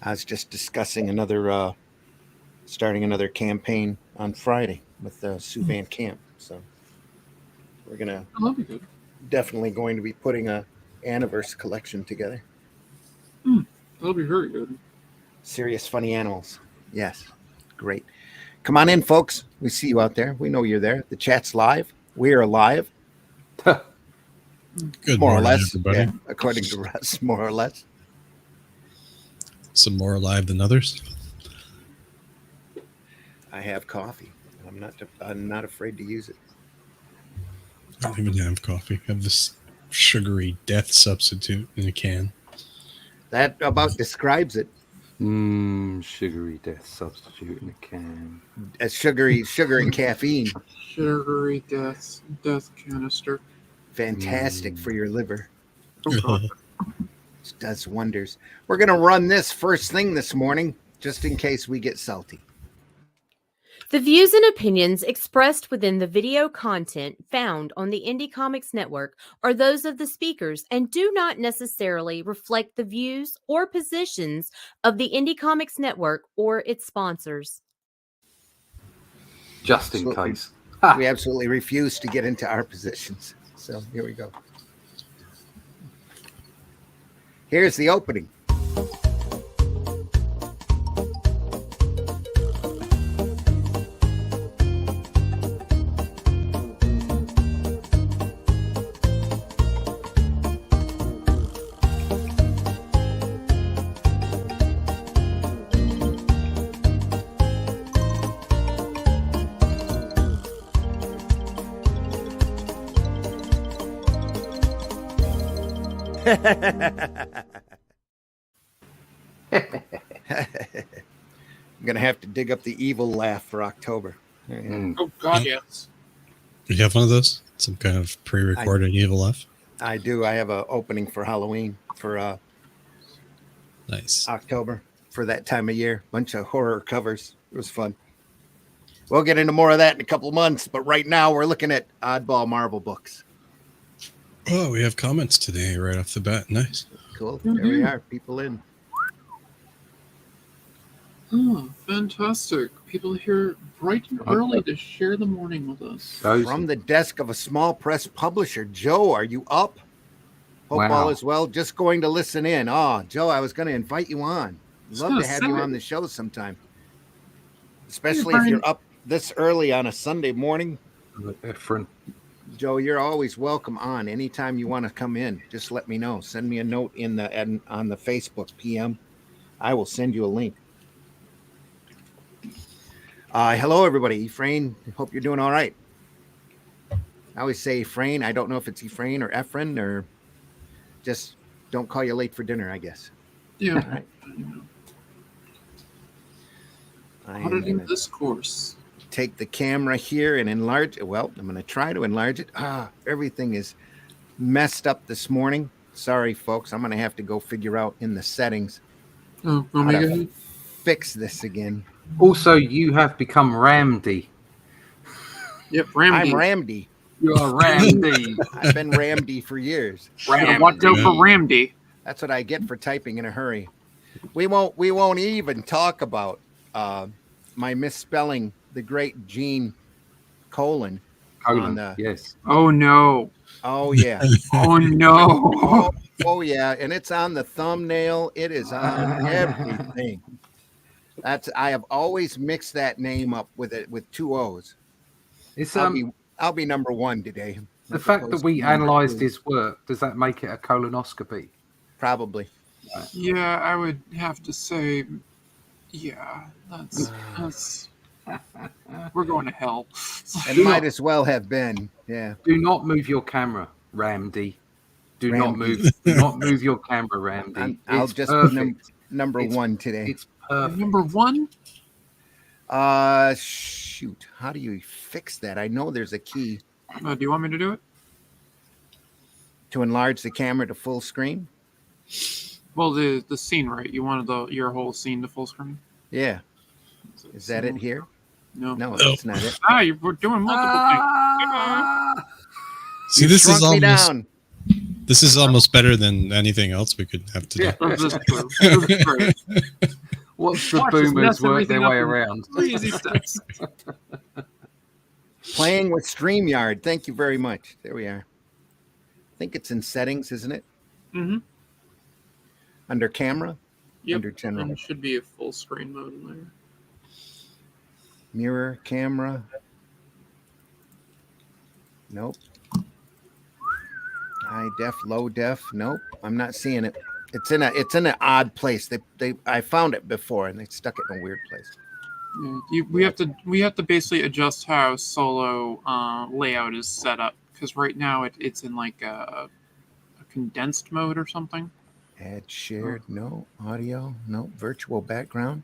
I was just discussing starting another campaign on Friday with Sue Van Camp. So we're gonna That'll be good. definitely going to be putting a Anniverse collection together. That'll be very good. Serious funny animals. Yes, great. Come on in, folks. We see you out there. We know you're there. The chat's live. We are live. Good More or morning, less, everybody. yeah, according to Russ, more or less. Some more alive than others. I have coffee. I'm not afraid to use it. I don't even have coffee. I have this sugary death substitute in a can. That about describes it. Sugary death substitute in a can. Sugar and caffeine. Sugary death canister. Fantastic for your liver. Oh, God. It does wonders. We're going to run this first thing this morning, just in case we get salty. The views and opinions expressed within the video content found on the Indie Comics Network are those of the speakers and do not necessarily reflect the views or positions of the Indie Comics Network or its sponsors. Just in case. We absolutely refuse to get into our positions. So here we go. Here's the opening. I'm gonna have to dig up the evil laugh for October. Oh, God, yes. You have one of those? Some kind of pre-recorded evil laugh? I do. I have an opening for Halloween for Nice. October for that time of year. Bunch of horror covers. It was fun. We'll get into more of that in a couple of months, but right now we're looking at oddball Marvel books. Oh, we have comments today right off the bat. Nice. Cool. There we are. People in. Oh, fantastic. People here bright and early to share the morning with us. From the desk of a small press publisher. Joe, are you up? Hope all is well. Just going to listen in. Oh, Joe, I was going to invite you on. Love to have you on the show sometime. Especially if you're up this early on a Sunday morning. Joe, you're always welcome on. Anytime you want to come in, just let me know. Send me a note on the Facebook PM. I will send you a link. Hello, everybody. Ephraim, hope you're doing all right. I always say Ephraim. I don't know if it's Ephraim or Ephraim or just don't call you late for dinner, I guess. Yeah. All right. Auditing this course. Take the camera here and enlarge it. Well, I'm going to try to enlarge it. Everything is messed up this morning. Sorry, folks. I'm going to have to go figure out in the settings how to fix this again. Also, you have become Ramdy. Yep, Ramdy. I'm Ramdy. You are Ramdy. I've been Ramdy for years. Watch out for Ramdy. That's what I get for typing in a hurry. We won't even talk about my misspelling the great Gene Colon. Yes. Oh no. Oh yeah. Oh no. Oh yeah, and it's on the thumbnail. It is on everything. I have always mixed that name up with two O's. It's I'll be number one today. The fact that we analysed his work, does that make it a colonoscopy? Probably. Yeah, I would have to say, yeah, that's we're going to hell. It might as well have been. Yeah. Do not move your camera, Ramdy. Do not move your camera, Ramdy. I'll just put number one today. It's perfect. Number one? Shoot. How do you fix that? I know there's a key. Do you want me to do it? To enlarge the camera to full screen? Well, the scene, right? You wanted your whole scene to full screen? Yeah. Is that it here? No. No, that's not it. You're doing multiple things. See, this is almost... down. This is almost better than anything else we could have to do. Yeah. This is true. This is great. Watch the Watch us boomers mess work their everything way up in around. 3 easy steps. Playing with StreamYard. Thank you very much. There we are. I think it's in settings, isn't it? Mm-hmm. Under camera? Yep. Under general. And it should be a full screen mode in there. Mirror, camera. Nope. High def, low def. Nope. I'm not seeing it. It's in an odd place. I found it before and they stuck it in a weird place. Yeah, we have to basically adjust how solo layout is set up, because right now it's in like a condensed mode or something. Add shared, no. Audio, no. Virtual background.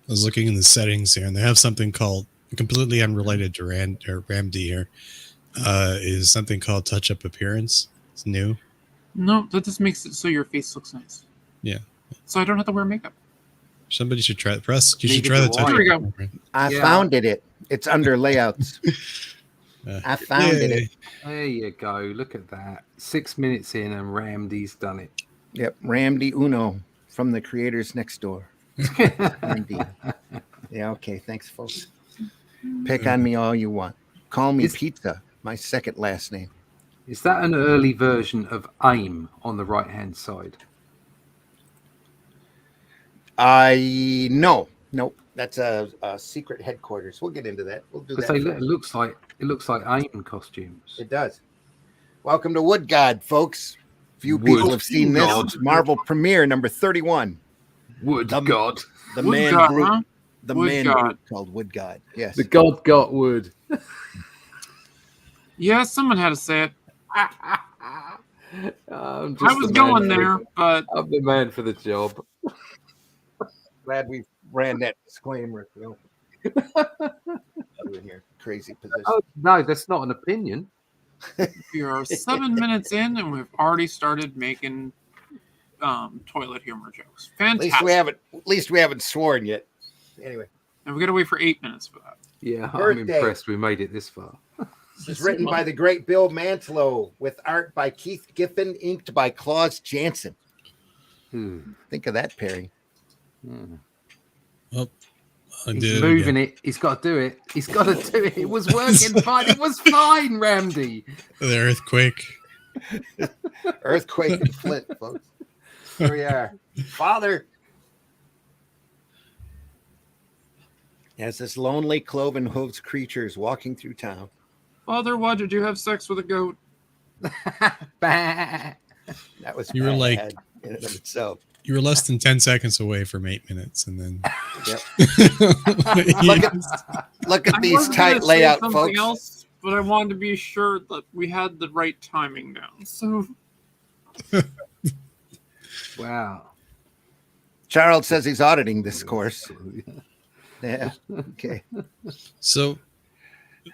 I was looking in the settings here, and they have something called, completely unrelated to RAMD here, is something called Touch Up Appearance. It's new. No, that just makes it so your face looks nice. Yeah. So I don't have to wear makeup. Somebody should try press. You should Neither try the do Touch I. Up Here we go. Appearance. I Yeah. found it. It's under layouts. I found Yay. it. There you go. Look at that. 6 minutes in and Ramdy's done it. Yep. Ramdy Uno from the creators next door. Ramdy. Yeah, okay. Thanks, folks. Pick on me all you want. Call me Pizza, my second last name. Is that an early version of AIM on the right-hand side? Nope. That's a secret headquarters. We'll get into that. We'll do Because that. it looks like AIM costumes. It does. Welcome to Woodgod, folks. Few people have seen this. Woodgod. Marvel premiere number 31. Woodgod. The man Woodgod, group. huh? The man Woodgod. group called Woodgod. Yes. The god got wood. Yeah, someone had to say it. I'm just I was the man going for there, but I'm the man for the job. Glad we ran that disclaimer. You in your crazy position. Oh, no, that's not an opinion. we are 7 minutes in and we've already started making toilet humor jokes. At Fantastic. least we haven't sworn yet. Anyway, And we got to wait for 8 minutes for that. Yeah, I'm Birthday. impressed we made it this far. this is written by the great Bill Mantlo with art by Keith Giffen, inked by Claus Jansen. Think of that pairing. Well, I He's did moving it. He's got to do it. He's got to do it. It was working fine. It was fine, Ramdy. The earthquake. Earthquake and Flint, folks. Here we are. Father. As this lonely cloven hooves creatures walking through town. Father, why did you have sex with a goat? That was You were like- bad in and of itself. You were less than 10 seconds away from 8 minutes, and then Yep. Yes. Look at I these was gonna tight say layout, something folks. else, but I wanted to be sure that we had the right timing down. So Wow. Charles says he's auditing this course. Yeah. Okay. So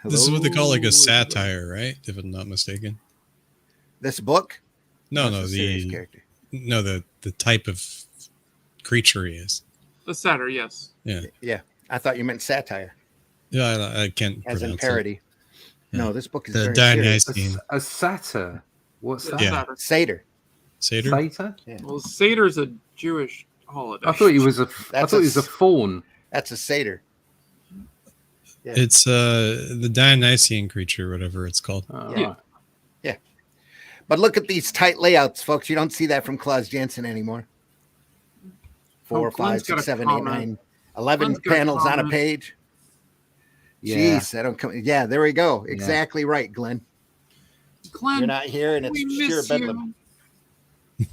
this is what they call like a satire, right? If I'm not mistaken. This book? No, That's no, a serious the character. no, the type of creature he is. the satyr, yes. Yeah, Yeah. I thought you meant satire, yeah. I can't as pronounce in it. parody. Yeah. No, this book is The very serious. Dionysian A satyr. What's that? Yeah. Satyr. Seder. satyr. Satyr? Well, satyr's a Jewish holiday. I thought he was a. I That's thought he a was a fawn. That's a Seder. Yeah. It's the Dionysian creature, whatever it's called. Oh, Yeah. right. But look at these tight layouts, folks. You don't see that from Claus Jansen anymore. 4, Oh, Glenn's 5, got 6, a 7, 8, comment. 9, 11 Glenn's got a panels on a comment. page. Yeah. Jeez, I don't come. Yeah, there we go. Exactly right, Glenn. Glenn, You're not here, and we it's sheer miss bedlam.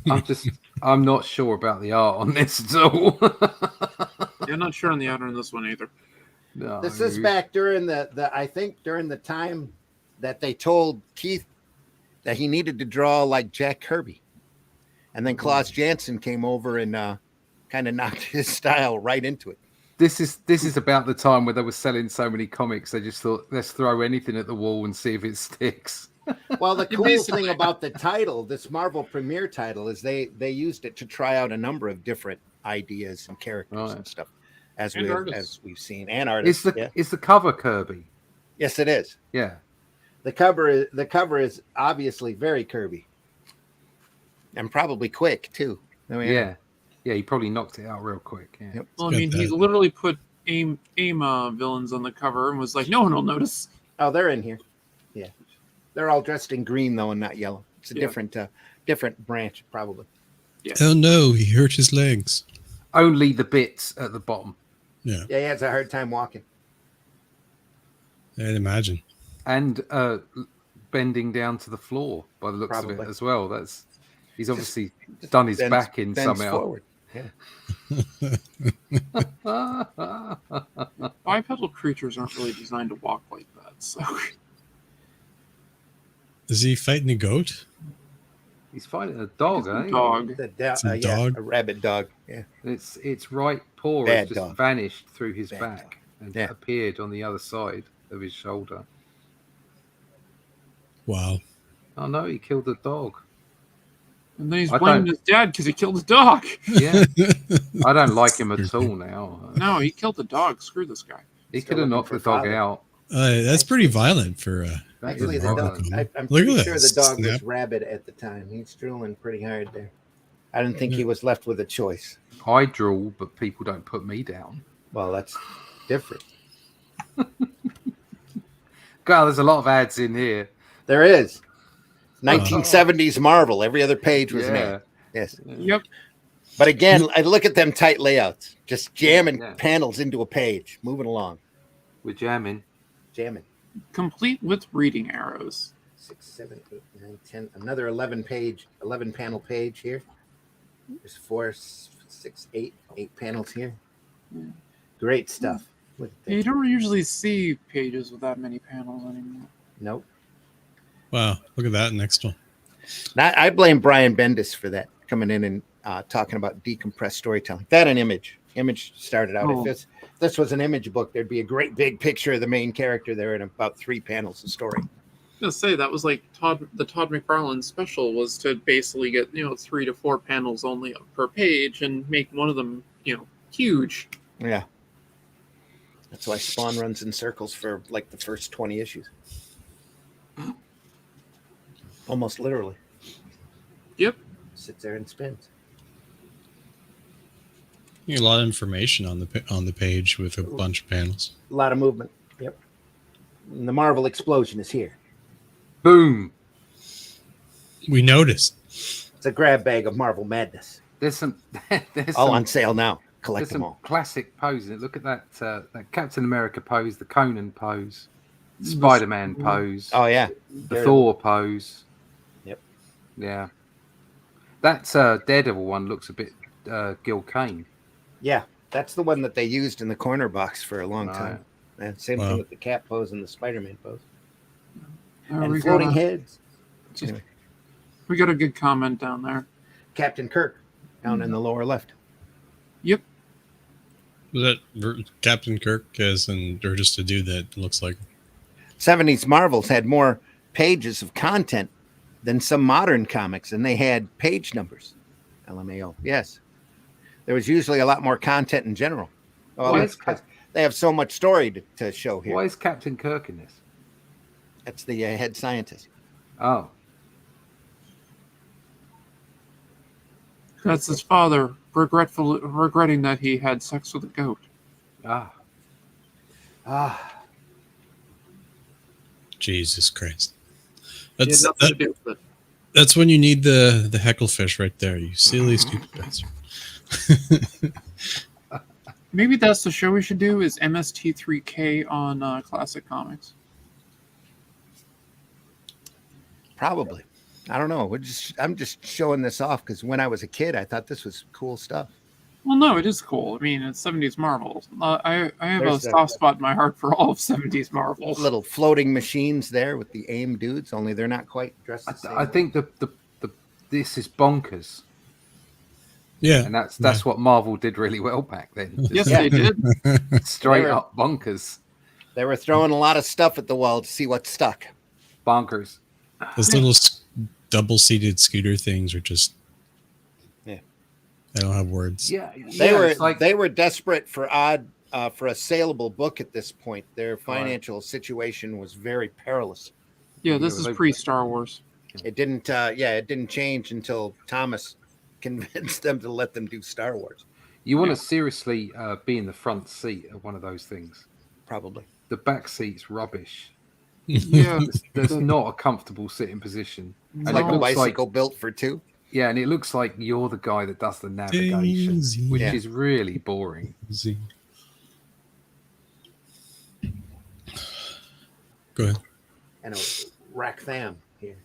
you. I'm not sure about the art on this at all. Yeah, I'm not sure on the outer on this one either. No. This is back during the I think during the time that they told Keith that he needed to draw like Jack Kirby, and then Claus Jansen came over and kind of knocked his style right into it. This is about the time where they were selling so many comics. They just thought, let's throw anything at the wall and see if it sticks. Well, the You cool basically- thing about the title, this Marvel premiere title, is they used it to try out a number of different ideas and characters Right. and stuff, as And artists. as we've seen, and artists. Is the cover Kirby? Yes, it is. Yeah. The cover is obviously very Kirby. And probably quick, too. Oh, Yeah. Yeah, he probably knocked it out real quick. Yeah. Yep. Well, I mean, he literally put aim villains on the cover and was like, no one will notice. Oh, they're in here. Yeah. They're all dressed in green, though, and not yellow. It's a different branch, probably. Yeah. Oh no, he hurt his legs. Only the bits at the bottom. Yeah, Yeah, he has a hard time walking. I'd imagine. And bending down to the floor by the looks of Probably. it as well. He's obviously done his back in bends somehow. forward. Yeah. Bipedal creatures aren't really designed to walk like that, so. Is he fighting a goat? He's fighting a dog, eh? Dog. It's a dog? A rabid dog. Yeah. Its right paw Bad has just dog. vanished through his Bad back and Yeah. appeared on the other side of his shoulder. Wow. Oh no, he killed the dog. And then he's I blaming don't- his dad because he killed his dog. Yeah. I don't like him at all now. No, he killed the dog. Screw this guy. He Still could have looking knocked for the dog father. out. That's pretty violent for That Actually, is the violent. dog, I'm Look pretty at sure that. the dog was Snap. rabid at the time. He's drooling pretty hard there. I didn't think he was left with a choice. I drool, but people don't put me down. Well, that's different. God, there's a lot of ads in here. There is. 1970s Marvel. Every other page was an Yeah. ad. Yes. Yep. But again, I look at them tight layouts. Just jamming Yeah. panels into a page. Moving along. We're jamming. Jamming. Complete with reading arrows. 6, 7, 8, 9, 10. Another 11 panel page here. There's 4, 6, 8 panels here. Great stuff. Look at You that. don't usually see pages with that many panels anymore. Nope. Wow. Look at that next one. I blame Brian Bendis for that, coming in and talking about decompressed storytelling. That and Image. Image started out. Oh. If this was an Image book, there'd be a great big picture of the main character there and about 3 panels of story. I was gonna say that was like the Todd McFarlane special was to basically get 3 to 4 panels only per page and make one of them huge. Yeah. That's why Spawn runs in circles for like the first 20 issues. Almost literally. Yep. Sits there and spins. You get a lot of information on the page with a bunch of panels. A lot of movement. Yep. And the Marvel explosion is here. Boom. We noticed. It's a grab bag of Marvel madness. There's some. There's All some, on sale now. Collect there's them some all. classic poses. Look at that Captain America pose, the Conan pose, Spider-Man pose, Oh yeah. the Thor pose. Yep. Yeah. That Daredevil one looks a bit Gil Kane. Yeah. That's the one that they used in the corner box for a long time. And same Wow. thing with the Cap pose and the Spider-Man pose. Oh, And we floating got a- heads. We got a good comment down there. Captain Kirk down in the lower left. Yep. Was that Captain Kirk or just a dude that looks like 70s Marvels had more pages of content than some modern comics, and they had page numbers. LMAO. Yes. There was usually a lot more content in general. Well, Why that's is 'cause they have so much story to show here. Why is Captain Kirk in this? That's the head scientist. Oh. That's his father regretting that he had sex with a goat. Ah. Jesus Christ. It That's had nothing to do with it. that's when you need the hecklefish right there. You silly stupid bastard. Maybe that's the show we should do is MST3K on classic comics. Probably. I don't know. I'm just showing this off because when I was a kid, I thought this was cool stuff. Well, no, it is cool. I mean, it's 70s Marvel. I have There's a soft spot in my heart for all of 70s Marvel. Little floating machines there with the AIM dudes, only they're not quite dressed the same. I think the this is bonkers, Yeah. and that's what Marvel did really well back then. Yes, Just they did. straight They were- up bonkers, They were throwing a lot of stuff at the wall to see what stuck. bonkers. Those little double-seated scooter things are just. Yeah. I don't have words. Yeah, They were desperate for for a saleable book at this point. Their financial situation was very perilous. Yeah, this Yeah, is they- pre-Star Wars. It didn't. It didn't change until Thomas convinced them to let them do Star Wars. You want to seriously be in the front seat of one of those things. Probably. The back seat's rubbish. Yeah, That's not a comfortable sitting position. And Like it a looks bicycle built for two. Yeah, and it looks like you're the guy that does the navigation, Daisy. which Yeah. is really boring. Go ahead. And a Racktham here.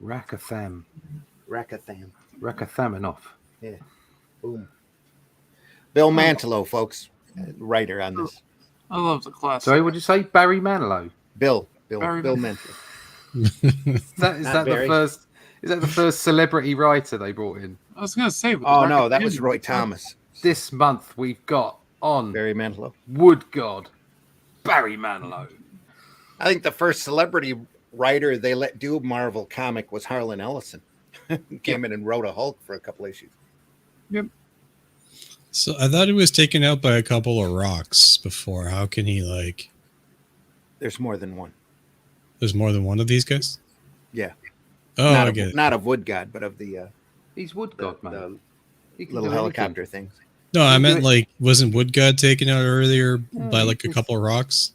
Rackatham. Rackathaminoff. Yeah. Boom. Bill Mantlo, folks, writer on this. I love the classic. Sorry, what did you say? Barry Manilow. Bill Barry Mantlo. Is that Barry. the first celebrity writer they brought in? I was gonna say. Oh no, that was Roy Thomas. This month we've got on Barry Manilow. Woodgod, Barry Manilow. I think the first celebrity writer they let do Marvel comic was Harlan Ellison. Came in and wrote a Hulk for a couple issues. Yep. So I thought he was taken out by a couple of rocks before. How can he like? There's more than one. There's more than one of these guys. Yeah. Oh, not I of, get it. Not of Woodgod, but of the He's Woodgod, man. He can little do helicopter anything. things. No, I He meant can- like wasn't Woodgod taken out earlier by like a he's- couple of rocks?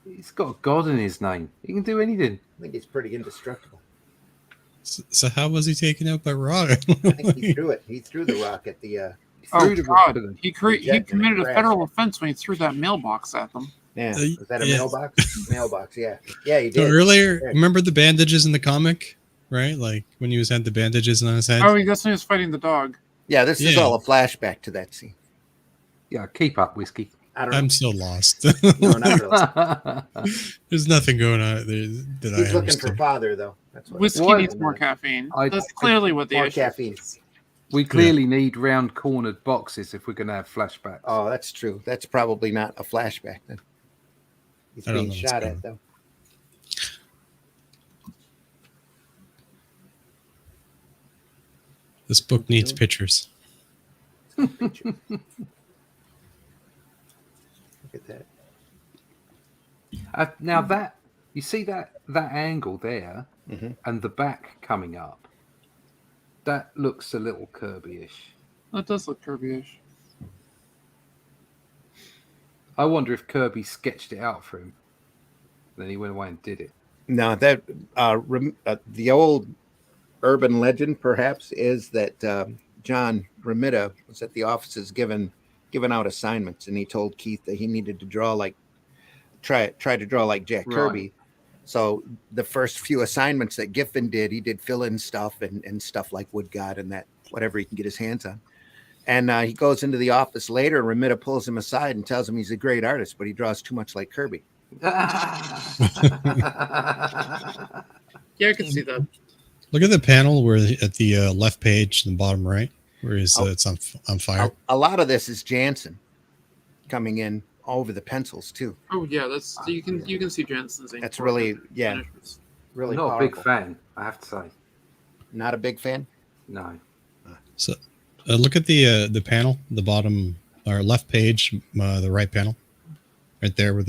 He's got a god in his name. He can do anything. I think he's pretty indestructible. So how was he taken out by rock? I think he threw it. He threw the rock at the. Oh Through the God! river. He jet and committed it a crashed. federal offense when he threw that mailbox at them. Yeah. Uh, Was that a yeah. mailbox? Mailbox. Yeah. Yeah, he So did. earlier, Yeah. remember the bandages in the comic, right? Like when he had the bandages on his head. Oh, that's when he was fighting the dog. Yeah, this is Yeah. all a flashback to that scene. Yeah, keep up, whiskey. I don't know. I'm so lost. No, not really. There's nothing going on there that I He's looking understand. for father, though. That's what. Whiskey What? needs more caffeine. I- That's clearly what the More issue is. caffeine. We clearly need round cornered boxes if we're going to have flashbacks. Oh, that's true. That's probably not a flashback then. He's I don't being know what's shot going at, though. This book needs pictures. Look at that. Now that you see that angle there Mhm. and the back coming up, that looks a little Kirby-ish. That does look Kirby-ish. I wonder if Kirby sketched it out for him. Then he went away and did it. No, that the old urban legend perhaps is that John Romita was at the offices giving out assignments, and he told Keith that he needed to draw like try to draw like Jack Right. Kirby. So the first few assignments that Giffen did, he did fill in stuff and stuff like Woodgod and that whatever he can get his hands on. And he goes into the office later, and Romita pulls him aside and tells him he's a great artist, but he draws too much like Kirby. Yeah, I can see that. Look at the panel where at the left page, in the bottom right, where it's on fire. A lot of this is Jansen coming in over the pencils too. Oh yeah, that's you can see Jensen's ink. That's for really the yeah, finishes. really Not powerful. a big fan, I have to say. Not a big fan. No. So look at the panel, the bottom or left page, the right panel, right there where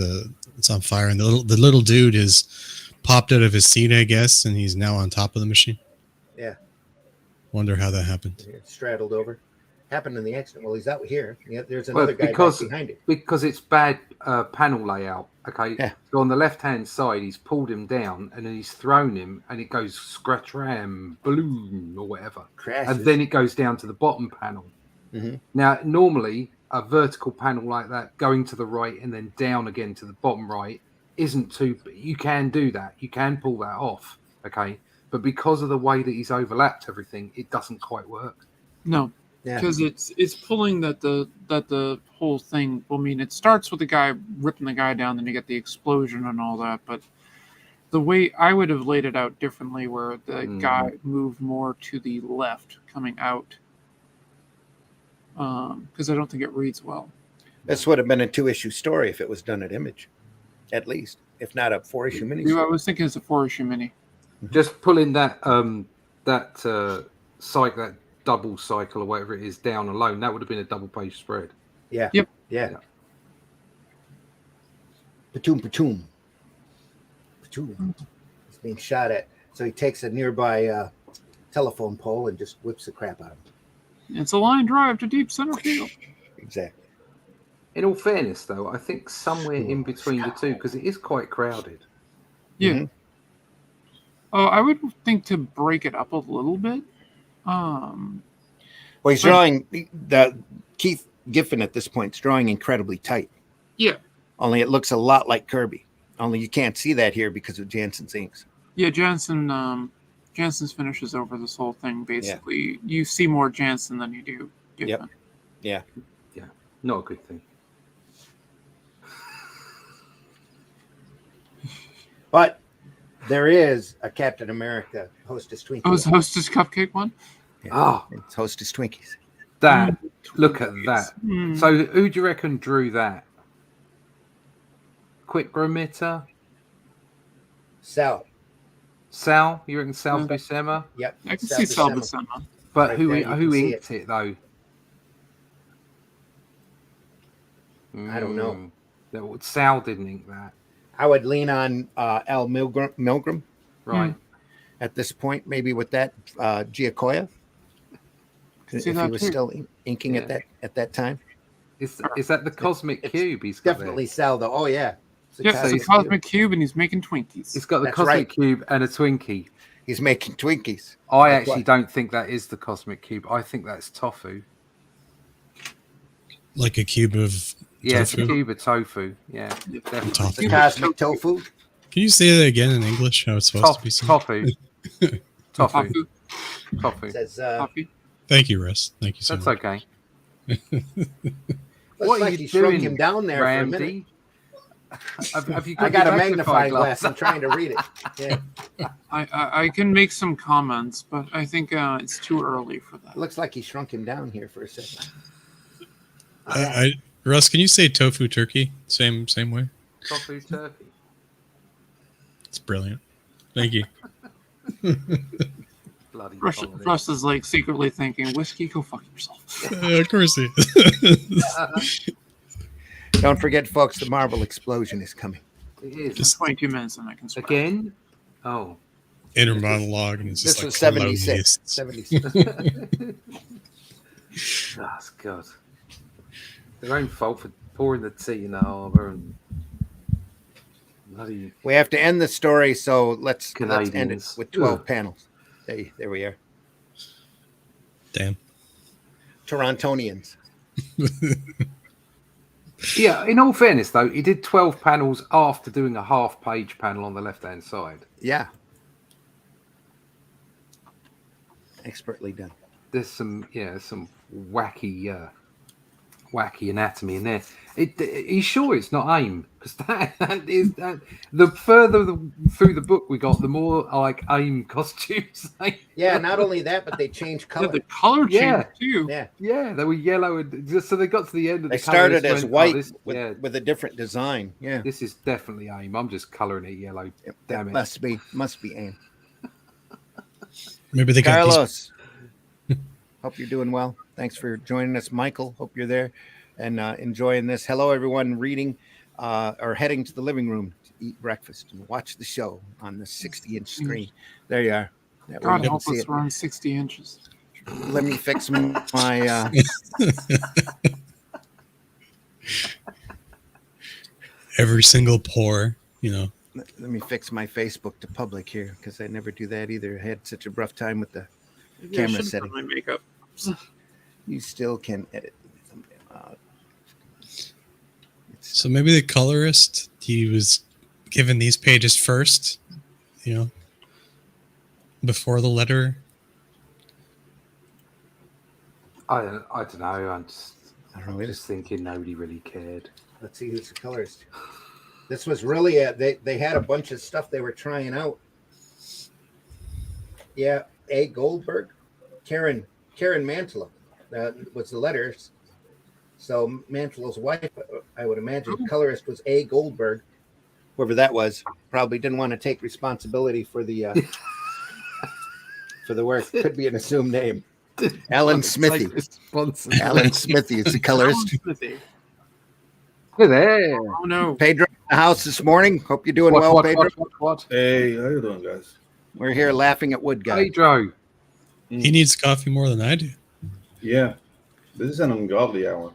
it's on fire, and the little dude is popped out of his seat, I guess, and he's now on top of the machine. Yeah, Wonder how that happened. straddled over. Happened in the accident. Well, he's out here. Yeah, there's Well, another guy because- back behind it. Because it's bad panel layout. Okay. Yeah. So on the left-hand side, he's pulled him down and then he's thrown him and it goes scratch ram, balloon, or whatever. Crashes. And then it goes down to the bottom panel. Mhm. Now, normally, a vertical panel like that going to the right and then down again to the bottom right isn't too. You can do that. You can pull that off. Okay. But because of the way that he's overlapped everything, it doesn't quite work. No, Yeah. because it's pulling that the whole thing. Well, I mean, it starts with the guy ripping the guy down, then you get the explosion and all that. But the way I would have laid it out differently, where the guy moved more to the left coming out, because I don't think it reads well. This would have been a 2-issue story if it was done at Image, at least, if not a 4-issue I miniseries. was thinking it's a 4-issue mini. Just pulling that that double cycle or whatever it is down alone, that would have been a double page spread. Yeah. Yep. Yeah. Patoom. Patoom. being shot at. So he takes a nearby telephone pole and just whips the crap out of him. It's a line drive to deep center field. Exactly. In all fairness, though, I think somewhere in between the two, because it is quite crowded. Yeah. Mm-hmm. I would think to break it up a little bit. Well, he's drawing the Keith Giffen at this point is drawing incredibly tight. Yeah. Only it looks a lot like Kirby. Only you can't see that here because of Jansen's inks. Yeah, Jansen's finishes over this whole thing. Basically, you see more Jansen than you do Giffen. Yep. Yeah. Not a good thing. But there is a Captain America Hostess Twinkie. Oh, is Hostess Cupcake one? Yeah. It's Hostess Twinkies. That. Look at that. Mm. So who do you reckon drew that? Quick Remitter? Sal. Sal? You reckon Sal Buscema? Yep. I can see Sal Buscema. But Right who there, you can see inked it though? I don't know. Sal didn't ink that. I would lean on Al Milgram Right. at this point, maybe with that Giacoya. If See he that was too. still inking at that time. Is that the Cosmic It's Cube he's got Definitely there? Sal, though. Oh, yeah. Yeah, it's a Cosmic Cube, and he's making Twinkies. He's got the That's Cosmic right. Cube and a Twinkie. He's making Twinkies. I That's actually what- don't think that is the Cosmic Cube. I think that's tofu. Like a cube of Yeah, it's a tofu. cube of tofu. Yeah, definitely. Tofu. The cosmic tofu. Can you say that again in English? How it's supposed to be said? Tofu. Tofu. Tofu. Tofu. Says, Tofu. Thank you, Russ. Thank you so That's much. okay. looks What are like you he shrunk doing, him down there for a minute. Randy? Have you I got your a magnifying glass. I'm trying to read it. Yeah. I can make some comments, but I think it's too early for that. Looks like he shrunk him down here for a second. Russ, can you say tofu turkey? Same way. Tofu turkey. It's brilliant. Thank you. Bloody Russ, holiday. Russ is like secretly thinking, "Whiskey, go fuck yourself." Of course he is. Don't forget, folks, the Marvel explosion is coming. It is. Just 22 minutes, and I can swear. Again? Oh. inner monologue, and it's This just was like 76. colonialists. 76. Oh, God. Their own fault for pouring the tea in the harbour and bloody We have to end the story, so let's end it Canadians. with 12 Ugh. panels. There we are. Damn. Torontonians. Yeah, in all fairness, though, he did 12 panels after doing a half-page panel on the left-hand side. Yeah. Expertly done. There's some wacky anatomy in there. He's sure it's not AIM, because the further through the book we got, the more like AIM costumes. Yeah, not only that, but they changed Yeah, color. the color change Yeah. too. Yeah. Yeah, they were yellow, and just so they got to the end of the They started colours, as went, white this, with a different design. Yeah. this is definitely AIM. I'm just colouring it yellow. Damn it. Must be AIM. Maybe they got these. Carlos. Hope you're doing well. Thanks for joining us, Michael. Hope you're there and enjoying this. Hello, everyone reading or heading to the living room to eat breakfast and watch the show on the 60-inch screen. There you are. That way God you can help see us, it. we're on 60 inches. Let me fix my Every single pore, let me fix my Facebook to public here because I never do that either. I had such a rough time with the Maybe I camera should've setting. done my makeup. You still can edit. So maybe the colorist, he was given these pages first, before the letter. I don't know. I'm I don't know. just thinking nobody really cared. Let's see who's the colorist. This was really they had a bunch of stuff they were trying out. Yeah, A. Goldberg, Karen Mantlo. That was the letters. So Mantlo's wife, I would imagine, the colorist was A. Goldberg. Whoever that was, probably didn't want to take responsibility for the for the work. Could be an assumed name. Alan Smithy. Alan Smithy is the colorist. There. Oh no. Pedro in the house this morning. Hope you're doing well, Pedro. What? Hey, how you doing, guys? We're here laughing at Woodgod. Pedro. He needs coffee more than I do. Yeah, this is an ungodly hour.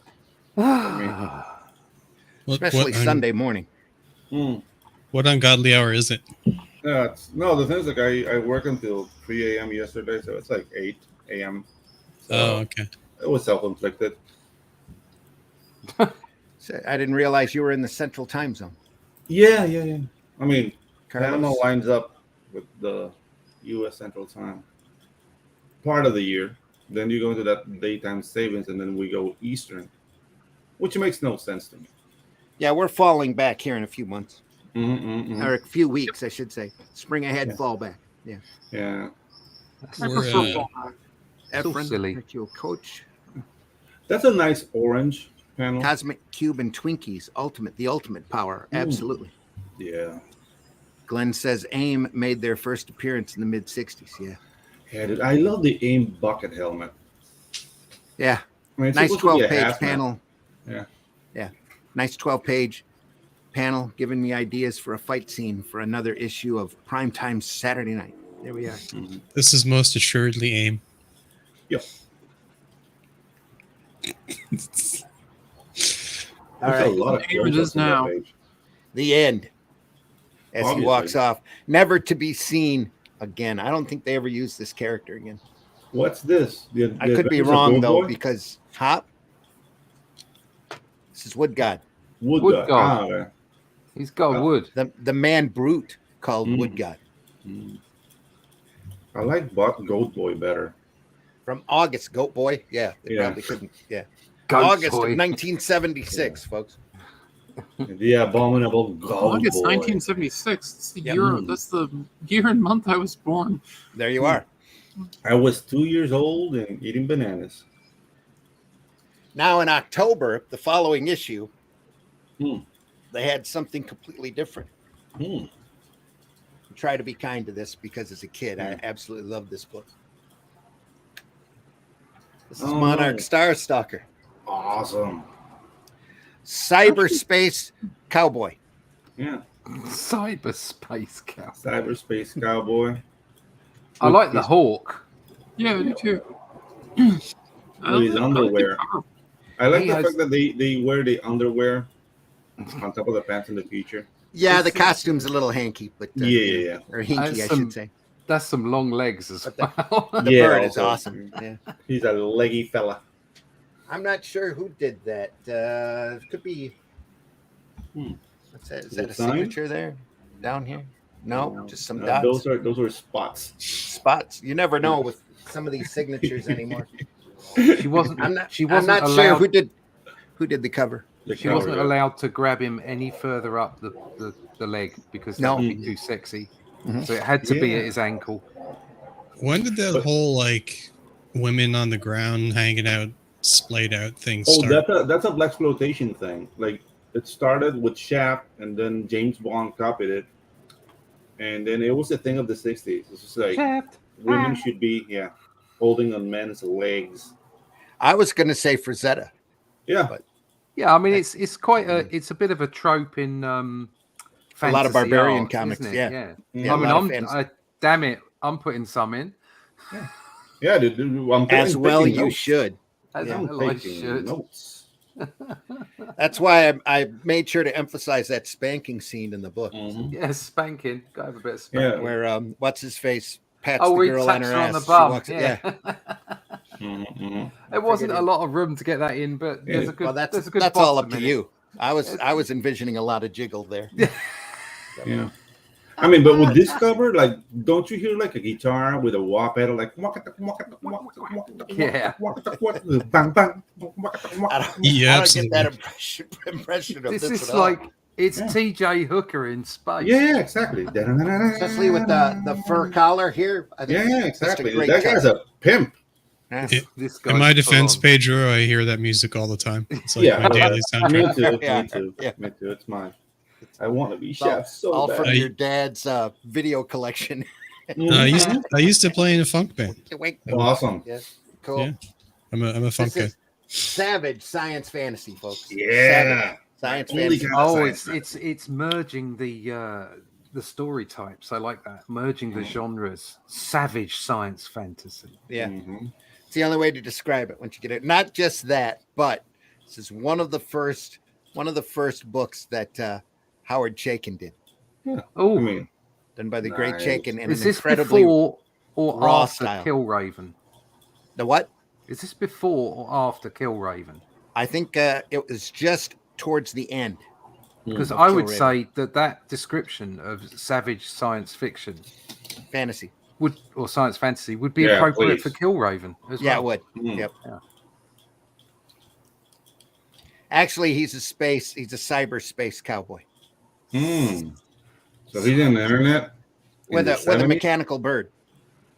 Especially Sunday morning. What ungodly hour is it? No, the thing is, like, I work until 3 a.m. yesterday, so it's like 8 a.m. So Oh, okay. it was self-inflicted. So I didn't realize you were in the central time zone. Yeah. I mean, Carlos. Panama lines up with the U.S. Central Time part of the year. Then you go into that daytime savings, and then we go Eastern, which makes no sense to me. Yeah, we're falling back here in a few months. Or Or a few weeks, I should say. Spring ahead, fall back. Yeah. Yeah. I We're, prefer fall back. So Efren, silly. thank you, coach. That's a nice orange panel. Cosmic Cube and Twinkies, the ultimate power. Absolutely. Yeah. Glenn says AIM made their first appearance in the mid 60s. Yeah. Yeah, dude, I love the AIM bucket helmet. Yeah. I mean, it's Nice supposed to be a 12-page hazmat. panel. Yeah. Nice 12-page panel giving me ideas for a fight scene for another issue of Primetime Saturday Night. There we are. This is most assuredly AIM. Yep. All There's right. a lot of Here it close-ups is on that now. page. The end. As Obviously. he walks off, never to be seen again. I don't think they ever used this character again. What's this? I could be wrong though, because this is Woodgod, Woodgod. Woodgod. Okay. He's got wood. the man brute called Woodgod. I like Goat Boy better. From August, Goat Boy. Yeah, they Yeah. probably couldn't. Yeah, Goat August boy. of 1976, folks. The abominable Goat August Boy. 1976. That's the Yep. year. That's the year and month I was born. There you are. I was 2 years old and eating bananas. Now in October, the following issue, Hmm. they had something completely different. Hmm. Try to be kind to this because as a kid, I absolutely loved this book. This is Oh, Monark no. StarStalker, Awesome. cyberspace cowboy. Yeah. Cyberspace cow. Cyberspace Cowboy. I like the hawk. Yeah, I do too. With his I like the underwear. cover. I like He the has- fact that they wear the underwear on top of the pants in the future. Yeah, the costume's a little hanky, but Yeah. or hinky, I should say. That's some long legs as But well. The Yeah, bird is also. awesome. Yeah, He's a leggy fella. I'm not sure who did that. It could be. What's that? Is Is that it a signed? signature there down here? No, just some dots. Those are spots. Spots. You never know with some of these signatures anymore. She wasn't. I'm not. She I'm wasn't not allowed. sure who did the cover. She wasn't allowed to grab him any further up the leg because that No. would be too sexy. Mhm. So it had to be Yeah. at his ankle. When did that whole like women on the ground hanging out, splayed out thing Oh, start? that's a blaxploitation thing. Like it started with Shaft, and then James Bond copied it, and then it was a thing of the '60s. It's just like Shaft. women should be holding on men's legs. I was going to say Frazetta. Yeah, Yeah, I mean it's quite it's a bit of a trope in A lot of fantasy barbarian art, comics, isn't it? yeah. Yeah, I mean, a lot of fans- damn it, I'm putting some in. yeah. Dude, I'm As well, taking you notes. should. As Yeah. well I Taking should. notes. That's why I made sure to emphasize that spanking scene in the book, Mhm. Yes, spanking. Go have a bit of Yeah. spanking. where what's his face pats Oh, the we girl on taps her her ass. on the She bum. walks- Yeah. Mhm, mhm. It wasn't a Figured lot of room to get that in, but Yeah. there's a good. Well, that's there's a good all bottom up to in it. you. I was envisioning a lot of jiggle there. Yeah. I mean, but with this cover, like, don't you hear like a guitar with a wah pedal, like, Yeah. bang, bang, I don't Yeah, get that absolutely. impression of This this is at all. like it's Yeah. T.J. Hooker in space. Yeah, exactly. Especially with the fur collar here. I think Yeah, it's just a exactly. great That guy's touch. a pimp. Yeah. This In my guy's defense, full on. Pedro, I hear that music all the time. It's like Yeah. my daily Me soundtrack. too. Yeah. Me too. Yeah. Me too. It's mine. I want to be It's all- chef so all bad. from I- your dad's video collection. Mhm. I used to play in a funk band. Wait, Awesome. yeah, cool. Yeah. I'm a funk This guy. is savage science fantasy, folks. Yeah. Science Only fantasy. kind of Oh, science it's merging the story types. I like that. Merging the genres. Savage science fantasy. Yeah. Mhm. It's the only way to describe it once you get it. Not just that, but this is one of the first books that Howard Chaykin did, Yeah. Oh, I mean, done by the great nice. Chaykin in is an this incredibly before or raw after style. Killraven? The what? Is this before or after Killraven? I think it was just towards the end. Because of I would Killraven. say that description of savage science fiction Fantasy. or science fantasy would be Yeah, appropriate please. for Killraven as Yeah, well. it would. Mm. Yep. Yeah. Actually, he's a cyberspace cowboy Mm. So he's in the internet in with the a 70s? mechanical bird.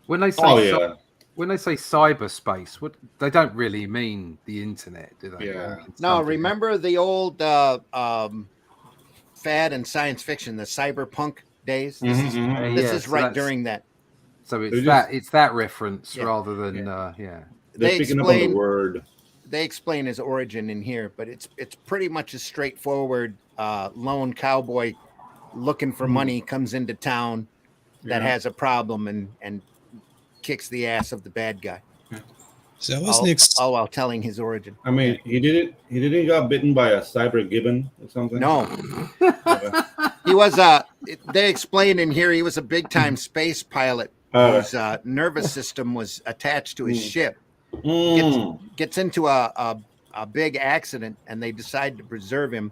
When they say Oh yeah, when they say cyberspace, what they don't really mean the internet, do they? Yeah. They mean No, something remember the old fad in science fiction, the cyberpunk days? This is Mhm. this yeah, is so right that's- during that. So They it's just- that reference Yeah. rather than They're They picking up on the explain word. they explain his origin in here, but it's pretty much a straightforward lone cowboy looking for money comes into town that Yeah. has a problem and kicks the ass of the bad guy. So that All, wasn't all while telling his origin. I mean, he didn't got bitten by a cyber gibbon or something. No, Yeah. he was they explain in here he was a big time space pilot whose nervous system was attached to his ship. Gets into a big accident, and they decide to preserve him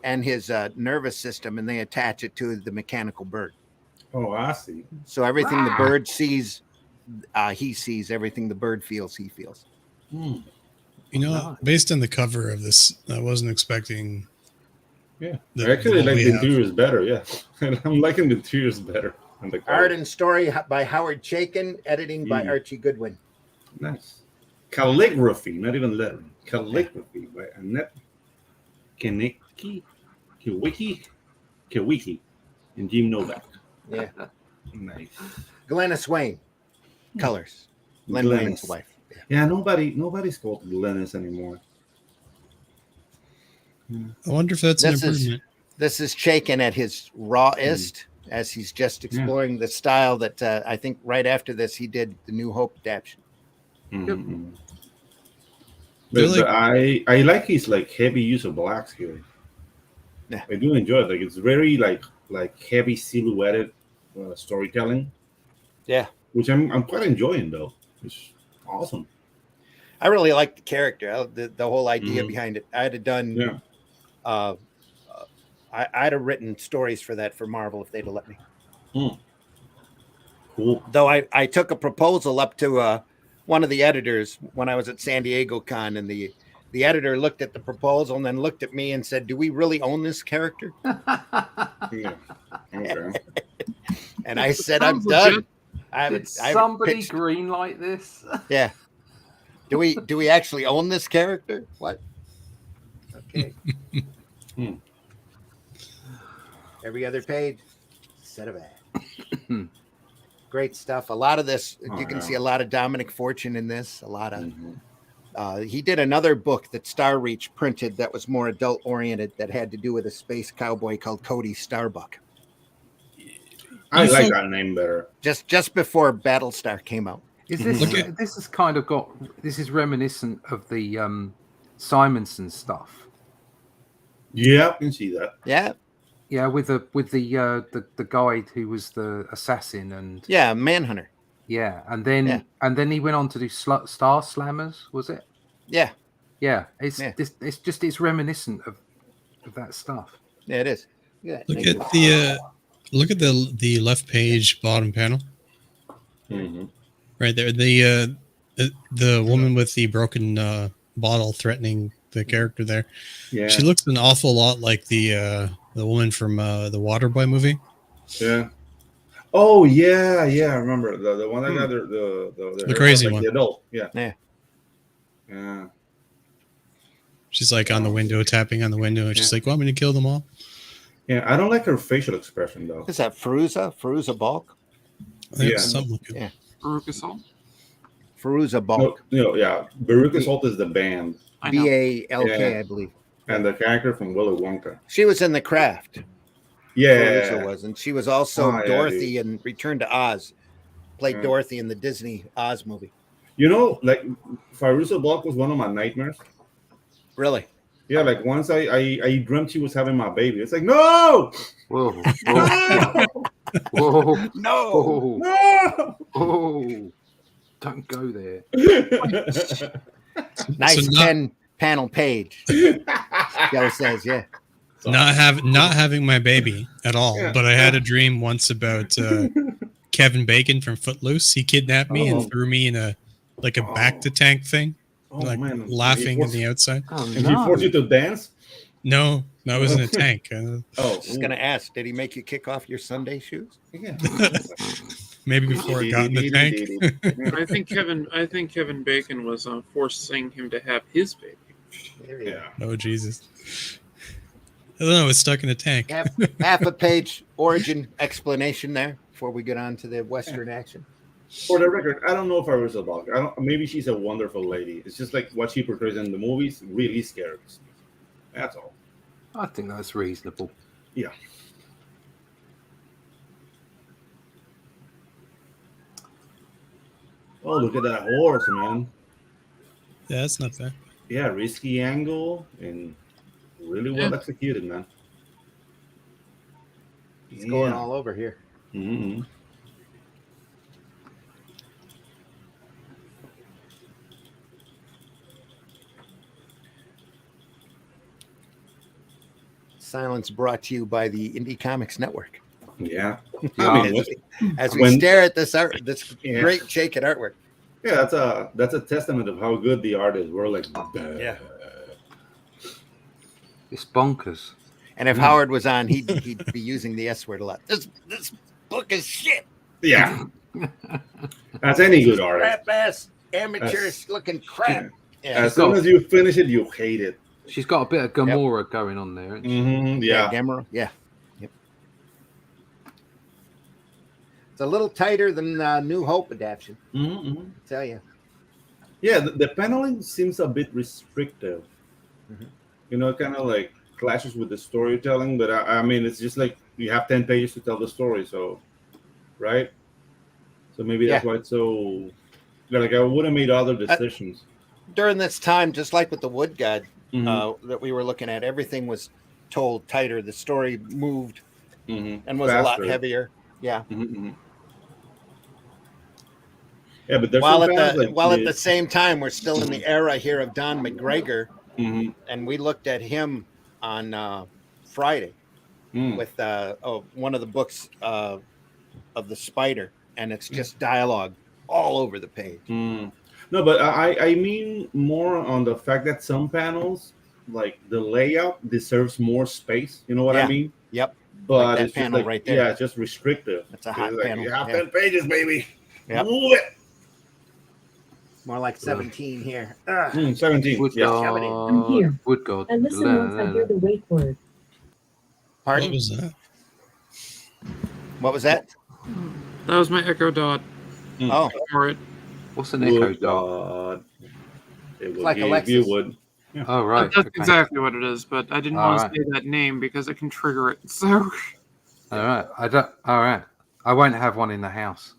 and his nervous system, and they attach it to the mechanical bird. Oh, I see. So everything the bird sees, he sees. Everything the bird feels, he feels. Mm. You know, based on the cover of this, I wasn't expecting. Yeah, The- I actually what like we the have. interiors better. Yeah, I'm liking the interiors better. On the Art cover. and story by Howard Chaykin, editing by Archie Goodwin. Nice. Calligraphy, not even lettering. Calligraphy by Annette Kiwicki, and Jim Novak. Yeah. Nice. Glennis Wayne, colors. Glenn Wayne's Glennis. wife. Yeah, nobody's called Glennis anymore. I wonder if that's an improvement. This is Chaykin at his rawest, as he's just exploring the style that I think right after this he did the New Hope adaptation. Mm-hmm. They're But I like his like heavy use of blacks here. Yeah. I do enjoy it. Like it's very like heavy silhouetted storytelling. Yeah, Which I'm quite enjoying though. It's awesome. I really like the character, the whole idea behind it. I'd have done, I'd have written stories for that for Marvel if they'd have let me. Cool. Though I took a proposal up to one of the editors when I was at San Diego Con, and the editor looked at the proposal and then looked at me and said, "Do we really own this character?" Yeah. Okay. And I said, "I'm Sounds done. legit. I haven't, Did I haven't somebody pitched- green like this? Yeah. Do we actually own this character? What? Okay. Every other page, set of ads. Great stuff. A lot of this, you can see a lot of Dominic Fortune in this. A lot of. He did another book that Star Reach printed that was more adult oriented that had to do with a space cowboy called Cody Starbuck. I like that name better. Just before Battlestar came out. Is this this is kind of got this is reminiscent of the Simonson stuff? Yeah, I can see that. Yeah. Yeah, with the guy who was the assassin and Yeah, Manhunter. yeah, and then he went on to do Star Slammers, was it? Yeah. Yeah, it's reminiscent of that stuff. Yeah, it is. Yeah. Look at the left page bottom panel. Right there, the woman with the broken bottle threatening the character there. Yeah. She looks an awful lot like the woman from the Waterboy movie. Yeah. Oh yeah, I remember the one that got the crazy like one. The adult. Yeah. Yeah. Yeah. She's like on the window, tapping on the window, and she's like, "Want me to kill them all?" Yeah, I don't like her facial expression though. Is that Feruza Balk? I think Yeah. it's something like Yeah. Veruca Salt? Feruza Balk. Yeah. Baruch Assault is the band. I know. Balk, Yeah. I believe. and the character from Willy Wonka. She was in The Craft. Yeah, Clarissa was, and she was also Dorothy in Return to Oz. Played Dorothy in the Disney Oz movie. You know, like Fairuza Balk was one of my nightmares. Really? Yeah, like once I dreamt she was having my baby. It's like, no! Whoa. No! Whoa. No! Whoa. No! Oh, don't go there. Nice So not- 10-panel page. Joe says, yeah. Not having my baby at all, Yeah. but I had a dream once about Kevin Bacon from Footloose. He kidnapped me and threw me in a back to tank thing, Oh, like man. laughing on the outside. Oh, And he forced you to dance? No, that was in a tank. I was going to ask, did he make you kick off your Sunday shoes? Yeah. Maybe before I got in the tank. I think Kevin Bacon was forcing him to have his baby. Yeah. Oh Jesus! I don't know. It's stuck in a tank. Half a page origin explanation there before we get on to the Western action. For the record, I don't know if I was a dog. Maybe she's a wonderful lady. It's just like what she portrays in the movies really scares me. That's all. I think that's reasonable. Yeah. Oh, look at that horse, man. Yeah, that's not bad. Yeah, risky angle and really well executed, man. He's going all over here. Mm-hmm. Silence brought to you by the Indie Comics Network. Yeah. As we stare at this art, this great Jacob artwork. Yeah, that's a testament of how good the art is. We're like, yeah, it's bonkers. And if Howard was on, he'd be using the S word a lot. This book is shit. Yeah, that's any good artist. Crap ass, amateurish looking crap. Yeah. As soon as you finish it, you hate it. She's got a bit of Gamora going on there. Mm-hmm. Yeah, Gamora. Yeah. Yep. It's a little tighter than New Hope adaptation. Mm-hmm. I tell you. Yeah, the paneling seems a bit restrictive. Mm-hmm. You know, kind of like clashes with the storytelling. But I mean, it's just like you have 10 pages to tell the story. So, right? So maybe that's why it's so. Like I would have made other decisions during this time, just like with the Woodgod that we were looking at. Everything was told tighter. The story moved and was faster. A lot heavier. Yeah. Mm-hmm. Yeah, but there's while at the same time, we're still in the era here of Don McGregor, and we looked at him on Friday with one of the books of the Spider, and it's just dialogue all over the page. No, but I mean more on the fact that some panels, like the layout, deserves more space. You know what I mean? Yep. But like that it's panel just like, right there. Yeah, it's just restrictive. That's a hot panel. You have 10 pages, baby. Yep. Move it. More like 17 here. 17. Woodgod. I'm here. Woodgod. I listen once I hear the wake word. Pardon? What was that? What was that? That was my Echo Dot. Oh, All right. What's an echo dot? It would like give Alexis. you wood. Oh, right. That's Okay. exactly what it is, but I didn't want to say that name because it can trigger it. So All right. All right. I won't have one in the house.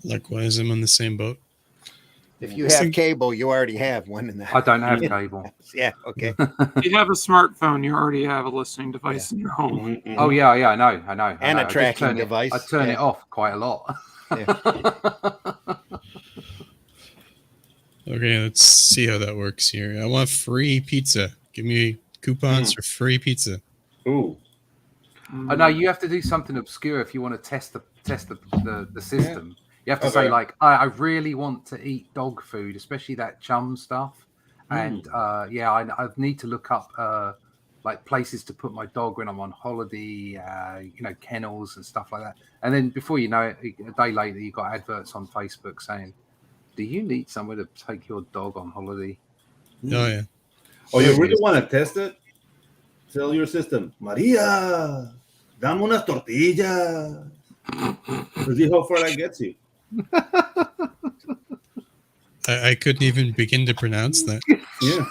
Likewise, I'm on the same boat. if you have cable, you already have one in the I don't have cable. Yeah, okay. if you have a smartphone, you already have a listening device in your home. Oh, yeah, I know. And I a know. I just tracking turn device. I turn it off quite a lot. Okay, let's see how that works here. I want free pizza. Give me coupons for free pizza. Ooh. I know you have to do something obscure if you want to test the system. You have to say like, I really want to eat dog food, especially that chum stuff. And I need to look up like places to put my dog when I'm on holiday, kennels and stuff like that. And then before you know it, a day later, you got adverts on Facebook saying, "Do you need somewhere to take your dog on holiday?" Oh yeah. Oh, you really want to test it? Tell your system, Maria, dame unas tortillas. See how far that gets you. I couldn't even begin to pronounce that. Yeah.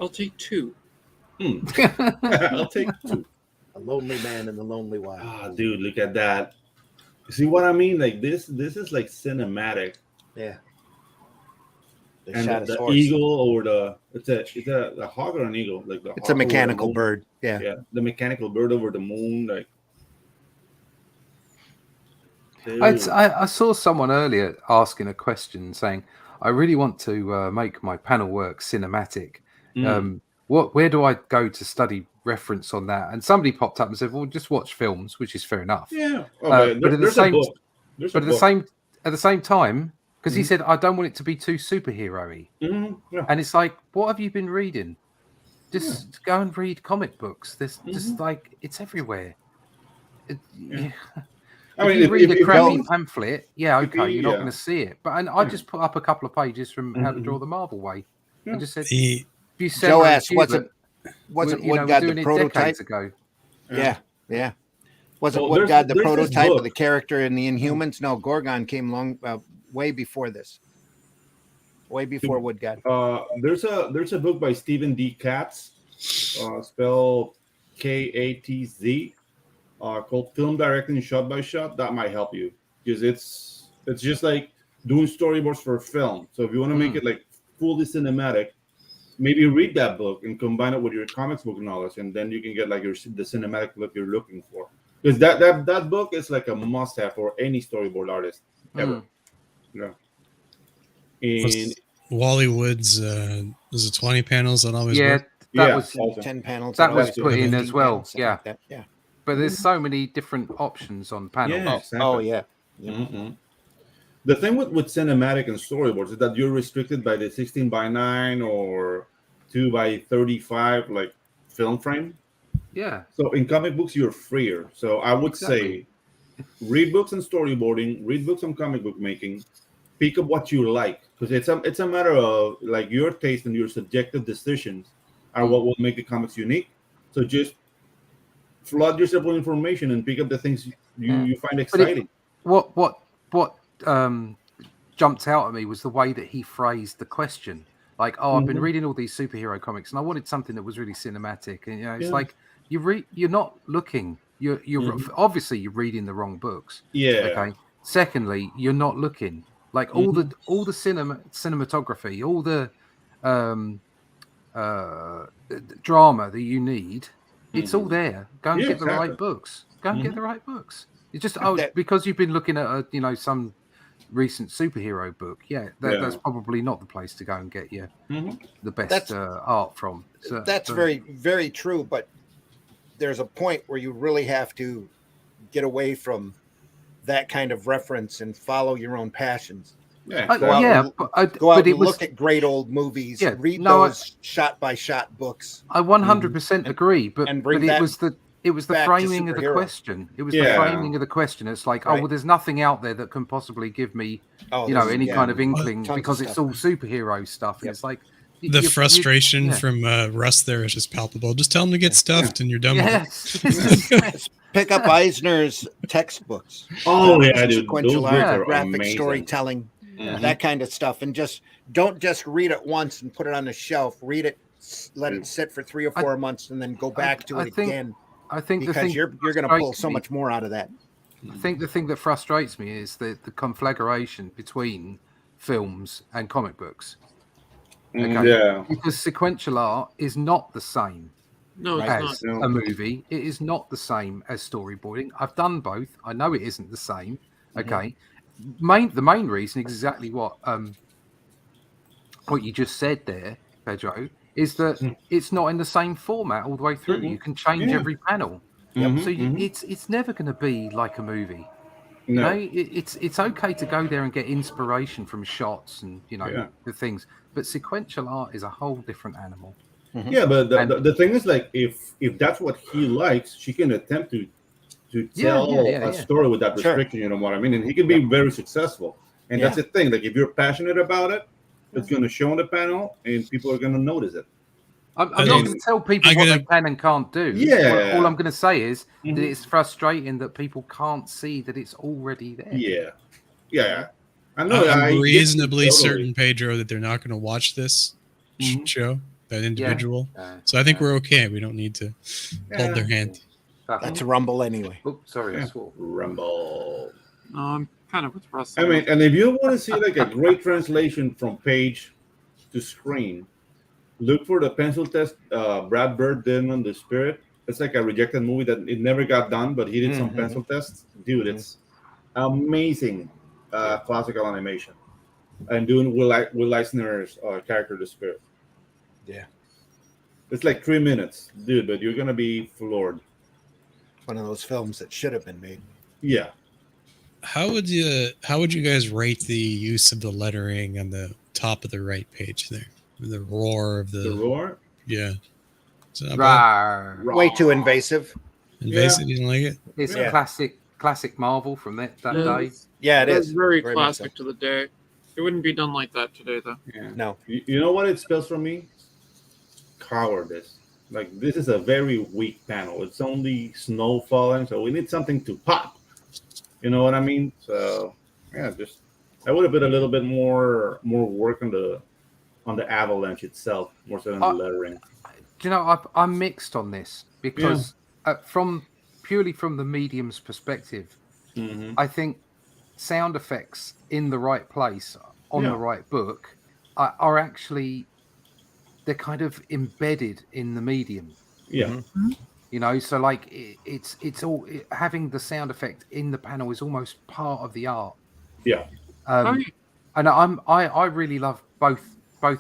I'll take 2. I'll take 2. A lonely man in the lonely wild. Ah, dude, look at that. See what I mean? Like this is like cinematic. Yeah. And the eagle or it's a hawk or an eagle? Like it's a mechanical bird. Yeah. Yeah, the mechanical bird over the moon. Like, I saw someone earlier asking a question saying, "I really want to make my panel work cinematic. Where do I go to study reference on that?" And somebody popped up and said, "Well, just watch films," which is fair enough. Yeah, but at the same time, because he said, "I don't want it to be too superhero-y," and it's like, what have you been reading? Just go and read comic books. There's just like it's everywhere. I mean, if you read a crappy pamphlet, you're not going to see it. But I just put up a couple of pages from How to Draw the Marvel Way, and just said, Joe asked, wasn't Woodgod the prototype? Ago. Yeah. Wasn't Woodgod the prototype of the character in the Inhumans? No, Gorgon came way before this. Way before Woodgod. There's a book by Stephen D. Katz, spelled Katz, called Film Directing Shot by Shot. That might help you because it's just like doing storyboards for a film. So if you want to make it like fully cinematic, maybe read that book and combine it with your comics book knowledge, and then you can get like the cinematic look you're looking for. Because that book is like a must-have for any storyboard artist ever. Yeah. And Wally Wood's was it 20 panels that always work? That was 10 panels. That was put in as well. Yeah. Like yeah. But there's so many different options on panels. Yeah, exactly. Oh yeah. Mm-hmm. The thing with cinematic and storyboards is that you're restricted by the 16:9 or 2:35 like film frame. Yeah. So in comic books, you're freer. So I would say read books on storyboarding, read books on comic book making, pick up what you like. Because it's a matter of like your taste and your subjective decisions are what will make the comics unique. So just flood yourself with information and pick up the things you find exciting. What jumped out at me was the way that he phrased the question. Like, I've been reading all these superhero comics and I wanted something that was really cinematic. And it's like you're not looking. You're obviously you're reading the wrong books. Yeah. Okay. Secondly, you're not looking. Like all the cinematography, all the drama that you need, it's all there. Go and get the right books. Go and get the right books. It's just because you've been looking at some recent superhero book. That's probably not the place to go and get the best art from. So, that's very, very true. But there's a point where you really have to get away from that kind of reference and follow your own passions. Go out and look at great old movies. Read those shot by shot books. I 100% agree, but it was the framing of the question. It was the framing of the question. It's like, well, there's nothing out there that can possibly give me, any kind of inkling because it's all superhero stuff. And it's like the frustration from Russ there is just palpable. Just tell him to get stuffed, and you're done. Yes. Pick up Eisner's textbooks. Oh yeah, dude. Sequential art, graphic storytelling, that kind of stuff, and don't just read it once and put it on the shelf. Read it, let it sit for 3 or 4 months, and then go back to it again. I think because you're going to pull so much more out of that. I think the thing that frustrates me is the conflagration between films and comic books. Okay? Yeah, because sequential art is not the same. No, as a movie. It is not the same as storyboarding. I've done both. I know it isn't the same. Okay. The main reason is exactly what you just said there, Pedro, is that it's not in the same format all the way through. You can change every panel. So it's never going to be like a movie. No. It's okay to go there and get inspiration from shots and the things, but sequential art is a whole different animal. Yeah, but the thing is, like, if that's what he likes, she can attempt to tell a story with that restriction. You know what I mean? And he can be very successful. And that's the thing. Like, if you're passionate about it, it's going to show on the panel, and people are going to notice it. I'm not going to tell people what they can and can't do. Yeah. All I'm going to say is that it's frustrating that people can't see that it's already there. Yeah. I know. I'm reasonably certain, Pedro, that they're not going to watch this show, that individual. So I think we're okay. We don't need to hold their hand. That's a Rumble anyway. Oops, sorry, I swore. Rumble. No, I'm kind of with Russ. I mean, and if you want to see like a great translation from page to screen, look for the pencil test Brad Bird did on The Spirit. It's like a rejected movie that it never got done, but he did some pencil tests. Dude, it's amazing classical animation. And doing Will Eisner's character, The Spirit. Yeah. It's like 3 minutes, dude, but you're going to be floored. One of those films that should have been made. Yeah. How would you guys rate the use of the lettering on the top of the right page there? The roar of the roar? Yeah. Way too invasive. Invasive, you don't like it? It's classic Marvel from that day. Yeah, it is. Very classic to the day. It wouldn't be done like that today, though. Yeah. No. You know what it spells for me? Cowardice. Like, this is a very weak panel. It's only snow falling, so we need something to pop. You know what I mean? So, yeah, I would have put a little bit more work on the avalanche itself, more so than the lettering. Do you know, I'm mixed on this because purely from the medium's perspective, I think sound effects in the right place on the right book are actually, they're kind of embedded in the medium. Yeah. You know, so like it's all having the sound effect in the panel is almost part of the art. Yeah. And I really love both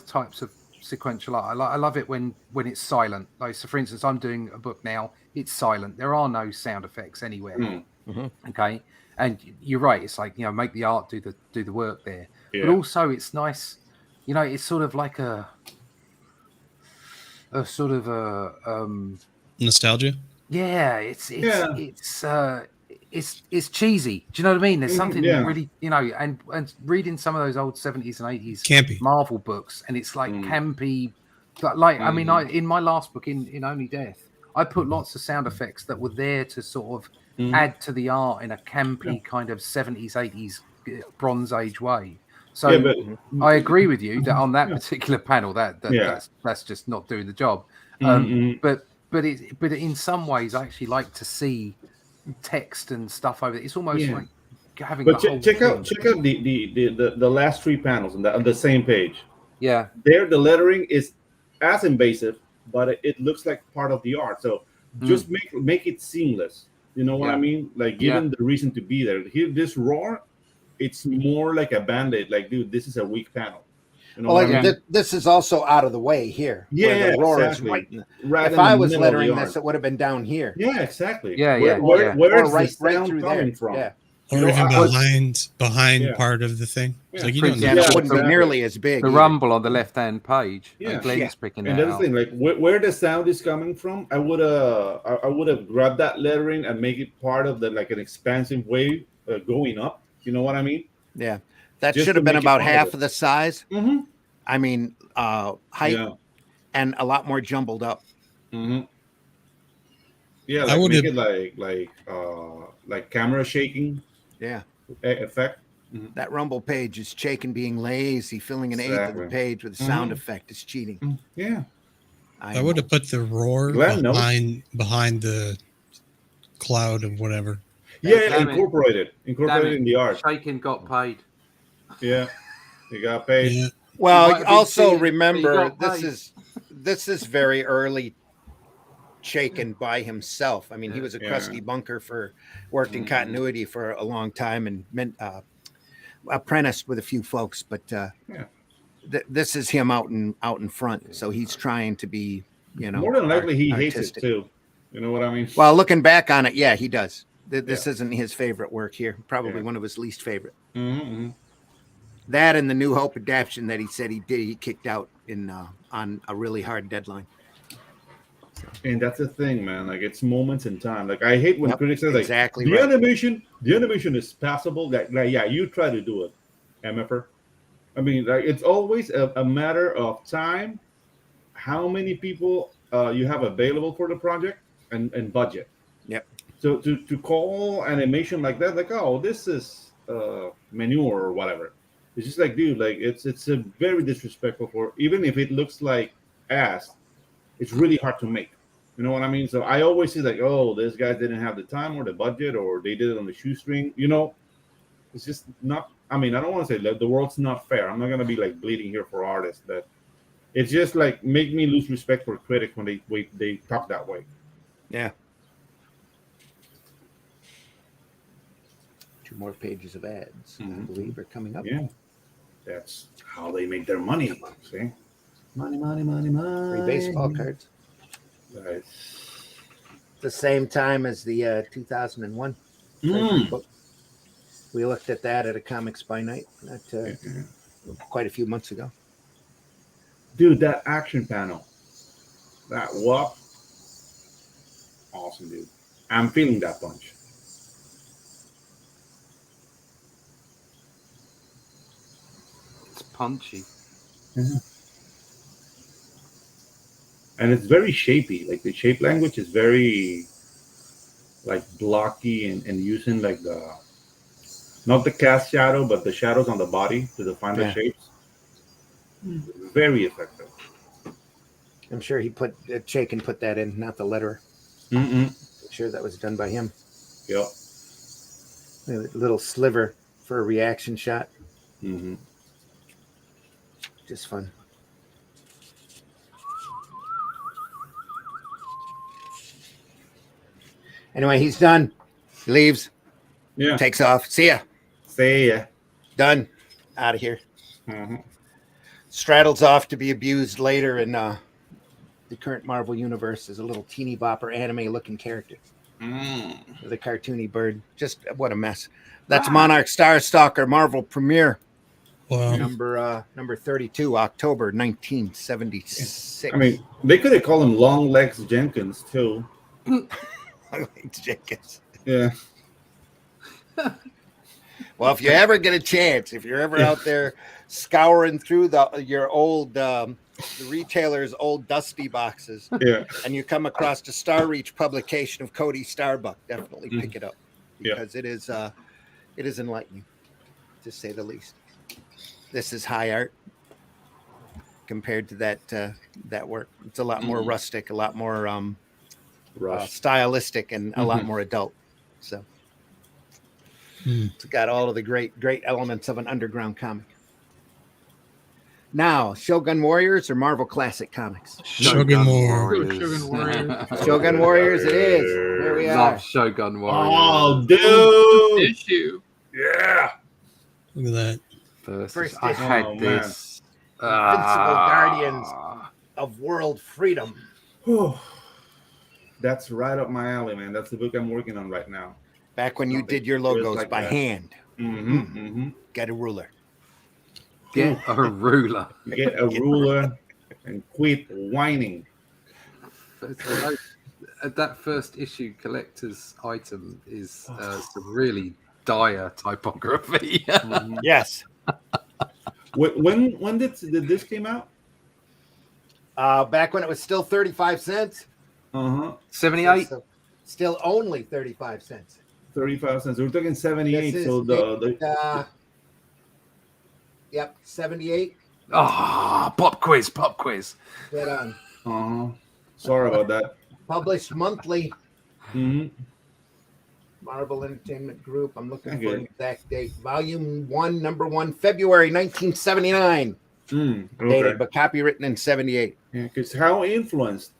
types of sequential art. I love it when it's silent. Like, so for instance, I'm doing a book now. It's silent. There are no sound effects anywhere. Okay, and you're right. It's like, you know, make the art do the work there. But also, it's nice. You know, it's sort of like a sort of a nostalgia. Yeah, it's cheesy. Do you know what I mean? There's something really, you know, and reading some of those old 70s and 80s campy Marvel books, and it's like campy. Like, I mean, in my last book, in Only Death, I put lots of sound effects that were there to sort of add to the art in a campy kind of 70s, 80s Bronze Age way. So I agree with you that on that particular panel, that's just not doing the job. But in some ways, I actually like to see text and stuff over it. It's almost like having. But check out the last three panels on the same page. Yeah, there the lettering is as invasive, but it looks like part of the art. So just make it seamless. You know what I mean? Like, given the reason to be there. Here, this roar, it's more like a band-aid. Like, dude, this is a weak panel. You know this is also out of the way here. Yeah, the roar exactly. is right. If I was lettering this, it would have been down here. Yeah, exactly. Where is right through coming there? from? Yeah. Or even behind part of the thing. Yeah. Like, you don't it wouldn't be nearly as big. The rumble on the left-hand page. Yeah, Glenn's picking and that that's out. the thing, like where the sound is coming from, I would have grabbed that lettering and make it part of an expansive wave going up. You know what I mean? Yeah, that should have been about half of the size. Mm-hmm. I mean, height and a lot more jumbled up. Mm-hmm. Yeah, like make it like camera shaking. Yeah, effect. Mm-hmm. That rumble page is shaking, being lazy, filling an eighth of the page with a sound effect is cheating. Yeah, I would have put the roar behind the cloud of whatever. Yeah, incorporated in the art. Shaken got paid. Yeah, he got paid. Yeah. Well, also remember this is very early. Shaken by himself. I mean, he was a crusty bunker worked in continuity for a long time and apprenticed with a few folks. But this is him out in front. So he's trying to be, more than likely he hates it too. You know what I mean? Well, looking back on it, he does. This isn't his favorite work here. Probably one of his least favorite. Mm-hmm. That and the New Hope adaptation that he said he kicked out on a really hard deadline. And that's the thing, man. Like, it's moments in time. Like, I hate when critics say, like, exactly the animation is passable. Like, you try to do it, MFR. I mean, like, it's always a matter of time, how many people you have available for the project and budget. Yep. So to call animation like that, like, oh, this is manure or whatever. It's just like, dude, like it's a very disrespectful for, even if it looks like ass, it's really hard to make. You know what I mean? So I always see like, oh, these guys didn't have the time or the budget, or they did it on the shoestring. You know, it's just not. I mean, I don't want to say like, the world's not fair. I'm not gonna be like bleeding here for artists, but it's just like make me lose respect for critics when they talk that way. Yeah. 2 more pages of ads, I believe, are coming up. Yeah, that's how they make their money. See, money. Free baseball cards. Right. The same time as the 2001 book. We looked at that at a Comics by Night quite a few months ago. Dude, that action panel, that WAP, awesome, dude. I'm feeling that punch. It's punchy. And it's very shapy. Like the shape language is very like blocky and using like not the cast shadow, but the shadows on the body to define the shapes. Very effective. I'm sure Chaykin put that in, not the letterer. I'm sure that was done by him. Yep. A little sliver for a reaction shot. Just fun. Anyway, he's done. He leaves. Yeah. Takes off. See ya. See ya. Done. Out of here. Straddles off to be abused later in the current Marvel universe as a little teeny bopper anime looking character. With a cartoony bird. Just what a mess. That's Monarch StarStalker Marvel premiere. Wow. Number 32, October 1976. I mean, they could have called him Long Legs Jenkins too. Jenkins. Yeah. Well, if you ever get a chance, if you're ever out there scouring through your old the retailer's old dusty boxes, and you come across the Star Reach publication of Cody Starbuck, definitely pick it up because it is enlightening, to say the least. This is high art compared to that work. It's a lot more rustic, a lot more stylistic, and a lot more adult. So it's got all of the great elements of an underground comic. Now, Shogun Warriors or Marvel Classic Comics? Shogun Warriors. Shogun Warriors. Shogun Warriors it is. Here we are. Love Shogun Warriors. Oh, dude. Issue. Yeah. Look at that. First I issue. had Oh, this. Invincible Guardians of World Freedom. That's right up my alley, man. That's the book I'm working on right now. Back when you did your logos like by that. hand. Get a ruler. Get a ruler. Get a ruler and quit whining. That first issue collector's item is some really dire typography. Yes. When did this came out? Back when it was still 35 cents. 78. So still only 35 cents. 35 cents. We're talking 78. This is So yep, 78. Pop quiz. Dead on. Sorry about that. Published monthly. Marvel Entertainment Group. I'm looking for an exact date. Volume 1, number 1, February 1979. Dated, but copywritten in 78. Yeah, because how influenced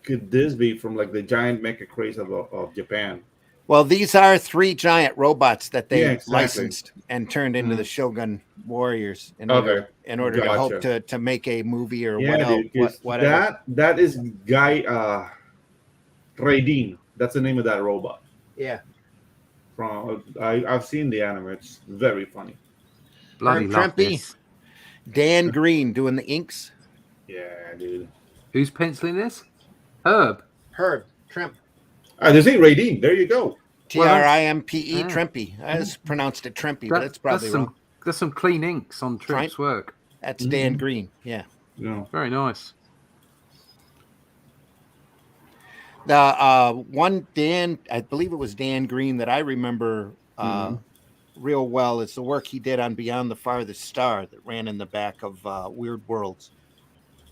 could this be from like the giant mecha craze of Japan? Well, these are 3 giant robots that they exactly. licensed and turned into the Shogun Warriors in order to hope to make a movie or whatever. That is Guy Raidin. That's the name of that robot. Yeah. I've seen the anime. It's very funny. Bloody love this. Dan Green doing the inks. Yeah, dude. Who's penciling this? Herb Tremp. They say Raidin. There you go. Trimpe. Trempy. I just pronounced it Trempy, but it's probably wrong. There's some clean inks on Tremp's work. That's Dan Green. Yeah. No. Very nice. The one Dan, I believe it was Dan Green that I remember real well is the work he did on Beyond the Farthest Star that ran in the back of Weird Worlds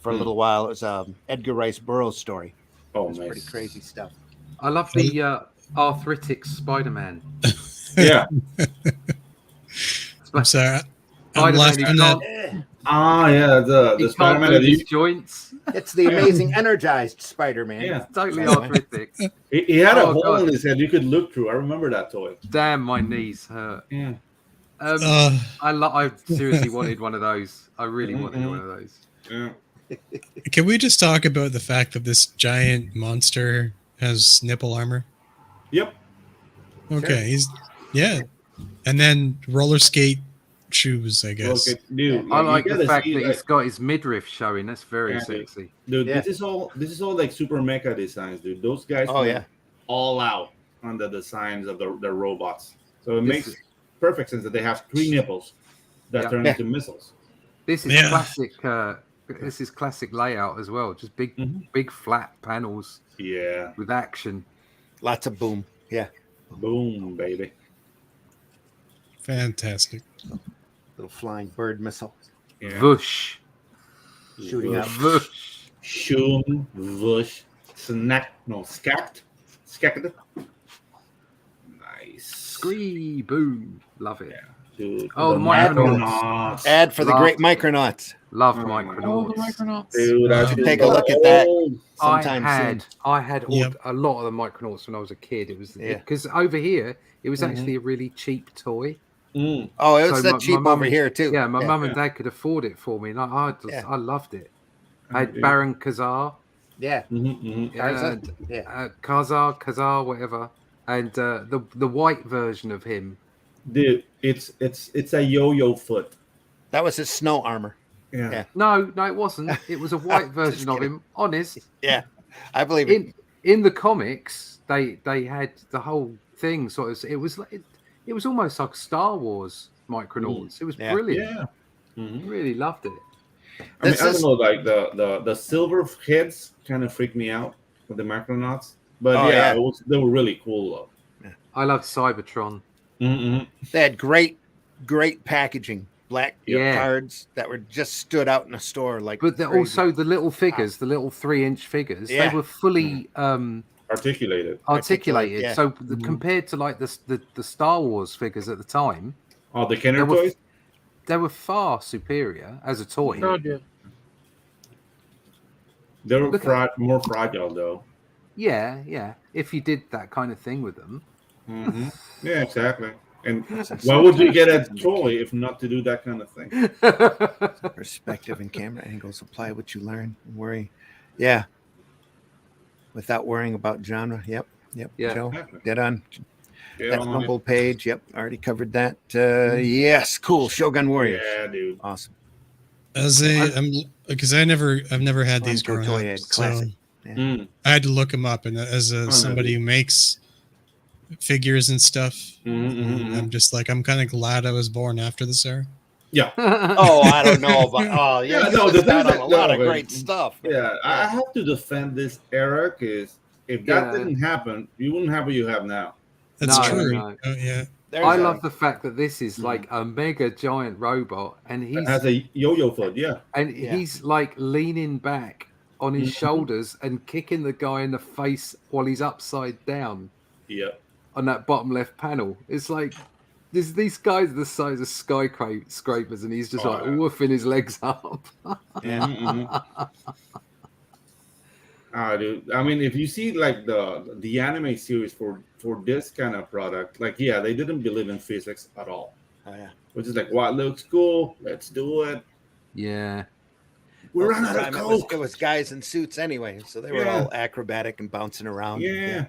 for a little while. It was Edgar Rice Burroughs story. Oh, It was nice. pretty crazy stuff. I love the arthritic Spider-Man. Yeah. I'm sorry. Spider-Man, I'm left he on that. can't, Yeah, the he can't Spider-Man move that his you, joints. It's the amazing energized Spider-Man. yeah. Totally By the way. arthritic. He had a Oh, hole God. in his head you could look through. I remember that toy. Damn, my knees hurt. Yeah. I seriously wanted one of those. I really wanted one of those. Yeah. Can we just talk about the fact that this giant monster has nipple armor? Yep. Okay, and then roller skate shoes, I guess. Okay, dude. I like you the gotta fact see, that like, he's got his midriff showing. That's very Yeah, sexy. dude, Yeah. this is all like super mecha designs, dude. Those guys went all out on the designs of the robots. So it makes perfect sense that they have 3 nipples that turn into missiles. This is classic. This is classic layout as well. Just big flat panels. Yeah. With action. Lots of boom. Yeah. Boom, baby. Fantastic. Little flying bird missile. Yeah. Vush. Shooting out. Vush. Shoom, vush, skact. Nice. Scree, boom. Love it. Dude, Oh, the Micronauts. Ad for the great Micronauts. Love Oh, Micronauts. the Micronauts. Dude, I should take a look at that I sometime had soon. a lot of the Micronauts when I was a kid. It was Yeah. because over here it was actually a really cheap toy. Oh, it was So that cheap over here too. Yeah, my mum and dad could afford it for me, and I loved it. I had Baron Kazar. Yeah. Kazar, whatever, and the white version of him. Dude, it's a yo-yo foot. That was his snow armor. Yeah. No, it wasn't. It was a white version of him. Honest. Yeah, I believe it. In the comics, they had the whole thing. So it was almost like Star Wars Micronauts. It was brilliant. Yeah. Really loved it. I don't know, like the silver heads kind of freaked me out with the Micronauts, but they were really cool though. Yeah. I loved Cybertron. They had great packaging, black cards that were just stood out in a store like. But also the little figures, the little 3-inch figures, they were fully articulated. Yeah. So compared to like the Star Wars figures at the time, the Kenner toys. They were far superior as a toy. God, yeah. They were more fragile, though. Yeah. If you did that kind of thing with them. Yeah, exactly. And why would you get a toy if not to do that kind of thing? Perspective and camera angles. Apply what you learn. And worry. Yeah. Without worrying about genre. Yep. Yeah. Joe, dead on. That Rumble page. Yep. Already covered that. Yes. Cool. Shogun Warriors. Yeah, dude. Awesome. Because I've never had these growing up, so I had to look them up. And as somebody who makes figures and stuff, I'm just like, I'm kind of glad I was born after this era. Yeah. I don't know, but a lot of great stuff. Yeah, I have to defend this era because if that didn't happen, you wouldn't have what you have now. That's true. No. Oh, yeah. I love the fact that this is like a mega giant robot, and he has a yo-yo foot, and he's like leaning back on his shoulders and kicking the guy in the face while he's upside down. Yeah. On that bottom left panel, it's like these guys are the size of skyscrapers, and he's just woofing his legs up. Dude. I mean, if you see like the anime series for this kind of product, like they didn't believe in physics at all. Which is like, what looks cool? Let's do it. Yeah. We're running out of coke. It was guys in suits anyway, so they were all acrobatic and bouncing around. Yeah.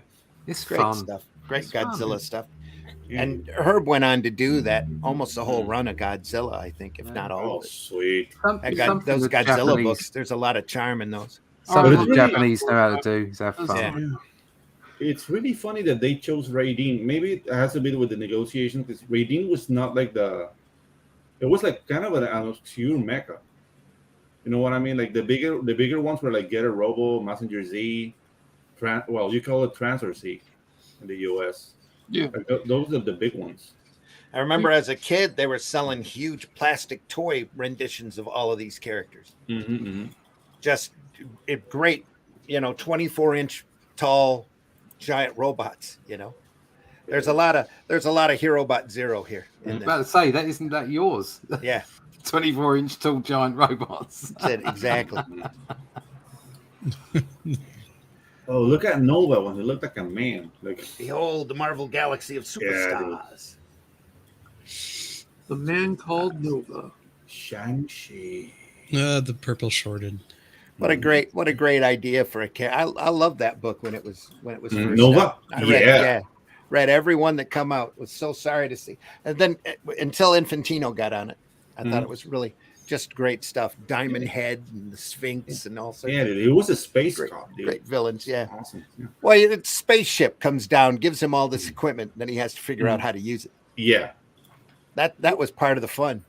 It's great fun stuff. Great it's Godzilla fun. stuff. And Herb went on to do that almost the whole run of Godzilla, I think, if not all of it. Sweet. Those Godzilla books, there's a lot of charm in those. Something the Japanese know how to do is have fun. Yeah. It's really funny that they chose Raiden. Maybe it has to do with the negotiation because Raiden was not like it was like kind of an obscure mecha. You know what I mean? Like the bigger ones were like Getter Robo, Messenger Z. you call it transfer seat in the U.S. Yeah. Like, those are the big ones. I remember as a kid, they were selling huge plastic toy renditions of all of these characters. Just great, 24-inch tall giant robots. There's a lot of Herobot Zero here. I'm about to say isn't that yours? Yeah, 24-inch tall giant robots. that's it, exactly. Oh, look at Nova when he looked like a man. Like, Behold the Marvel Galaxy of Superstars. The man called Nova. Shang-Chi. The purple shorted. What a great idea for a cat. I love that book when it was first Nova. out. I read read every one that come out. Was so sorry to see. And then until Infantino got on it, I thought it was really just great stuff. Diamond Head and the Sphinx and all sorts. Yeah, dude, it was a space cop, dude. Great villains, yeah. Awesome. Yeah. Well, the spaceship comes down, gives him all this equipment, then he has to figure out how to use it. Yeah. That was part of the fun.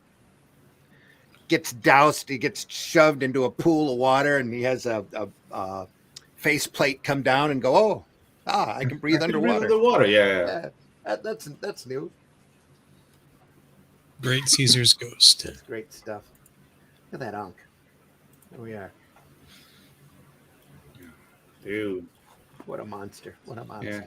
Gets doused, he gets shoved into a pool of water, and he has a faceplate come down and go, I can breathe underwater. Yeah. That's new. Great Caesar's Ghost. That's great stuff. Look at that Ankh. There we are. Dude. What a monster. Yeah.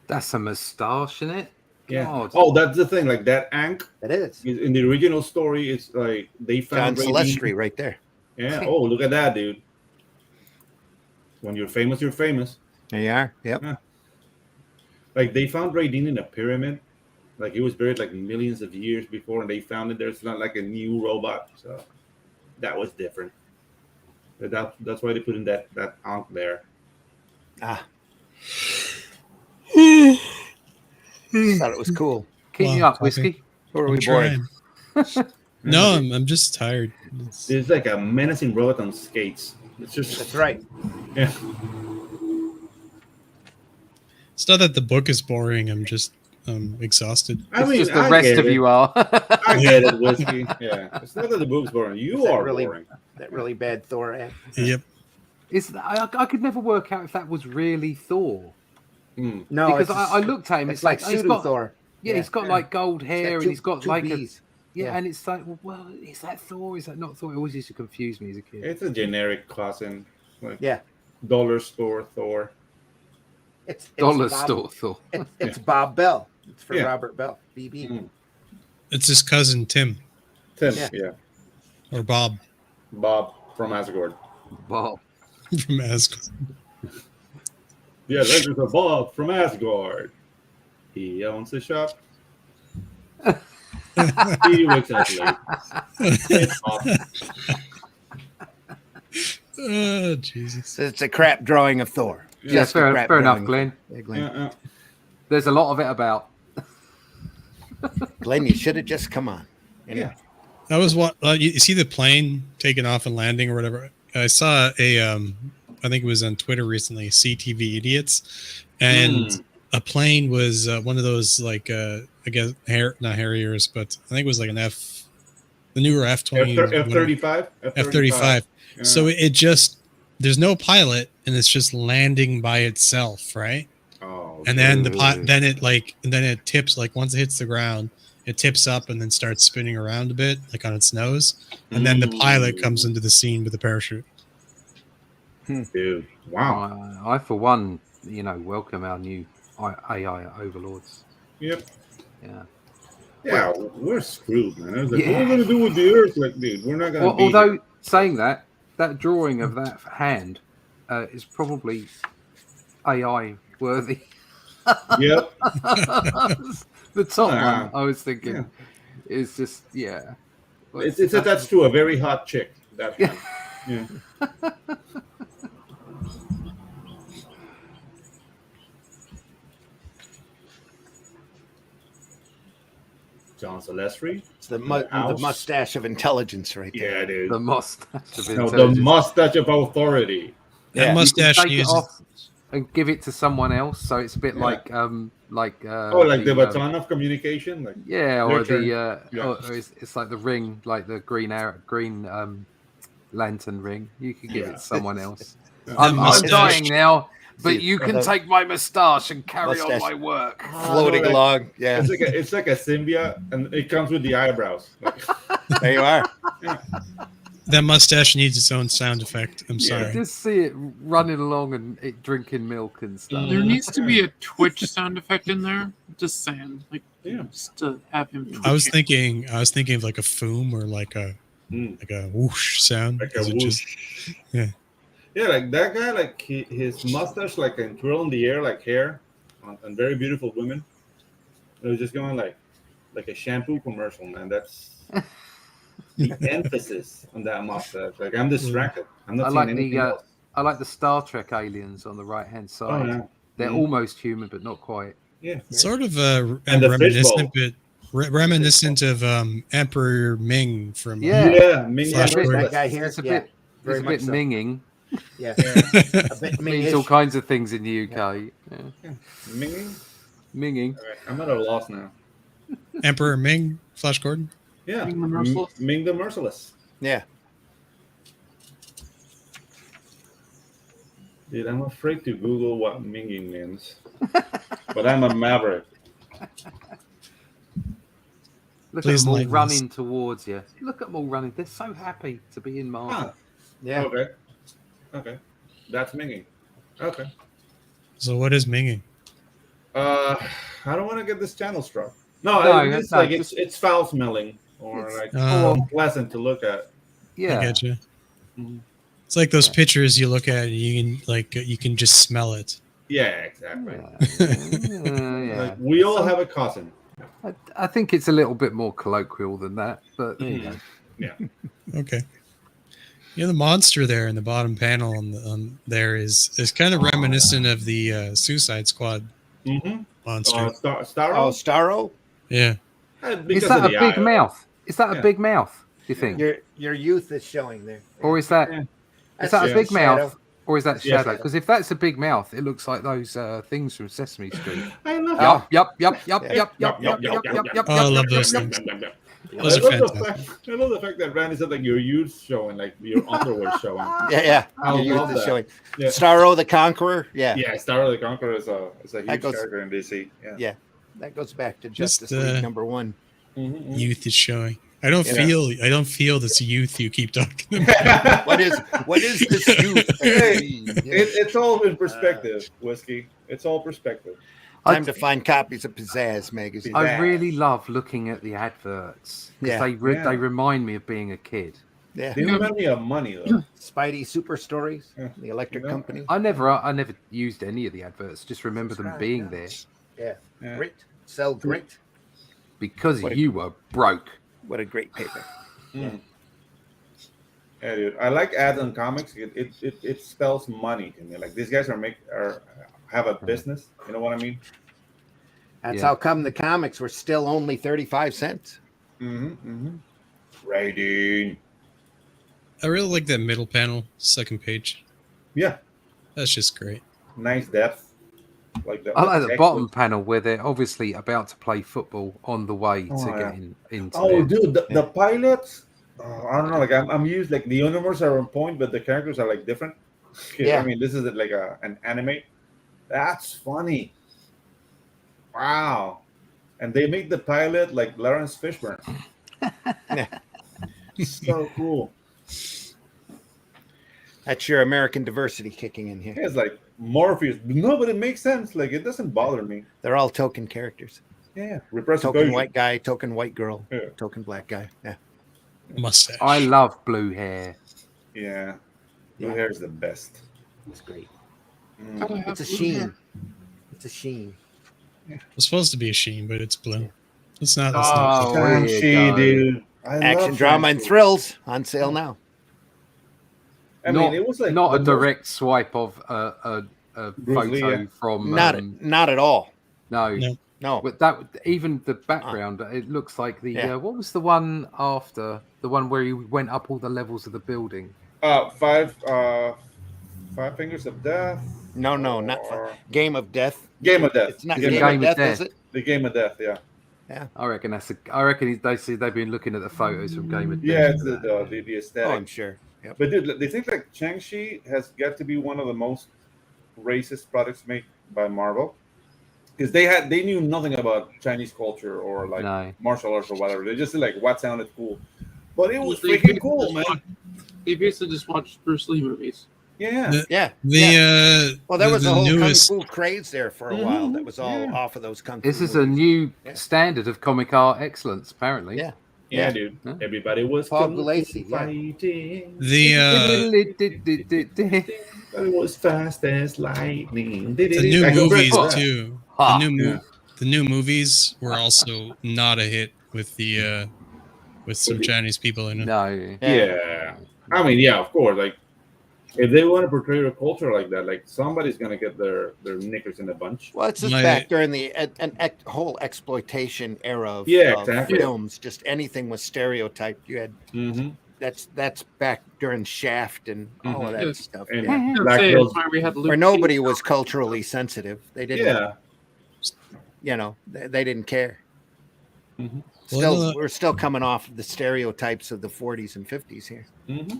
That's a moustache in it. Yeah. God. Oh, that's the thing. Like that Ankh. It is. In the original story, it's like they John found Celestri right there. Yeah. Oh, look at that, dude. When you're famous, you're famous. There you are. Yep. Yeah. Like they found Raideen in a pyramid. Like he was buried like millions of years before, and they found it. There's not like a new robot, so that was different. But that's why they put in that Ankh there. Thought it was cool. Keep me up, whiskey. Or are we I'm boring? trying. No, I'm just tired. It's like a menacing robot on skates. It's just That's right. Yeah. It's not that the book is boring. I'm just exhausted. It's just the rest of you are. I get it, whiskey. Yeah, it's not that the book's boring. You are really boring. That really bad Thor act. Yep. I could never work out if that was really Thor. No, Because I looked at him. It's like he's pseudo got, Thor. Yeah, he's got like gold hair, and he's got two like Bs. and it's like, well, is that Thor? Is that not Thor? It always used to confuse me as a kid. It's a generic cousin. Like dollar store Thor. It's dollar Bob, store Thor. It's Bob Bell. It's for Robert Bell. BB. It's his cousin Tim. Yeah. Or Bob. Bob from Asgard. Bob from Asgard. Yeah, that is a Bob from Asgard. He owns the shop. He wakes up late. Oh, Jesus. It's a crap drawing of Thor. Yeah, fair enough, Glenn. Yeah, Glenn. There's a lot of it about. Glenn, you should have just come on. Yeah. That was what you see the plane taking off and landing or whatever. I saw I think it was on Twitter recently, CTV Idiots, and a plane was one of those like I guess not Harriers, but I think it was like the newer F-20, F-35, F-35. Yeah. So it just there's no pilot and it's just landing by itself, right? Oh, and then then it tips, like once it hits the ground, it tips up and then starts spinning around a bit, like on its nose, and then the pilot comes into the scene with a parachute. Dude, wow! I for one, welcome our new AI overlords. Yep. Yeah. Yeah, we're screwed, man. I was like, what are we gonna do with the Earth? Like, dude, we're not gonna. Although saying that drawing of that hand is probably AI worthy. Yep. The top one, I was thinking, is just It's attached to a very hot chick. That hand. Yeah. John Celestri. It's the mustache of intelligence right there. Yeah, dude. The mustache of intelligence. No, the mustache of authority. That mustache take it off and give it to someone else, so it's a bit like the baton of communication, like or it's like the ring, like the green Lantern ring. You could give it to someone else. I'm dying now. But you can take my moustache and carry on Mustache. my work. Floating like- along. Yeah. It's like a symbiote, and it comes with the eyebrows. Like, There you are. That mustache needs its own sound effect. I'm Yeah. sorry. Just see it running along and it drinking milk and stuff. There needs to be a Twitch sound effect in there. Just saying, like, Yeah. just to have him. I was twitching. thinking of like a foom or like a whoosh sound. like a Is it whoosh. yeah. Yeah, like that guy, like his mustache, like can twirl in the air like hair on very beautiful women. It was just going like a shampoo commercial, man. That's the emphasis on that mustache. Like I'm distracted. I'm not I seeing like anything the else. I like the Star Trek aliens on the right hand side. Oh, yeah. They're almost human, but not quite. Yeah. Sort of And the reminiscent, fishbowl. but reminiscent of Emperor Ming from Yeah. Ming Flash Yang Gordon. That guy here. It's a Yeah. bit, Very it's a much bit so. minging. Yeah. A bit Means all mingish. kinds of things in the UK. Yeah. Minging? Minging. All right, I'm at a loss now. Emperor Ming, Flash Gordon. Yeah. Ming the Merciless? Ming the Merciless. Yeah. Dude, I'm afraid to Google what minging means. But I'm a maverick. Look Please at them all enlighten us. running towards you. Look at them all running. They're so happy to be in Marvel. Huh. Yeah. Okay. That's minging. Okay. So what is minging? I don't want to get this channel struck. No, No, it's no, like just- it's foul smelling or It's- like unpleasant to look at. Yeah. I get you. Mhm. It's like those pictures you look at and you can just smell it. Yeah, exactly. Yeah. Like, we all have a cousin. I think it's a little bit more colloquial than that, but there you go. Yeah. Okay. Yeah, the monster there in the bottom panel on there is kind of reminiscent of the Suicide Squad Mm-hmm. monster. Starro? Oh, Starro. Yeah. Because Is that of a the big eye. mouth? Is that Yeah. a big mouth? Do you think, Your youth is showing there. or is that Yeah. is that a Yeah. big Shadow. mouth, or is that Yeah, shadow? Because if that's a big mouth, it looks like those things from Sesame Street. I love Oh. Yup. Oh, I love those things. Those are fantastic. I love the fact that Randy said like your youth showing, like your underwear showing. Yeah. I Your youth love is that. showing. Yeah. Starro the Conqueror. Yeah. Yeah, Starro the Conqueror is a huge goes- character in DC. Yeah. Yeah. That goes back to Just, Justice League #1. Mm-hmm. Youth is showing. I don't Yeah. feel this youth you keep talking about. What is this youth? Hey, it's all in perspective, Whiskey. It's all perspective. Time to find copies of Pizzazz magazine. I really love looking at the adverts because Yeah. they remind me of being a kid. Yeah. They remind me of money though. Spidey Super Stories, Yeah. the Electric Yeah. Company. I never used any of the adverts. Just remember them being there Yeah. Yeah. Grit. Sell Grit. because What a- you were broke. What a great paper. Mm. Yeah, dude. I like ads on comics. It spells money to me. Like these guys have a business. You know what I mean? That's Yeah. how come the comics were still only 35 cents. Mm-hmm. Rating. I really like that middle panel, second page. Yeah. That's just great. Nice depth. Like that. I like the bottom panel where they're obviously about to play football on the way Oh, to yeah. getting into. Oh, their- dude, the pilots. I don't know. Like I'm used. Like the universe are on point, but the characters are like different. Yeah. I mean, this is like an anime. That's funny. Wow. And they made the pilot like Lawrence Fishburne. So cool. That's your American diversity kicking in here. It's like Morpheus. No, but it makes sense. Like it doesn't bother me. They're all token characters. Yeah. Repressive Token version. white guy, token white girl, Yeah. token black guy. Yeah. Mustache. I love blue hair. Yeah. Blue Yeah. hair is the best. It's great. Mm. Gotta have It's a blue sheen. hair. It's a sheen. It's supposed to be a sheen, but it's blue. It's not. It's Oh, not. there you Shang-Chi, go. dude. I Action, love drama, and Shang-Chi. thrills on sale now. I Not- mean, it was like Not a the most- direct swipe of a Bruce Lee, photo yeah. from Not at all. no. No. No. But that even the background, it looks like the Yeah. what was the one after the one where he went up all the levels of the building? five Fingers of Death. No, not or Game of Death. Game of Death. It's not Game Game, of of Game of Death, Death. is it? The Game of Death. Yeah. I reckon they've been looking at the photos from Game of Death. Yeah, it's the Oh, aesthetic. I'm sure. Yep. But dude, they think like Shang-Chi has got to be one of the most racist products made by Marvel, because they knew nothing about Chinese culture or like No. martial arts or whatever. They just did like what sounded cool, but it was They freaking cool, man. They basically just watched Bruce Lee movies. Yeah, Yeah. Well, there was the a whole newest, kung fu craze there for a while. That was all off of those kung fu. This is a movies. new standard of comic art excellence, apparently. Yeah. yeah, dude. Huh? Everybody was Paul kung fu Gulacy, yeah. fighting. It was fast as lightning. the new I go back movies to that. too. Ha. The new movies were also not a hit with the with some Chinese people in it. No. Yeah. I mean, yeah, of course. Like, if they want to portray a culture like that, like somebody's gonna get their knickers in a bunch. Well, it's just My- back during the whole exploitation era of, exactly. films. Just anything was stereotyped. You had Mm-hmm. that's back during Shaft and all of that Yeah. stuff. And Yeah. Black Say Hills. it's why we had Luke Where nobody Cage. was culturally sensitive. They didn't. Yeah. They didn't care. Mhm. Still, Well, we're still coming off of the stereotypes of the 40s and 50s here. Mm-hmm.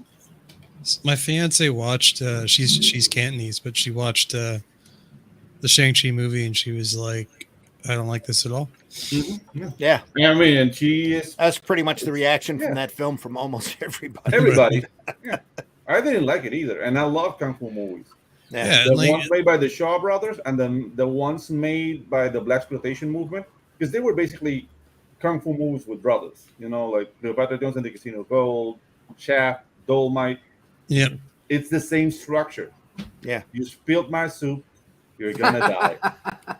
My fiance watched. She's Cantonese, but she watched the Shang-Chi movie, and she was like, "I don't like this at all." Mm-hmm. Yeah, I mean, and she is that's pretty much the reaction Yeah. from that film from almost everybody. everybody. Yeah. I didn't like it either, and I love kung fu movies. Yeah, The like, ones made by the Shaw brothers, and then the ones made by the blaxploitation movement, because they were basically kung fu movies with brothers. You know, like Cleopatra Jones and the Casino of Gold, Shaft, Dolomite. yeah, It's the same structure. Yeah. You spilled my soup, you're gonna die.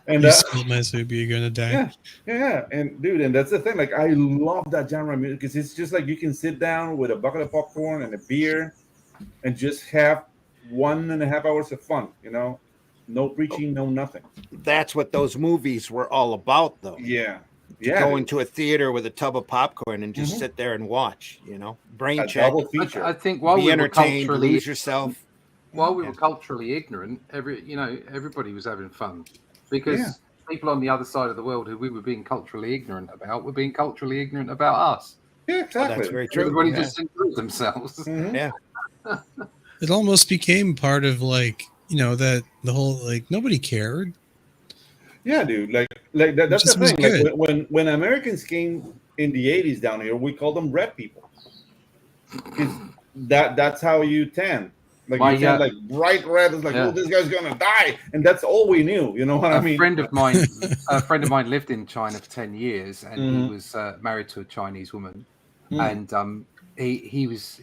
And you spilled my soup, you're gonna die. yeah, and dude, and that's the thing. Like, I love that genre of music because it's just like you can sit down with a bucket of popcorn and a beer, and just have 1.5 hours of fun. You know, no preaching, no nothing. That's what those movies were all about, though. Yeah, To yeah. go dude. into a theater with a tub of popcorn and just sit there and watch. Brain A check, double feature. I think while be we were entertained, culturally lose yourself. were culturally ignorant, everybody was having fun because Yeah. people on the other side of the world who we were being culturally ignorant about were being culturally ignorant about us. Yeah, Oh, exactly. that's very true. Everybody yeah. just enjoyed themselves. Mhm. Yeah. It almost became part of like that the whole like nobody cared. Yeah, dude. Like that's Just the was thing. Like good. when Americans came in the '80s down here, we called them red people. 'Cause that's how you tan. Like Why, you tan yeah. like bright red. It's like, Yeah. oh, this guy's gonna die, and that's all we knew. You know what I mean? A friend of mine lived in China for 10 years, and he was married to a Chinese woman, and he was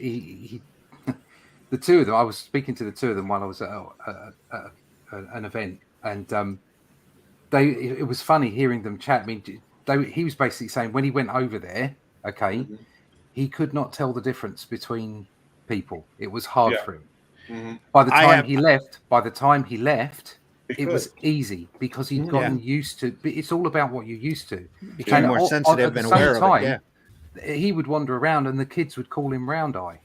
the two of them. I was speaking to the two of them while I was at an event, and it was funny hearing them chat. I mean, he was basically saying when he went over there, he could not tell the difference between people. It was hard Yeah. for him. Mhm. By the time he left, It it was could. easy because he'd gotten used to. But it's all about what you're used to. Became And more sensitive at the and same aware of time, it. Yeah. he would wander around, and the kids would call him Round Eye.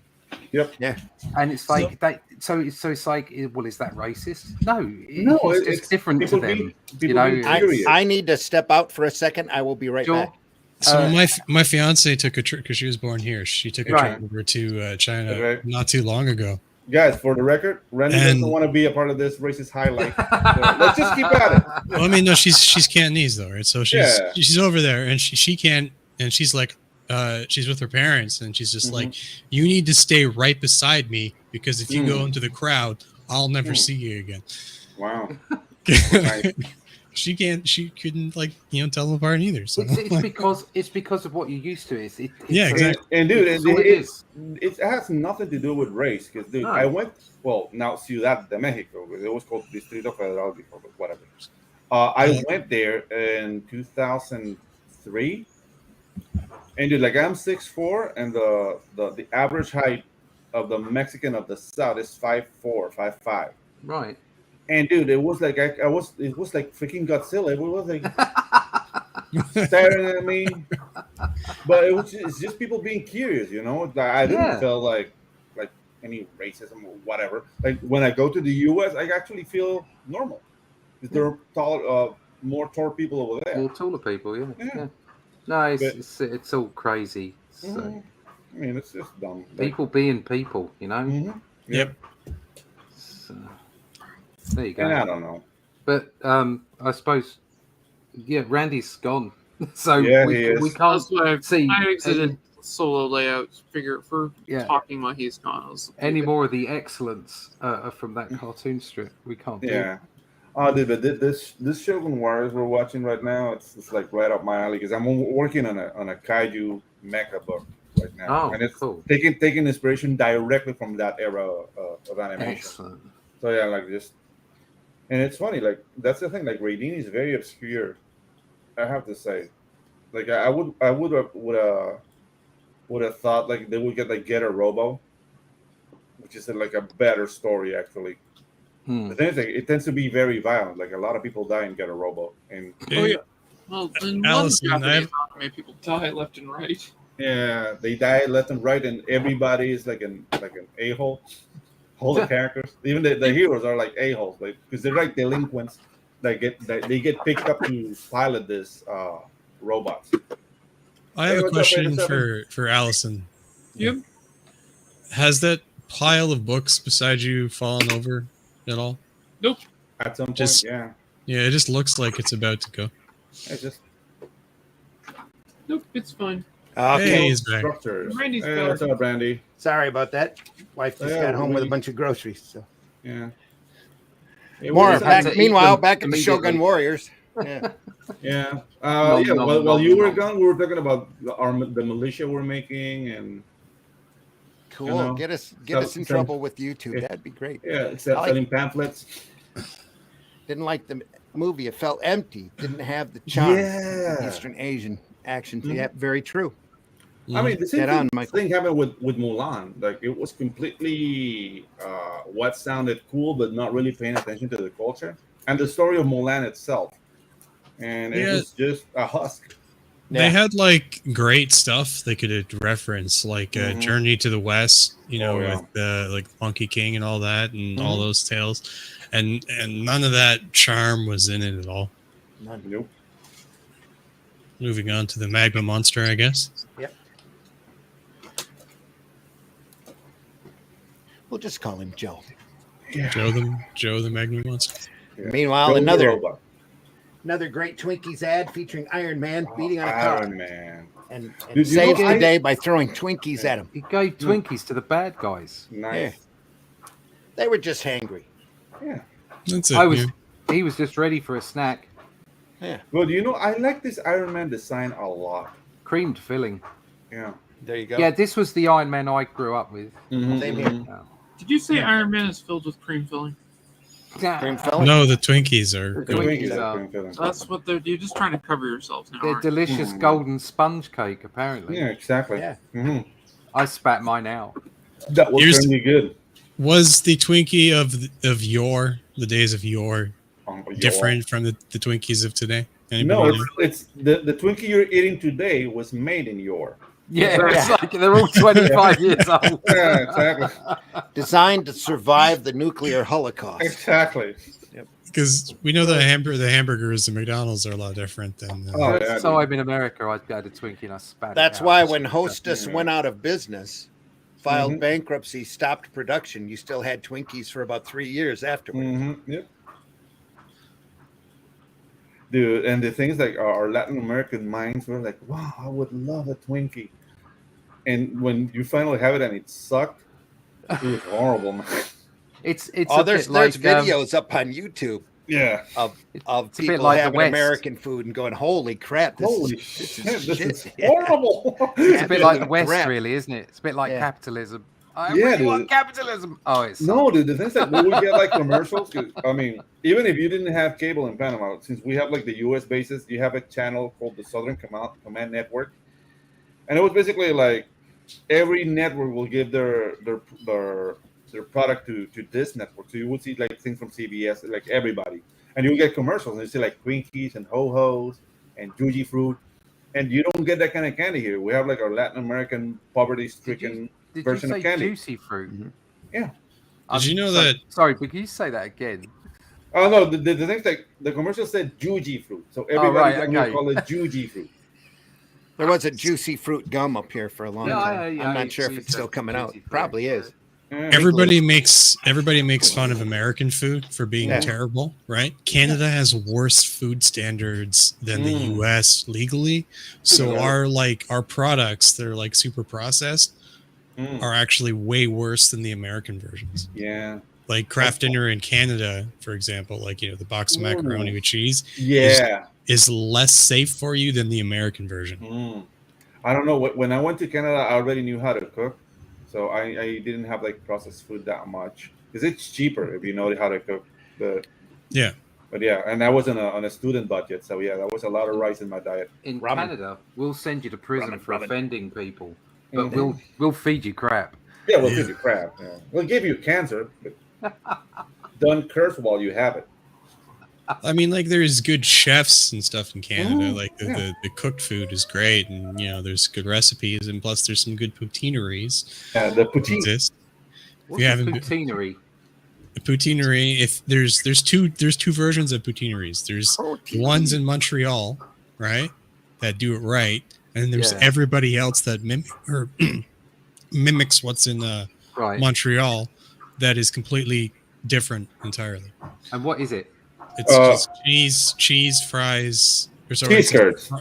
Yep. Yeah. And it's like that. So it's like, well, is that racist? No, No, it's just different to people them. being- You people know, being I, curious. I need to step out for a second. I will be right Sure. back. So my fiance took a trip because she was born here. She took a Right. trip over to China Right. not too long ago. Guys, for the record, Randy And- doesn't want to be a part of this racist highlight. So let's just keep at it. Well, I mean, no, she's Cantonese though, right? So Yeah. she's over there, and she can't, and she's like, she's with her parents, and she's just like, you need to stay right beside me because if you go into the crowd, I'll never see you again. Wow. Nice. She couldn't like tell them apart either. So it's because of what you're used to. Yeah, exactly. And dude, It's all it is. it has nothing to do with race. Because dude, No. I went now Ciudad de Mexico. It was called Distrito Federal before, but whatever. I went there in 2003, and dude, like I'm 6'4", and the average height of the Mexican of the South is 5'4", 5'5". Right. And dude, it was like it was like freaking Godzilla. It was like staring at me, but it's just people being curious, you know. Like, I didn't feel like any racism or whatever. Like when I go to the U.S., I actually feel normal. There are more tall people over there. More taller people, yeah. Yeah. No, it's all crazy. So I mean, it's just dumb. people being people, you know. Mhm. Yep. So, There you go. And I don't know. But I suppose, yeah, Randy's gone, so Yeah, we he is. can't That's why see I exited solo layout figure for Yeah. talking while he's gone. I was any more of the excellence from that cartoon strip. We can't. Yeah. Oh, dude, but this Shogun Warriors we're watching right now, it's like right up my alley because I'm working on a kaiju mecha book right now, Oh, and it's cool. taking inspiration directly from that era of animation. Excellent. So yeah, like just, and it's funny, like that's the thing. Like Raidini is very obscure, I have to say. Like I would have thought like they would get a Robo, which is like a better story actually. The thing is, like, it tends to be very violent. Like a lot of people die and get a Robo, and oh yeah. Well, in Allison, one Japanese anime, people die left and right. yeah, they die left and right, and everybody is like an a-hole. All the characters, even the heroes, are like a-holes, like because they're like delinquents. They get picked up to pilot this robots. I have Hey, a what's up, question 87? for Allison. Yep. Has that pile of books beside you fallen over at all? Nope. At some point, Just- yeah. Yeah, it just looks like it's about to go. It's just Nope. It's fine. Okay. Hey, he's back. structures. Randy's Hey, back. what's up, Brandy? Sorry about that. Wife just Yeah, got home with a we- bunch of groceries. So Yeah. Yeah, more. what is had Back, to eat meanwhile, them back at the immediately. Shogun Warriors. Yeah. Yeah. Nom, Yeah. nom, While nom, you were nom. gone, we were talking about the militia we're making, and Cool. You know, Get us in so- trouble with YouTube. yeah. That'd be great. yeah, I like- selling pamphlets. Didn't like the movie. It felt empty. Didn't have the charm. Yeah. Eastern Asian action. Mhm. Yeah, very true. I mean, the same Dead thing, on, Michael. thing happened with Mulan. Like it was completely what sounded cool, but not really paying attention to the culture and the story of Mulan itself. And it Yeah. was just a husk. They Yeah. had like great stuff they could reference, like Mhm. Journey to the West, you know, Oh, yeah. with like Monkey King and all that, and all Mhm. those tales, and none of that charm was in it at all. None. Nope. Moving on to the Magma Monster, I guess. We'll just call him Joe. Yeah. Joe the Magma Monster. Yeah. Meanwhile, Joe the another robot. great Twinkies ad featuring Iron Man beating on a car Iron Man. and Did you know saves the I- day by throwing Twinkies at him. He gave Twinkies to the bad guys. Nice. They were just hangry. Yeah. That's it. I was. yeah. He was just ready for a snack. Well, you know, I like this Iron Man design a lot. Creamed filling. Yeah. There you go. Yeah, this was the Iron Man I grew up with. Mhm, Same here. mhm. Did you say Iron Man is filled with cream filling? Cream filling. No, the Twinkies are. The The Twinkies Twinkies are- are cream filling. That's what you're just trying to cover yourselves now. They're aren't you? delicious Mm. golden sponge cake, apparently. Yeah, exactly. Yeah. Mhm. I spat mine out. That was Here's- really good. Was the Twinkie of yore, the days of yore, Your- different from the Twinkies of today? No, Anybody know? it's the Twinkie you're eating today was made in your. Yeah, it's like they're all 25 years old. Yeah, exactly. Designed to survive the nuclear holocaust. Exactly. Because we know the hamburgers at McDonald's are a lot different than. Oh, yeah, First time in America, I had a Twinkie and I spat That's it out. why when Hostess Yeah. went out of business, filed Mhm. bankruptcy, stopped production, you still had Twinkies for about 3 years afterward. Yep. Dude, and the things like our Latin American minds were like, wow, I would love a Twinkie. And when you finally have it and it sucked, it was horrible, man. It's Oh, a there's bit like videos up on YouTube Yeah. of it's a bit people like the having West. American food and going, "Holy crap! This Holy is shit, this this is is shit." horrible. It's a bit like the Yeah. West, Crap. really, isn't it? It's a bit like Yeah. capitalism. I Yeah, really dude. want capitalism. Oh, it's No, dude, the thing is that we would get like commercials. 'Cause, I mean, even if you didn't have cable in Panama, since we have like the US bases, you have a channel called the Southern Command Network. And it was basically like every network will give their product to this network. So you would see like things from CBS, like everybody. And you get commercials and you see like Twinkies and Ho-Hos and Juji Fruit. And you don't get that kind of candy here. We have like our Latin American poverty-stricken Did you version say of candy. juicy fruit? Mhm. Yeah. Did you know sorry, that- Sorry, but can you say that again? Oh no, the thing's like the commercial said Juji fruit, so everybody right, will okay. call it Juji fruit. There was a juicy fruit gum up here for a long Yeah, time. I I'm not ate sure if juicy it's still coming out. fruit. Probably is. everybody makes fun of American food for being terrible, right? Canada has worse food standards than the US legally. So our products that are like super processed are actually way worse than the American versions. Yeah. Like Kraft Dinner in Canada, for example, like the box of macaroni with cheese is less safe for you than the American version. I don't know. When I went to Canada, I already knew how to cook, so I didn't have like processed food that much because it's cheaper if you know how to cook. But and I was on a student budget, so that was a lot of rice in my diet. In Canada, we'll send you to prison for offending people, but we'll feed you crap. Yeah, we'll feed you crap. Yeah. We'll give you cancer, but don't curse while you have it. I mean, like there's good chefs and stuff in Canada. Like the cooked food is great, and there's good recipes, and plus there's some good poutineries. Yeah, the poutine exist. What's a poutinerie? A poutinerie. If there's two versions of poutineries. There's ones in Montreal, right, that do it right, and then there's everybody else that mimics what's in Montreal, that is completely different entirely. And what is it? It's just cheese, fries. Cheese curds.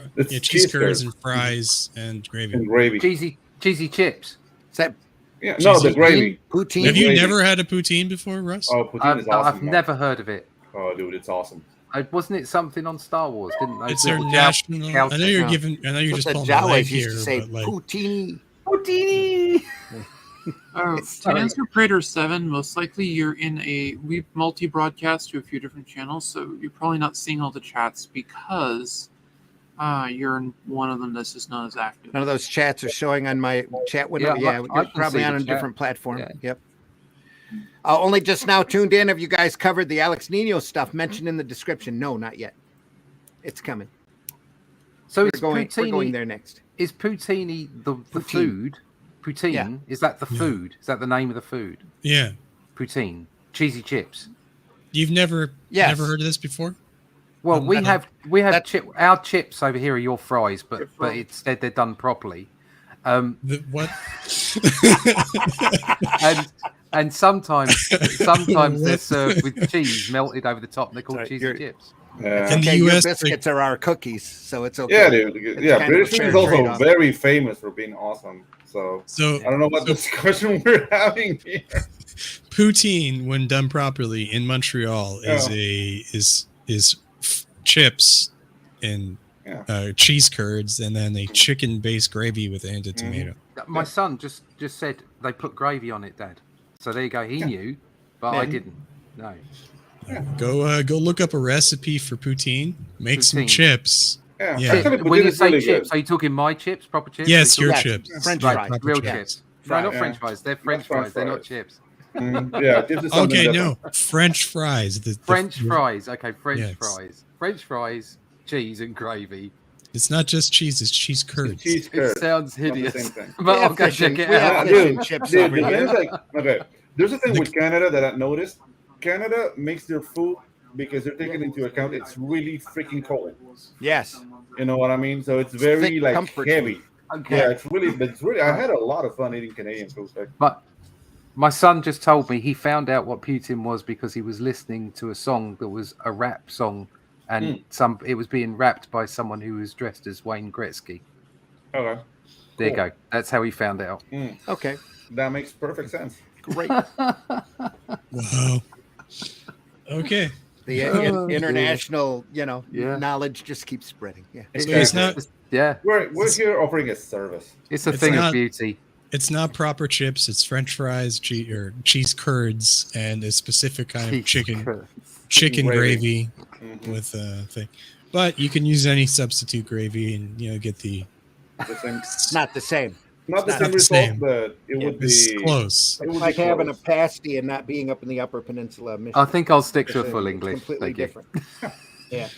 Cheese curds and fries and gravy. Cheesy chips. Is that? Yeah, no, the gravy. Poutine. Have you never had a poutine before, Russ? Oh, poutine is awesome. I've never heard of it. Oh, dude, it's awesome. Wasn't it something on Star Wars? Didn't they? It's their national. I know you're just calling it leg here, but like poutine. To answer Prater 7, most likely you're we multi-broadcast to a few different channels, so you're probably not seeing all the chats because you're in one of them that's just not as active. None of those chats are showing on my chat window. You're probably on a different platform. Yeah. Yep. Only just now tuned in. Have you guys covered the Alex Nino stuff mentioned in the description? No, not yet. It's coming. So we're going there next. Is poutine the food? Poutine, is that the food? Is that the name of the food? Yeah. Poutine. Cheesy chips. You've never heard of this before? Well, we have our chips over here are your fries, but instead they're done properly. What? and sometimes they're served with cheese melted over the top, and they're called cheesy chips. In the your US, biscuits are our cookies, so it's okay. Yeah, dude. Yeah, British food is also very famous for being awesome. So I don't know what discussion we're having here. Poutine, when done properly in Montreal, is chips and cheese curds, and then a chicken-based gravy with and a tomato. My son just said they put gravy on it, Dad. So there you go. He knew, but I didn't. No. Go look up a recipe for poutine. Make some chips. Yeah. When you say chips, are you talking my chips, proper chips? Yes, your chips. French fries. Real chips. No, not French fries. They're French fries. They're not chips. Okay, no. French fries. French fries. Okay, French fries. French fries, cheese and gravy. It's not just cheese, it's cheese curds. It sounds hideous. But I'll go check it out. There's a thing with Canada that I noticed. Canada makes their food because they're taking into account it's really freaking cold. Yes. You know what I mean? So it's very heavy. Okay. Yeah, it's really I had a lot of fun eating Canadian food. But my son just told me he found out what Putin was because he was listening to a song that was a rap song, and it was being rapped by someone who was dressed as Wayne Gretzky. Okay. There you go. That's how he found out. Okay. That makes perfect sense. Great. Wow. Okay. The international, knowledge just keeps spreading. Yeah. It's not. We're here offering a service. It's a thing of beauty. It's not proper chips. It's French fries, cheese curds, and a specific kind of chicken gravy with a thing. But you can use any substitute gravy, and get the. It's not the same. Not the same result, but it would be close. It's like having a pasty and not being up in the Upper Peninsula of Michigan. I think I'll stick to a full English. Completely different. Yeah.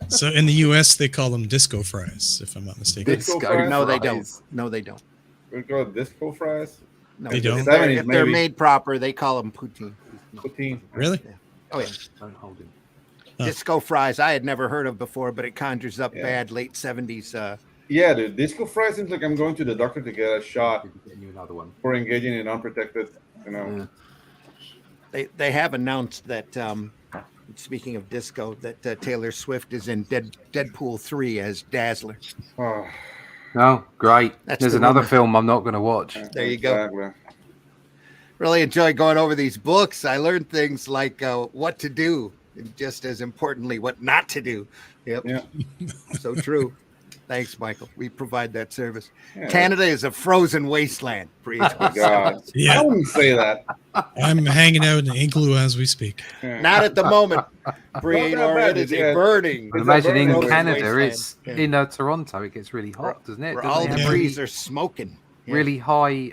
So in the U.S., they call them disco fries, if I'm not mistaken. No, they don't. No, they don't. We call it disco fries. No, they don't. If they're made proper, they call them poutine. Poutine. Really? Yeah. Oh yeah. Don't hold him. Disco fries, I had never heard of before, but it conjures up bad late 70s. Yeah, the disco fries seems like I'm going to the doctor to get a shot Getting you another one. for engaging in unprotected You know. They have announced that. Speaking of disco, that Taylor Swift is in Deadpool 3 as Dazzler. Oh, great! That's There's the another rumor. film I'm not going to watch. There you go. Really enjoy going over these books. I learned things like what to do, and just as importantly, what not to do. Yep. Yeah. So true. Thanks, Michael. We provide that service. Yeah. Canada is a frozen wasteland. Oh my God. Yeah. I wouldn't say that. I'm hanging out in the igloo as we speak. Yeah. Not at the moment, Breedor. bad, It is yeah. a burning. But imagine in frozen Canada, wasteland. it's Yeah. in Toronto, it gets really hot, doesn't it? Where Doesn't all it the have trees are smoking. Yeah. really high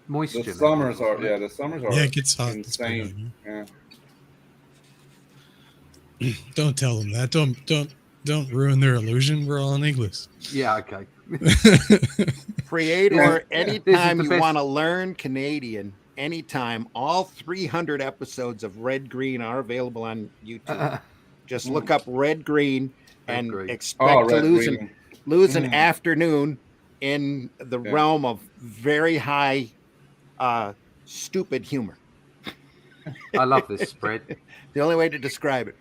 moisture. The summers are levels, the summers are Yeah, it gets hot. It's pretty insane. Yeah. Don't tell them that. Don't ruin their illusion. We're all in English. Yeah, okay. Creator, Yeah. anytime This is the you best- want to learn Canadian, anytime, all 300 episodes of Red Green are available on YouTube. Just look up Red Green and Green. expect to Red lose Green. an afternoon in the realm of very high stupid humor. I love this spread. The only way to describe it.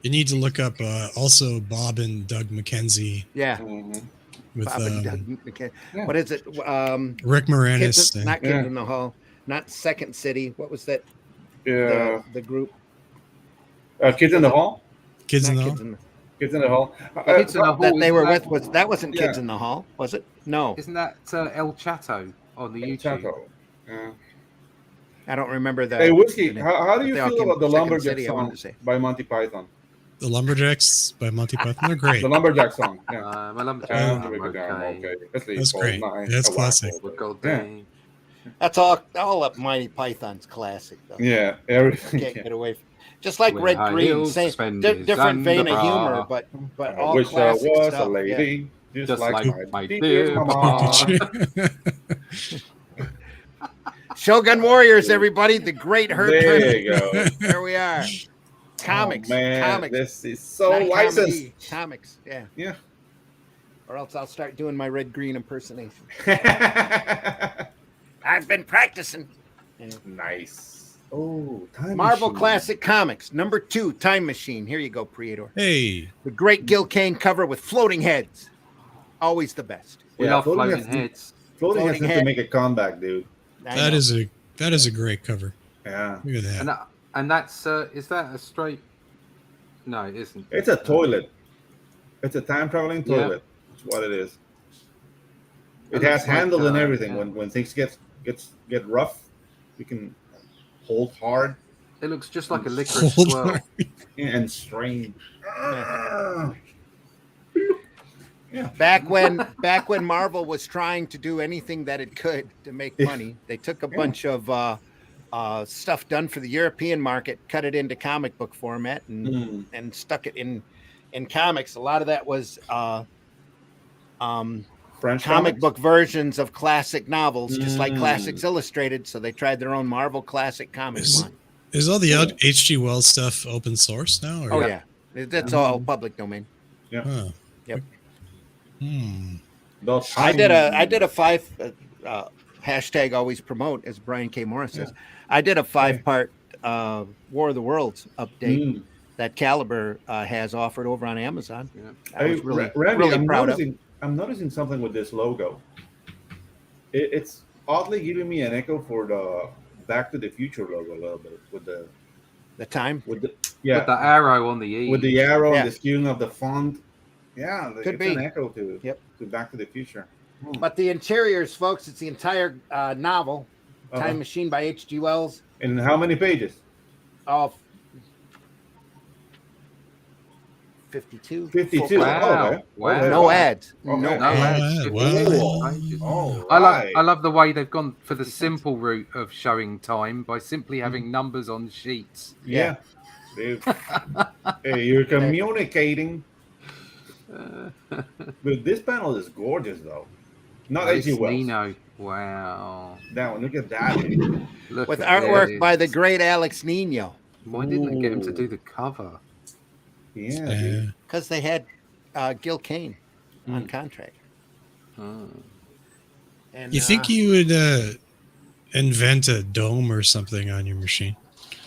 You need to look up also Bob and Doug McKenzie Yeah. with Bob and Doug McKenzie. Yeah. What is it? Rick Moranis. Kids, not Kids in the Hall, not Second City. What was that? Yeah. The group. Kids in the Hall. Kids in Not the Kids Hall. in the Kids in the Hall. Kids in the Hall, that they were isn't with that wasn't Kids Yeah. in the Hall, was it? No, Isn't that El Chato on the YouTube? Chato. Yeah. I don't remember that. Hey, Whiskey, how do you They all feel came about the from Second Lumberjack City, I wanted song to say. by Monty Python? The Lumberjacks by Monty Python. They're great. The Lumberjack song. Yeah. My lumberjack. Down, I'm break it down, okay. okay. Let's leave That's all great. night. That's A whack classic. all We'll day. go Yeah. day. That's all up Monty Python's classic though. Yeah, everything. Can't Yeah. get away from just like With Red high Green, heels, same suspenders, different vein of underbra. humor, but I all wish I classic was stuff. a lady, just like my dear dear mama. Shogun Warriors, everybody, the great Herb. There you go. There we are. Comics, Oh, man, comics. this is so Not licensed. comedy, comics, yeah. Yeah. Or else I'll start doing my Red Green impersonation. I've been practicing. Yeah. Nice. Oh, time Marvel machine. Classic Comics, number 2, Time Machine. Here you go, Priador. Hey, The great Gil Kane cover with floating heads. Always the best. We Yeah, love floating floating heads. heads. Floating has Floating to head. make a comeback, dude. I that know. is a great cover. Yeah. Look at that. And that's is that a straight? No, it isn't. It's a toilet. It's a time traveling Yeah. toilet. That's what it is. It It has looks like, handles and everything. yeah. When things get rough, you can hold hard It looks just like a licorice Hold squirrel. on. and strain. Back when Marvel was trying to do anything that it could to make money, they took a bunch of stuff done for the European market, cut it into comic book format, and stuck it in comics. A lot of that was French comic comics? book versions of classic novels, just like Classics Illustrated. So they tried their own Marvel Classic Comics line. Is all the H.G. Wells stuff open source now? Or? Oh yeah, that's all public domain. Huh. Yep. Those I did tiny- a 5 hashtag always promote, as Brian K. Morris says. I did a 5-part War of the Worlds update that Caliber has offered over on Amazon. Yeah. I was really, Randy, really proud of. I'm noticing something with this logo. It's oddly giving me an echo for the Back to the Future logo a little bit with the time. with the With the arrow on the E. with the arrow Yeah. and the skewing of the font. Yeah, Could it's be. an echo to Yep. to Back to the Future. But the interiors, folks, it's the entire novel, Time Machine by H.G. Wells. And how many pages? Oh, 52. 52. Wow. Oh, okay. Wow. Okay. No ads. Okay. No No, ads. that's Wow. pages. Oh, I love the way they've gone for the simple route of showing time by simply having numbers on sheets. Yeah. Dude. Hey, you're communicating. But this panel is gorgeous, though. Not Alex H.G. Wells. Nino. Wow. That one, look at that. Look With at artwork this. by the great Alex Nino. Why didn't they get him to do the cover? Yeah, dude. Because they had Gil Kane on contract. Oh. And, You think you would invent a dome or something on your machine.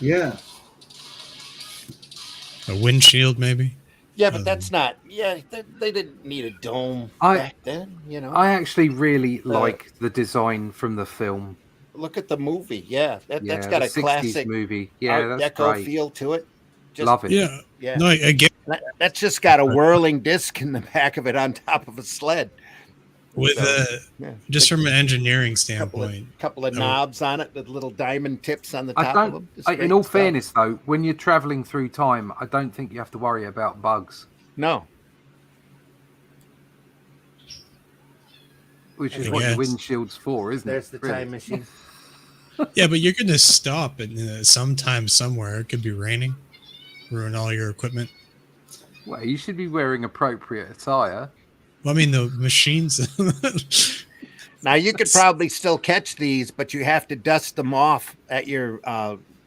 Yeah. A windshield, maybe. Yeah, but that's not. Yeah, they didn't need a dome I- back then. You know, I actually really like the design from the film. look at the movie. Yeah, that's Yeah, got the a 60s classic movie. Yeah, Art that's Deco great. feel to it. Just, Love it. Yeah. Yeah, No, I get that's just got a whirling disc in the back of it on top of a sled. with So, yeah, just from an engineering couple of, standpoint. couple of knobs on it with little diamond tips on the I top don't. of them. Just In great all stuff. fairness, though, when you're traveling through time, I don't think you have to worry about bugs, No, which is I what your guess. windshield's for, isn't there's it? the time machine. Yeah, but you're going to stop at sometime somewhere. It could be raining, ruin all your equipment. Well, you should be wearing appropriate attire. Well, I mean, the machines. Now you could probably still catch these, but you have to dust them off at your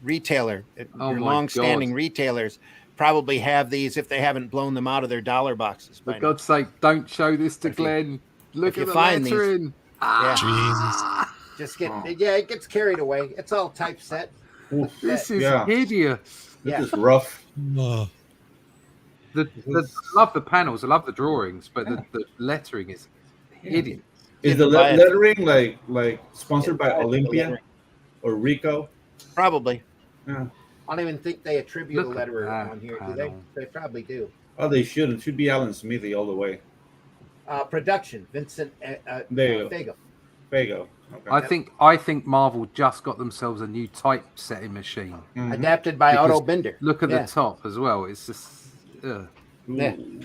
retailer. Oh Your my long-standing God. retailers probably have these if they haven't blown them out of their dollar boxes. For By now. God's sake, don't show this to If you- Glenn. Look if you at the find these- lettering. Jesus. Just it gets carried away. It's all typeset. Oof. This is Yeah. hideous. Yeah. This is rough. Oh, I love the panels. I love the drawings, but the lettering is hideous. Is the Didn't buy it. lettering like sponsored by Didn't buy it. Olympia or Rico? Probably. Yeah. I don't even think they attribute Look a at letterer that on here. Do panel. they probably do. Oh, they should. It should be Alan Smithy all the way. Production, Vincent There you go. Fago. Fago. Okay. I think Marvel just got themselves a new typesetting machine. Mhm. Adapted by Because Otto Binder. Look at Yeah. the top as well. It's just Yeah. Ooh.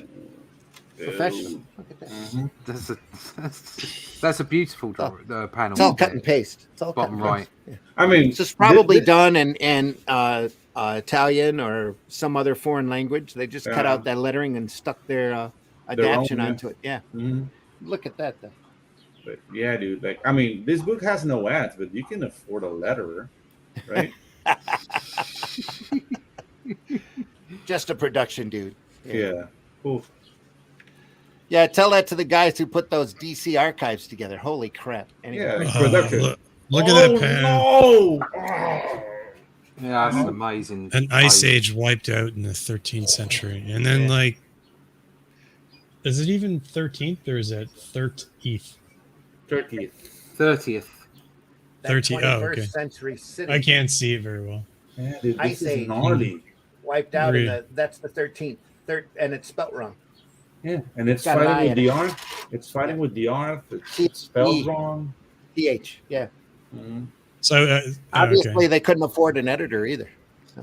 Professional. Look at that. Mhm. that's a beautiful panel. It's all cut there. and paste. It's all Bottom cut and right. paste. I mean, It's just probably this- done in Italian or some other foreign language. They just cut Yeah. out that lettering and stuck their adaptation own, yeah. onto it. Yeah. Mhm. Look at that, though. But yeah, dude. Like, I mean, this book has no ads, but you can afford a letterer, right? Just a production dude. Yeah. Oof. Yeah, tell that to the guys who put those DC archives together. Holy crap. Anyway. Yeah. Oh, Production. look at that panel. No! Yeah, that's amazing. An ice age wiped out in the 13th century. And then, Yeah. like, is it even 13th or is it 30th? Turkey. 30th. That 13 oh, okay. century city I can't see it very well. Yeah, dude, Ice this Age. is gnarly. wiped out Really? that's the 13th. And it's spelt wrong. Yeah, and it's Got an I fighting with in the it. R. It's fighting with the R. C- It's spelled E. wrong. PH. Yeah. Mhm. So, Obviously, okay. they couldn't afford an editor either.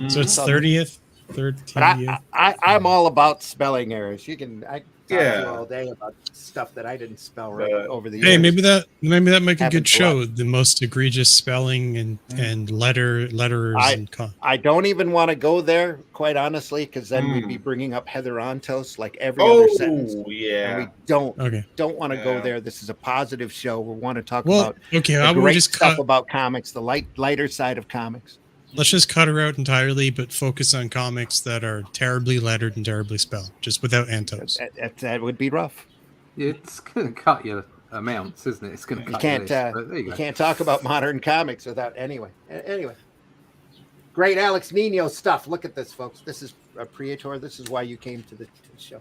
So it's Mhm. 30th? But 30th? I'm all about spelling errors. I can talk to Yeah. you all day about stuff that I didn't spell right But- over the years. Hey, maybe that make a Happens good a show. lot. The most egregious spelling and letterers and I don't even want to go there, quite honestly, because then we'd Mm. be bringing up Heather Ontos like every other sentence. Oh, And yeah. we don't okay. want to go Yeah. there. This is a positive show. We want to talk Well, about okay. the I will great just stuff cut. about comics, the lighter side of comics. Let's just cut her out entirely, but focus on comics that are terribly lettered and terribly spelled, just without antos. That would be rough. It's going to cut your amounts, isn't it? It's going to You cut can't your list, but there you you go. can't talk about modern comics without anyway. Great Alex Nino stuff. Look at this, folks. This is a Priator. This is why you came to the show.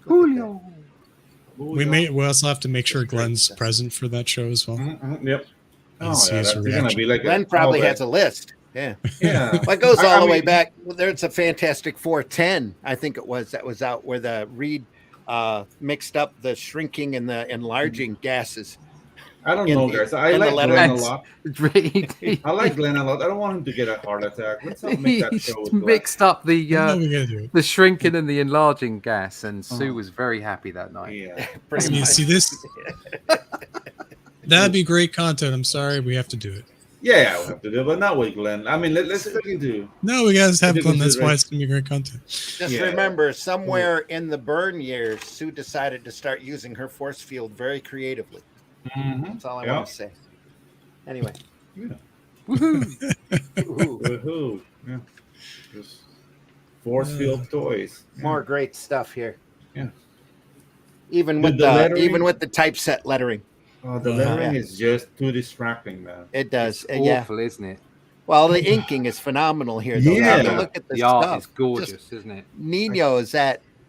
Look at that. We also have to make sure Glenn's present for that show as well. Mhm, Yep. And Oh, see yeah, his that's gonna reaction. be like Glenn probably oh, has a list. Yeah. Yeah. Well, it goes I all the way mean- back. Well, there's a Fantastic 410, I think it was, that was out where the Reed mixed up the shrinking and the enlarging gases. I don't in know, the- guys. I in the like letter. Glenn a That's- lot. Really, I like Glenn a lot. I don't want him to get a heart attack. Let's not make that he show with Glenn. mixed up No, we gotta do it. the shrinking and the enlarging gas, and Sue was very happy that night. Yeah. Pretty See, much. see this? That'd be great content. I'm sorry, we have to do it. Yeah, we'll have to do it, but not with Glenn. I mean, let's fucking do. No, we guys have Take Glenn. That's why consideration. it's gonna be great content. Just Yeah. remember, somewhere in the burn years, Sue decided to start using her force field very creatively. That's all I Yeah. want to say. Anyway. Woohoo! Ooh, Woohoo. Yeah. Just force field toys. Yeah. more great stuff here. Yeah. Even With with the the lettering? even with the typeset lettering. Oh, the lettering is just too distracting, man. It does. It's awful, isn't it? Well, the inking is phenomenal here, though. Yeah. You look at The stuff. art is gorgeous, isn't it? Nino is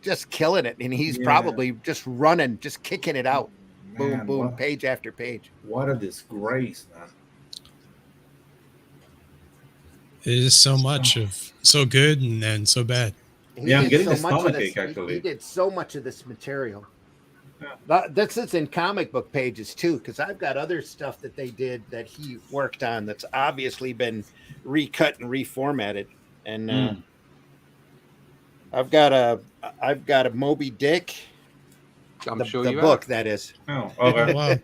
just killing it, and he's probably just running, just kicking it out. Man, boom, page after page. What a disgrace, man. It is so much of so good and then so bad. I'm getting the stomachache, actually. He did so much of this material. This is in comic book pages too, because I've got other stuff that they did that he worked on that's obviously been recut and reformatted. And I've got a Moby Dick. I'm sure you book have. that is. Oh, okay. Wow.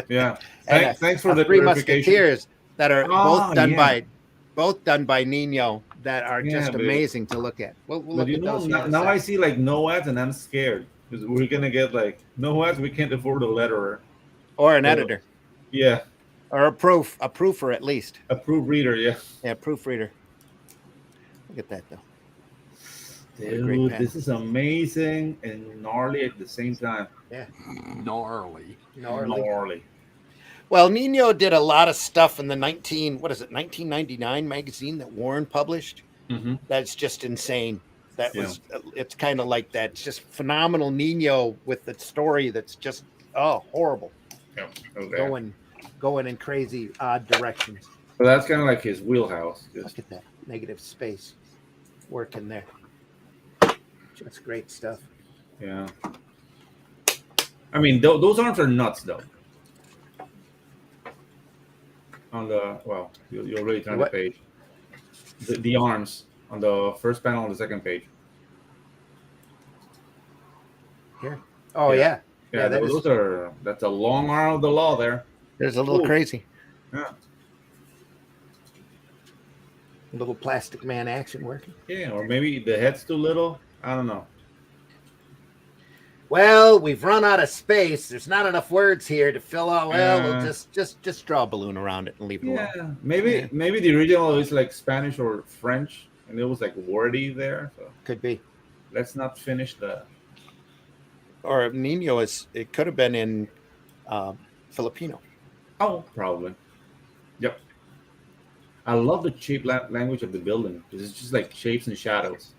Yeah. And Thanks for the Three clarification. Musketeers that are both done by Nino that are just but- amazing to look at. We'll But look you at know, those in a now I sec. see like no ads, and I'm scared because we're gonna get like no ads. We can't afford a letterer or an editor. Yeah, or a proofer at least. a proofreader. Yeah, Proofreader. Look at that though. dude, this is amazing and gnarly at the same time. Yeah, Gnarly. Well, Nino did a lot of stuff in the 1999 magazine that Warren published. Mm-hmm. That's just insane. It's kind of like that. It's just phenomenal Nino with the story that's just horrible. Yeah, okay. Going in crazy odd directions. So that's kind of like his wheelhouse. Look at that negative space working there. Just great stuff. Yeah. I mean, those arms are nuts, though. On the you already turned the page. The arms on the first panel on the second page. Here. Oh yeah. That's a long arm of the law there. There's a little crazy. Yeah. A little Plastic Man action working. Yeah, or maybe the head's too little. I don't know. Well, we've run out of space. There's not enough words here to fill out. Well, we'll just draw a balloon around it and leave it alone. Yeah, maybe the original is like Spanish or French, and it was like wordy there. So could be. Let's not finish the. Or Nino it could have been in Filipino. Oh, probably. Yep. I love the shape language of the building because it's just like shapes and shadows.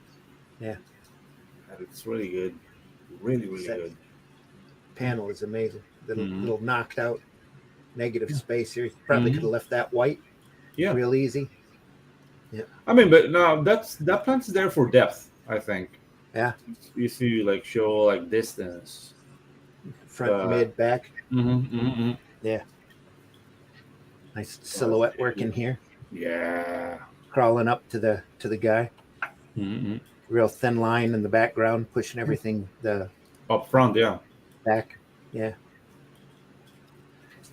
Yeah. It's really good. Really good. Panel is amazing. Little knocked out negative space here. You probably could have left that white. Yeah. Real easy. Yeah. I mean, but no, that plant's there for depth, I think. Yeah. You see, like show like distance. Front, mid, back. Mm-hmm. Yeah. Nice silhouette work in here. Yeah. Crawling up to the guy. Mm-hmm. Real thin line in the background, pushing everything up front, yeah. Back, yeah.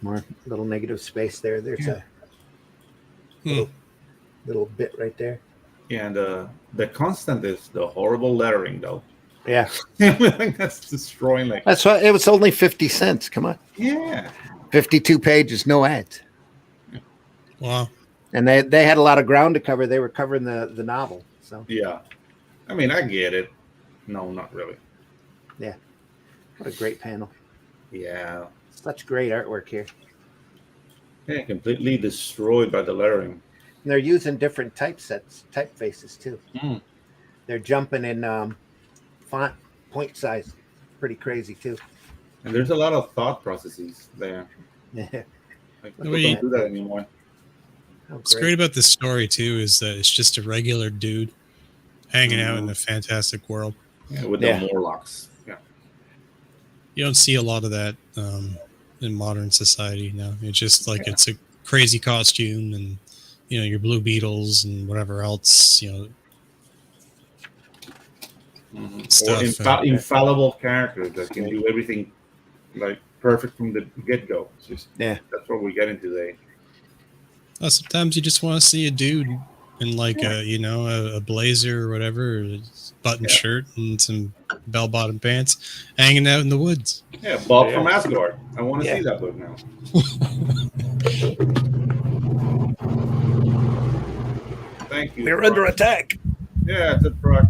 More little negative space there. There's a little bit right there. Yeah, and the constant is the horrible lettering, though. Yeah, I think that's destroying. Like that's why it was only 50 cents. Come on. Yeah. 52 pages, no ads. Wow. And they had a lot of ground to cover. They were covering the novel. So yeah. I mean, I get it. No, not really. Yeah. What a great panel. Yeah. Such great artwork here. Yeah, completely destroyed by the lettering. And they're using different typefaces too. They're jumping in font point size. Pretty crazy too. And there's a lot of thought processes there. Yeah. Like, people don't do that anymore. What's great about this story too is that it's just a regular dude hanging out in the fantastic world. Yeah, with the Morlocks. Yeah. You don't see a lot of that in modern society now. It's just like it's a crazy costume and your Blue Beetles and whatever else, stuff. Or infallible characters that can do everything like perfect from the get-go. It's just that's what we get into today. Sometimes you just want to see a dude in like a blazer or whatever, or button shirt and some bell-bottom pants, hanging out in the woods. Yeah, Bob from Asgard. I want to see that book now. Thank you. We're under attack. Yeah, it's a truck.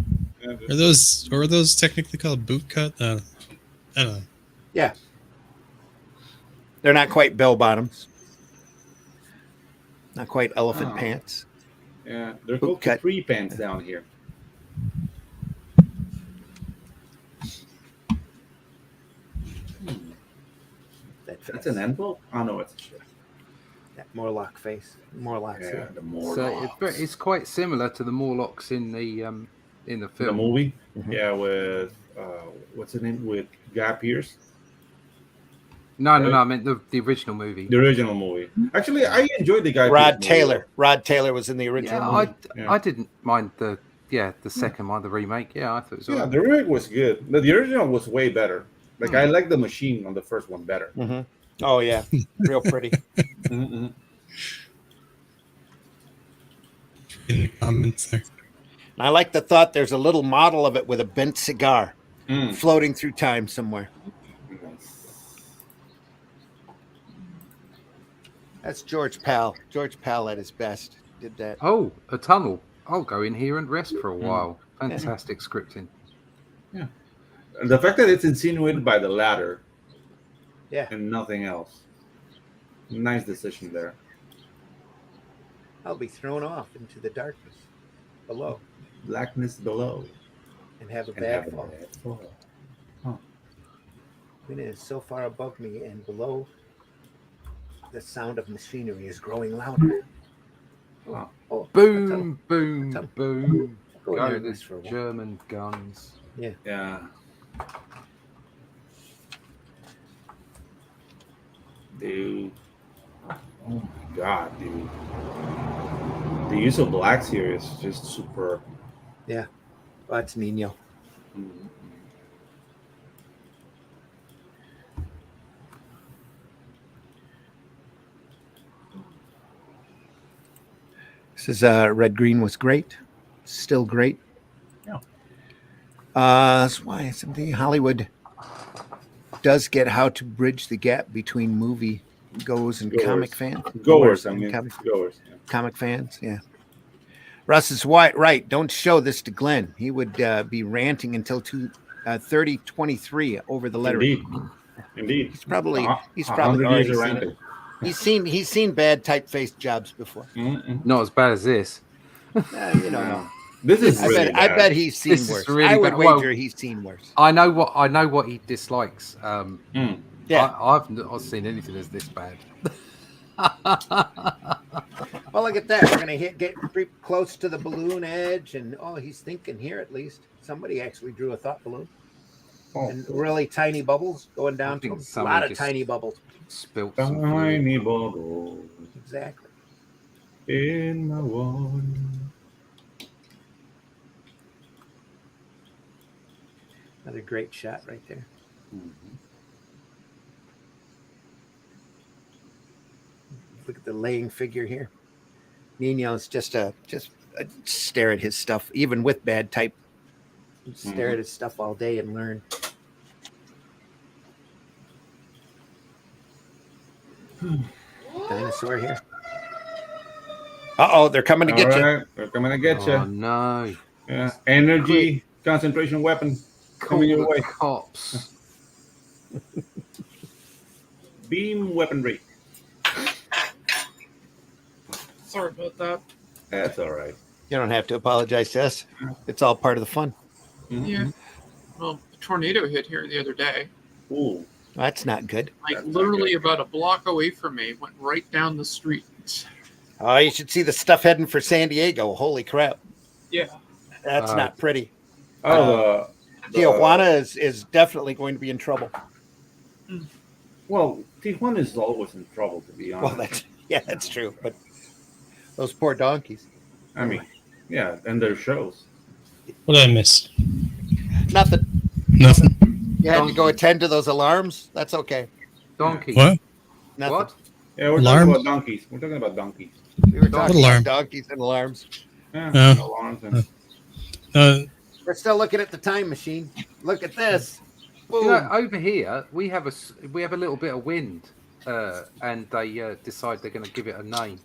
Are those technically called boot cut? I don't know. Yeah. They're not quite bell bottoms. Not quite elephant pants. Yeah, they're called capri pants down here. That's an envelope? Oh, no, it's a ship. That Morlock face. Morlocks. Yeah, the Morlocks. So it's quite similar to the Morlocks in the film. The movie? Mm-hmm. Yeah, with, what's the name? With Guy Pearce? No, I meant the original movie. The original movie. Actually, I enjoyed the Guy Rod Pearce Taylor. movie. Rod Taylor was in the original movie. I didn't mind the second one, the remake. Yeah, I thought it was all right. The remake was good. The original was way better. Like, I like the machine on the first one better. Mm-hmm. Oh, yeah. Real pretty. Mm-hmm. In the comments there. And I like the thought there's a little model of it with a bent cigar floating through time somewhere. That's George Pal. George Pal at his best did that. Oh, a tunnel. I'll go in here and rest for a while. Fantastic scripting. Yeah. And the fact that it's insinuated by the ladder. Yeah. And nothing else. Nice decision there. I'll be thrown off into the darkness below. Blackness below. And have a bad fall. Wind is so far above me and below, the sound of machinery is growing louder. Boom, boom, boom. Go these German guns. Yeah. Yeah. Dude. Oh my god, dude. The use of blacks here is just superb. Yeah. Well, that's Nino. Mm-hmm. This is Red Green was great. Still great. Yeah. That's why something Hollywood does get how to bridge the gap between movie goers and comic fans. Goers. Comic fans, yeah. Russ is right. Don't show this to Glenn. He would be ranting until 30:23 over the letter. Indeed. He's probably already seen it. He's seen bad typefaced jobs before. Not as bad as this. You don't know. This is really I bet he's seen worse. Really I would wager he's seen worse. I know what he dislikes. Yeah, I've not seen anything that's this bad. Well, look at that. We're gonna get pretty close to the balloon edge, and he's thinking here at least. Somebody actually drew a thought balloon, and really tiny bubbles going down to a lot of tiny bubbles. Spilt tiny bubbles. Exactly. In my water. Another great shot right there. Mm-hmm. Look at the laying figure here. Nino's just stare at his stuff, even with bad type. Stare at his stuff all day and learn. Dinosaur here. They're coming to get you. They're coming to get you. Oh no! Yeah, energy concentration weapon coming your way. Cops. Beam weaponry. Sorry about that. That's all right. You don't have to apologize to us. It's all part of the fun. Mm-hmm. Yeah. Well, a tornado hit here the other day. Ooh. That's not good. Like literally about a block away from me, went right down the street. Oh, you should see the stuff heading for San Diego. Holy crap. Yeah. That's not pretty. Tijuana is definitely going to be in trouble. Well, Tijuana is always in trouble, to be honest. Well, that's true. But those poor donkeys. I mean, yeah, and their shows. What did I miss? Nothing. You had to go attend to those alarms? That's okay. Donkey. What? Nothing. What? Yeah, we're Alarms? talking about donkeys. We're talking about donkeys. We were talking alarm? about donkeys and alarms. Yeah, alarms and... We're still looking at the time machine. Look at this. You know, over here we have a little bit of wind, and they decide they're going to give it a name.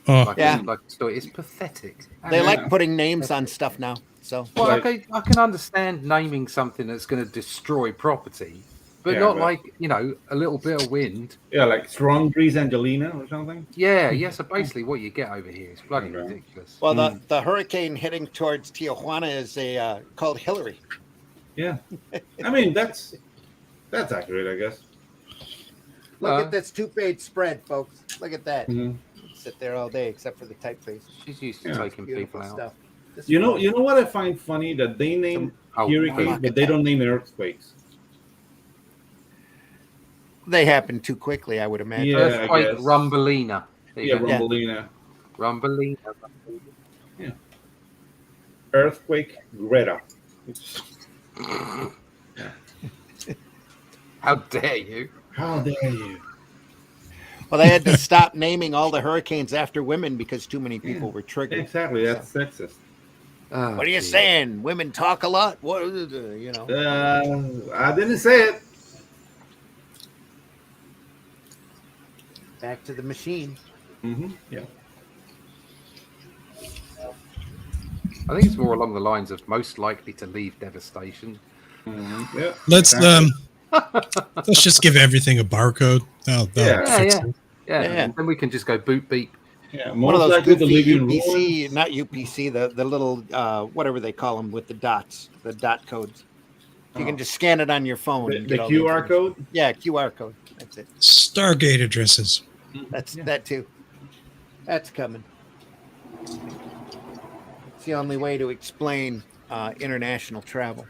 Oh, It's pathetic. They like putting names on stuff now. So I can understand naming something that's going to destroy property, but Yeah, not but- like a little bit of wind. Yeah, like strong breeze Angelina or something. Yeah. So basically, what you get over here is bloody Okay. ridiculous. Well, the hurricane hitting towards Tijuana is called Hillary. Yeah, I mean that's accurate, I guess. Look at this 2-page spread, folks. Look at that. Mhm. Sit there all day, except for the typeface. She's used to Yeah. taking Beautiful people out. stuff. This You know one- what I find funny that they name hurricanes, Monark but they don't name earthquakes. they happen too quickly, I would imagine. Yeah, I Earthquake guess. Rumbelina. There you Yeah, go. Rumbelina. Rumbelina. Earthquake Greta. How dare you? How dare you? Well, they had to stop naming all the hurricanes after women because too many people were triggered. Exactly, that's sexist. Oh, What are you dear. saying? Women talk a lot. What you know? I didn't say it. Back to the machine. Yeah. I think it's more along the lines of most likely to leave devastation. Yeah. Let's exactly. let's just give everything a barcode. Oh, Yeah. fix Yeah. it. Yeah. Yeah. Then we can just go boot beep. Yeah, One of most those likely to live goofy in UPC, ruins. not UPC, the little whatever they call them with the dots, the dot codes. You can just scan it on your phone. The and get all QR information. code. Yeah, QR code. That's it. Stargate addresses. That's that too. That's coming. It's the only way to explain international travel.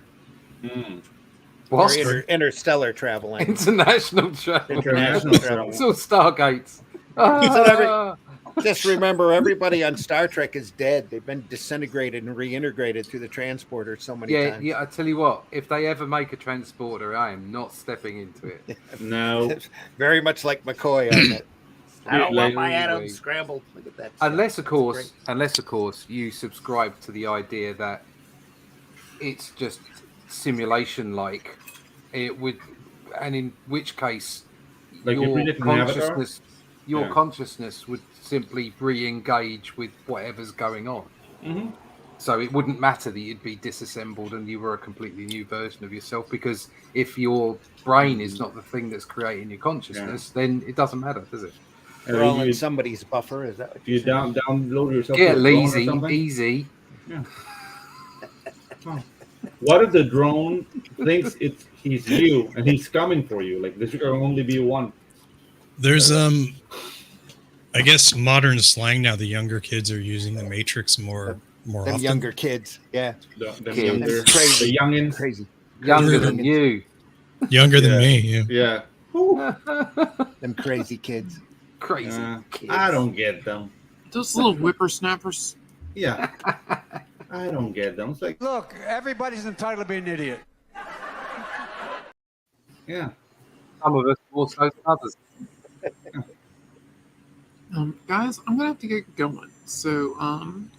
What? Or interstellar travel. I mean. International travel. International travel. It's all Stargates. So just remember, everybody on Star Trek is dead. They've been disintegrated and reintegrated through the transporter so many times. Yeah, I tell you what, if they ever make a transporter, I am not stepping into it. No. It's very much like McCoy on it. I don't want my Like- atoms scrambled. Look at that. Unless of That's course, you subscribe to the idea that it's just simulation like it would, and in which case Like you your predict an Avatar? consciousness Yeah. consciousness would simply re-engage with whatever's going on. Mhm. So it wouldn't matter that you'd be disassembled and you were a completely new version of yourself, because if your brain is not the thing that's creating your consciousness, then it doesn't matter, does it? And We're all you, in somebody's buffer. Is that what you you're saying? download yourself Yeah, to a drone or easy, something? easy. What if the drone thinks he's you and he's coming for you? Like this can only be one. There's I guess modern slang now. The younger kids are using the Matrix more Them often. younger kids. Yeah, The Kids. younger, Crazy. the youngins. crazy. Younger Crazy. than you. Younger than Yeah. me. Yeah. Yeah. Them crazy kids. Crazy kids. I don't get them. Those little whippersnappers. Yeah. I don't get them. It's like, Look, everybody's entitled to be an idiot. yeah. Some of us more so than others. Guys, I'm gonna have to get going. So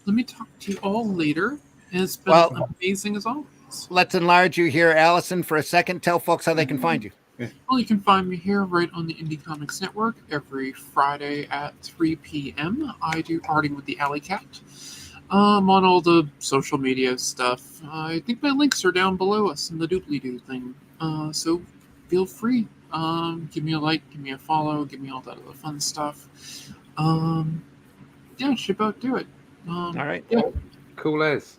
let me talk to you all later. It's been Well- amazing as always. Let's enlarge you here, Allison, for a second. Tell folks how they can find you. Well, you can find me here right on the Indie Comics Network every Friday at 3 p.m. I do Arting with the Alley Cat. On all the social media stuff. I think my links are down below us in the doobly-doo thing. So feel free. Give me a like, give me a follow, give me all that other fun stuff. Yeah, should about do it. All right. Yeah. Cool as.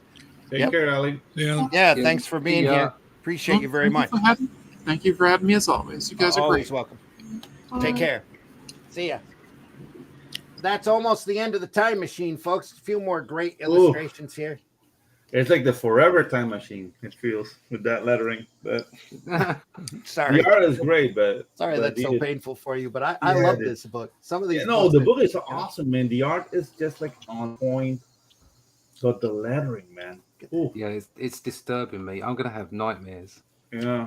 Take Yep. care, Ali. Yeah. Yeah, Yeah. thanks for being Yeah. here. Appreciate you very much. Thank you for having me as always. You guys are Always great. welcome. Take care. See ya. That's almost the end of the time machine, folks. A few more great illustrations here. It's like the forever time machine, it feels, with that lettering. But Sorry. the art is great, but Sorry but that's so the- painful for you, but I Yeah, love it is. this book. Some of these Yeah, no, books the are- book is awesome, man. The art is just like on point, but the lettering, man. Ooh, Yeah, it's disturbing me. I'm gonna have nightmares. yeah,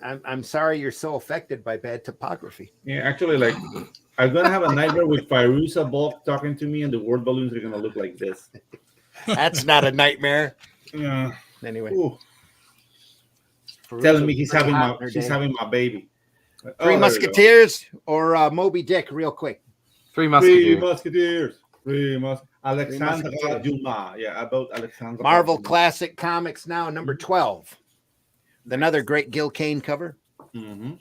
I'm sorry you're so affected by bad topography. yeah. Actually, like I'm gonna have a nightmare with Firuza Bulk talking to me, and the word balloons are gonna look like this. That's not a nightmare. Yeah. Anyway, Ooh, Farouza telling me was he's pretty having hot in my her she's day. having my baby. Oh, Three there we go. Musketeers or Moby Dick, real quick. Three Three Musketeers. Musketeers. Alexandra Musketeers. Dumas. Yeah, about Alexandra. Marvel Dumas. Classic Comics now, number 12. Another great Gil Kane cover. Mm-hmm.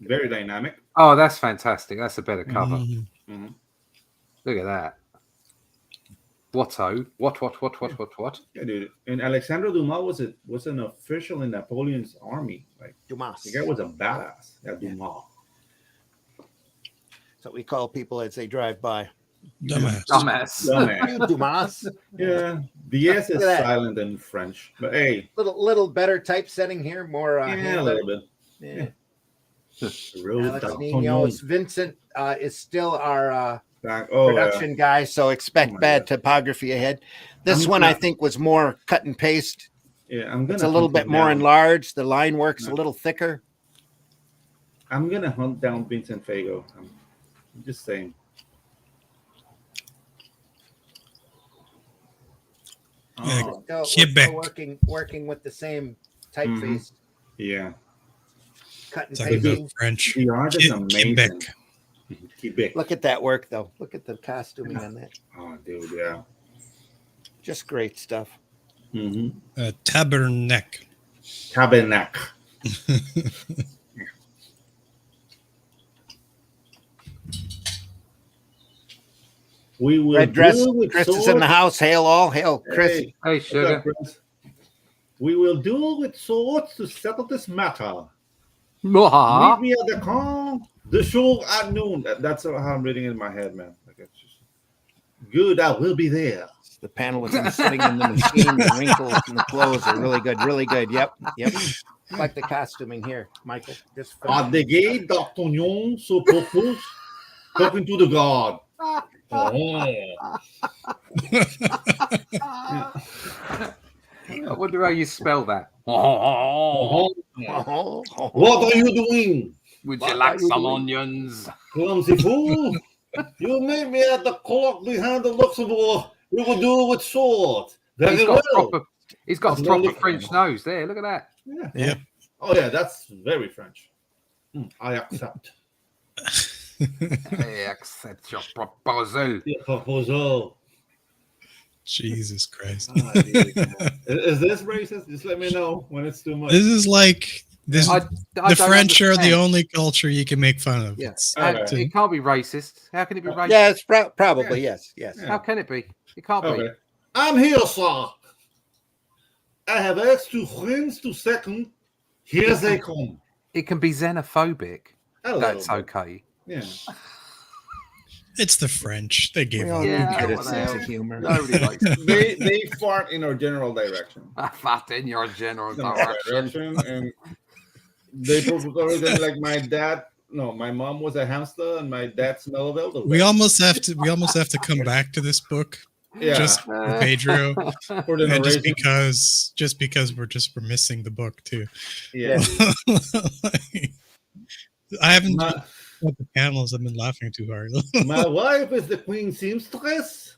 Very dynamic. Oh, that's fantastic. That's a better cover. Mm-hmm. Look at that. What? Yeah, dude. And Alexandre Dumas was an official in Napoleon's army. Like Dumas. the guy was a badass. Yeah, Dumas. That's what we call people as they drive by. Dumbass. You Dumas. Yeah, the S is silent in French, but hey, Little better typesetting here, more yeah, a little bit. Yeah. Alex Alex Nino. Vincent is still our Oh, production guy, so expect bad typography ahead. This one I think was more cut and paste. Yeah, it's a little bit more enlarged. The line work's a little thicker. I'm gonna hunt down Vincent Fago. I'm just saying. We're still working with the same typeface. Yeah. Cut and pasting. French. The art is amazing. Quebec. Look at that work, though. Look at the costuming on that. Oh, dude, yeah. Just great stuff. Mm-hmm. Tabernacle. We will Red dress. Chris is in the house. Hail all. Hail, Chris. Hey, sugar. We will duel with swords to settle this matter. Meet me at the camp. The show at noon. That's how I'm reading it in my head, man. Like it's just good. I will be there. The panelism sitting in the machine, the wrinkles and the clothes are really good. Really good. Yep. Like the costuming here, Michael. At the gate, D'Artagnan se propose talking to the god. I wonder how you spell that. What are you doing? Would you like some onions? Clumsy fool! You meet me at the clock behind the Luxembourg. We will do it with swords. He's got a proper French nose there. Look at that. Yeah. Oh yeah, that's very French. I accept. I accept your proposal. Jesus Christ. Is this racist? Just let me know when it's too much. This is like this. I the French are the only culture you can make fun of. Yes. It can't be racist. How can it be racist? Yeah, it's probably yes. How can it be? It can't be. I'm here, sir. I have asked 2 friends to second. Here they come. It can be xenophobic. That's okay. Yeah. It's the French. They gave up. Good sense of humor. Nobody likes it. They fart in our general direction. Fart in your general direction. And they probably like my dad. No, my mom was a hamster, and my dad smelled elderly. We almost have to come back to this book. Yeah. Just for Pedro. For the and just because we're missing the book too. Yeah. I haven't got the panels. I've been laughing too hard. My wife is the queen seamstress,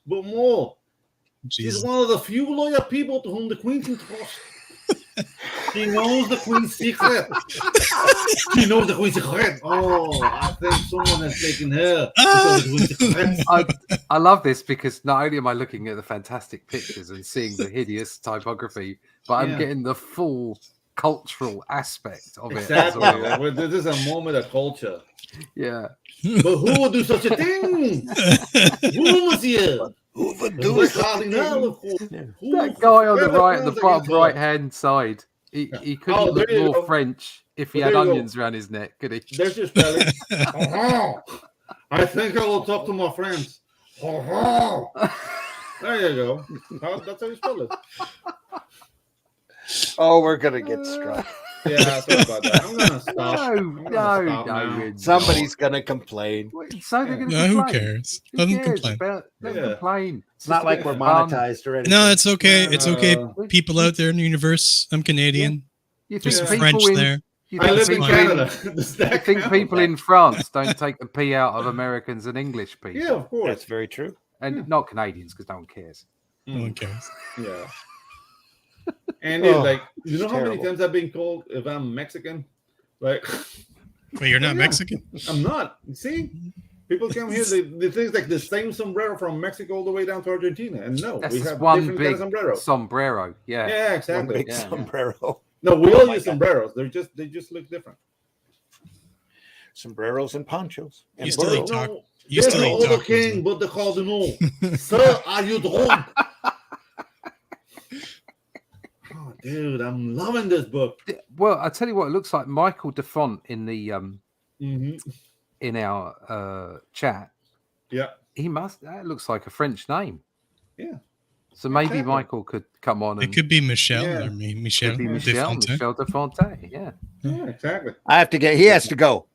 but more. Jesus. She's one of the few loyal people to whom the queen can trust. She knows the queen's secret. She knows the queen's secret. Oh, I think someone has taken her. I love this because not only am I looking at the fantastic pictures and seeing the hideous typography, but I'm getting the full cultural aspect of it. Exactly. Well. This is a moment of culture. Yeah. But who would do such a thing? Who was here? Who would do it? That guy on the right, at the bottom right-hand side, he couldn't look more French if he had onions around his neck, could he? There's your spelling. I think I will talk to my friends. There you go. That's how you spell it. Oh, we're gonna get struck. Yeah, sorry about that. I'm gonna stop. No. Somebody's gonna complain. So they're gonna no, complain. who cares? Let them complain. Let them complain. It's not like we're monetized or anything. No, it's okay. It's okay. People out there in the universe. I'm Canadian. You think There's French there. I live in Canada. You think people in France don't take the P out of Americans and English people? Yeah, of course. That's very true. And not Canadians, because no one cares. No one cares. Yeah. And like, you know how many times I've been called if I'm Mexican? Like, wait, you're not Mexican? I'm not. See, people come here. They think like the same sombrero from Mexico all the way down to Argentina, and no, That's we just have one different big kind of sombrero. Sombrero, yeah. Yeah, exactly. One big sombrero. No, we all use sombreros. They just look different. Sombreros and ponchos. And You still eat burros. taco. No, You there's still no eat other tacos, king though. but the cardinal. Sir, are you drunk? Oh, dude, I'm loving this book. Well, I tell you what, it looks like Michael DeFont in the Mm-hmm. in our chat. Yeah. That looks like a French name. Yeah. So maybe Exactly. Michael could come on and It could be Michelle Yeah. or Michelle. could be Defontaine. Michel DeFonte. Yeah. Yeah, exactly. I have to get. He has to go.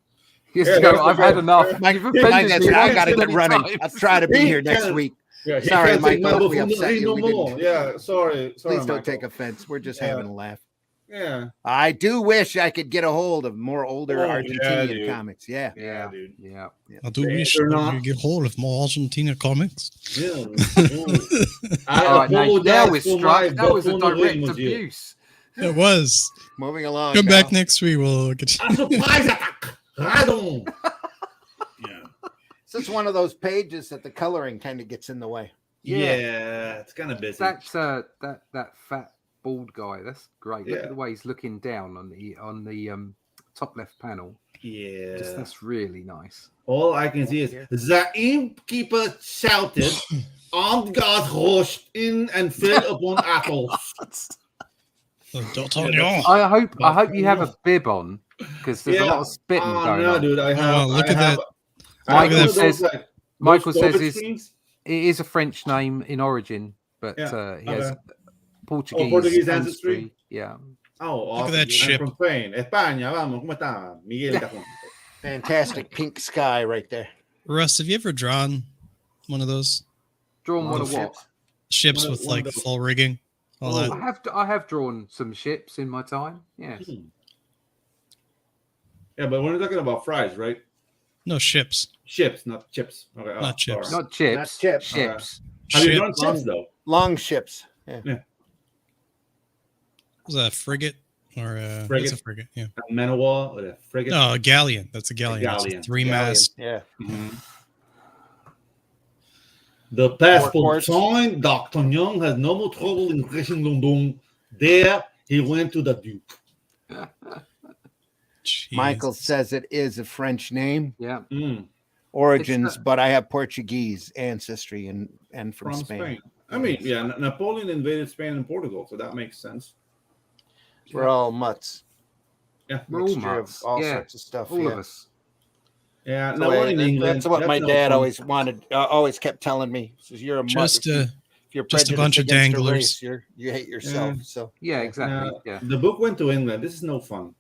He has Yeah, to go, that's I've the had goal. enough. Mike, You've Mike, offended that's me it. I once got to too get many running. times. I'll try to be He here next can't- week. Yeah, he Sorry, can't take Michael, if we Mabel upset you, no we more. didn't- Yeah, sorry. Please don't Michael. take offense. We're just Yeah. having a laugh. Yeah. I do wish I could get a hold of more older Oh, yeah, Argentinian dude. comics. Yeah. Yeah, dude. Yeah. I do They- wish they're you not- get hold of more Argentina comics. Yeah. Ooh. I All right, now apologize we're for struck. my That was a buffoonery, direct monsieur. abuse. It was. Moving along. Come now. back next week. We'll get A surprise attack. Radon. Yeah. It's just one of those pages that the coloring kind of gets in the way. Yeah, it's kind of busy. That's that fat bald guy. That's great. Look Yeah. at the way he's looking down on the top left panel. Yeah. That's really nice. All I can see is the innkeeper shouted, "Armed guards rushed in and fed upon apples." D'Artagnan. I hope you have a bib on because there's a lot of spitting Oh going no, on. dude! I have. look I at have, that. I have Michael one of those, says- like, Michael those says garbage it's- screens. It is a French name in origin, but Yeah, he has okay. Portuguese, Portuguese ancestry. ancestry? Yeah. Oh, Look at awesome. that I'm ship. from Spain, España. Vamos, ¿cómo está? Miguel Dafón. Fantastic pink sky right there. Russ, have you ever drawn one of those Drawn one Oh, of what? ships One of- with one like of those. full rigging? All Oh. that. I have drawn some ships in my time. Yes. Yeah, but we're talking about fries, right? No ships. Ships, not chips. Okay, Not chips. sorry. Not chips. Not chips. Ships. Have you drawn Ships. chips though? Long ships. Yeah. Was that a frigate or Frigate. It's a frigate? Yeah. A Manoa or a frigate? No, a galleon. That's a galleon. galleon. It's a 3-mast. Yeah. The passport Ports. signed, D'Artagnan has no more trouble in reaching London. There, he went to the Duke. Jeez. Michael says it is a French name, Yeah. origins, It's but I have Portuguese ancestry and from, From Spain. Spain. I mean, yeah, Napoleon invaded Spain and Portugal, so that makes sense. We're all mutts. Yeah, We're all Mixture of mutts. all Yeah. sorts of stuff. All yeah. of us. yeah. That's, No the one way- in England. that's what my no dad fun. always wanted. Always kept telling me. He says, "You're a mutt. Just If you're just a bunch of prejudiced against a danglers. race, you hate yourself." Yeah. So Yeah, exactly. Now, Yeah. The book went to England. This is no fun.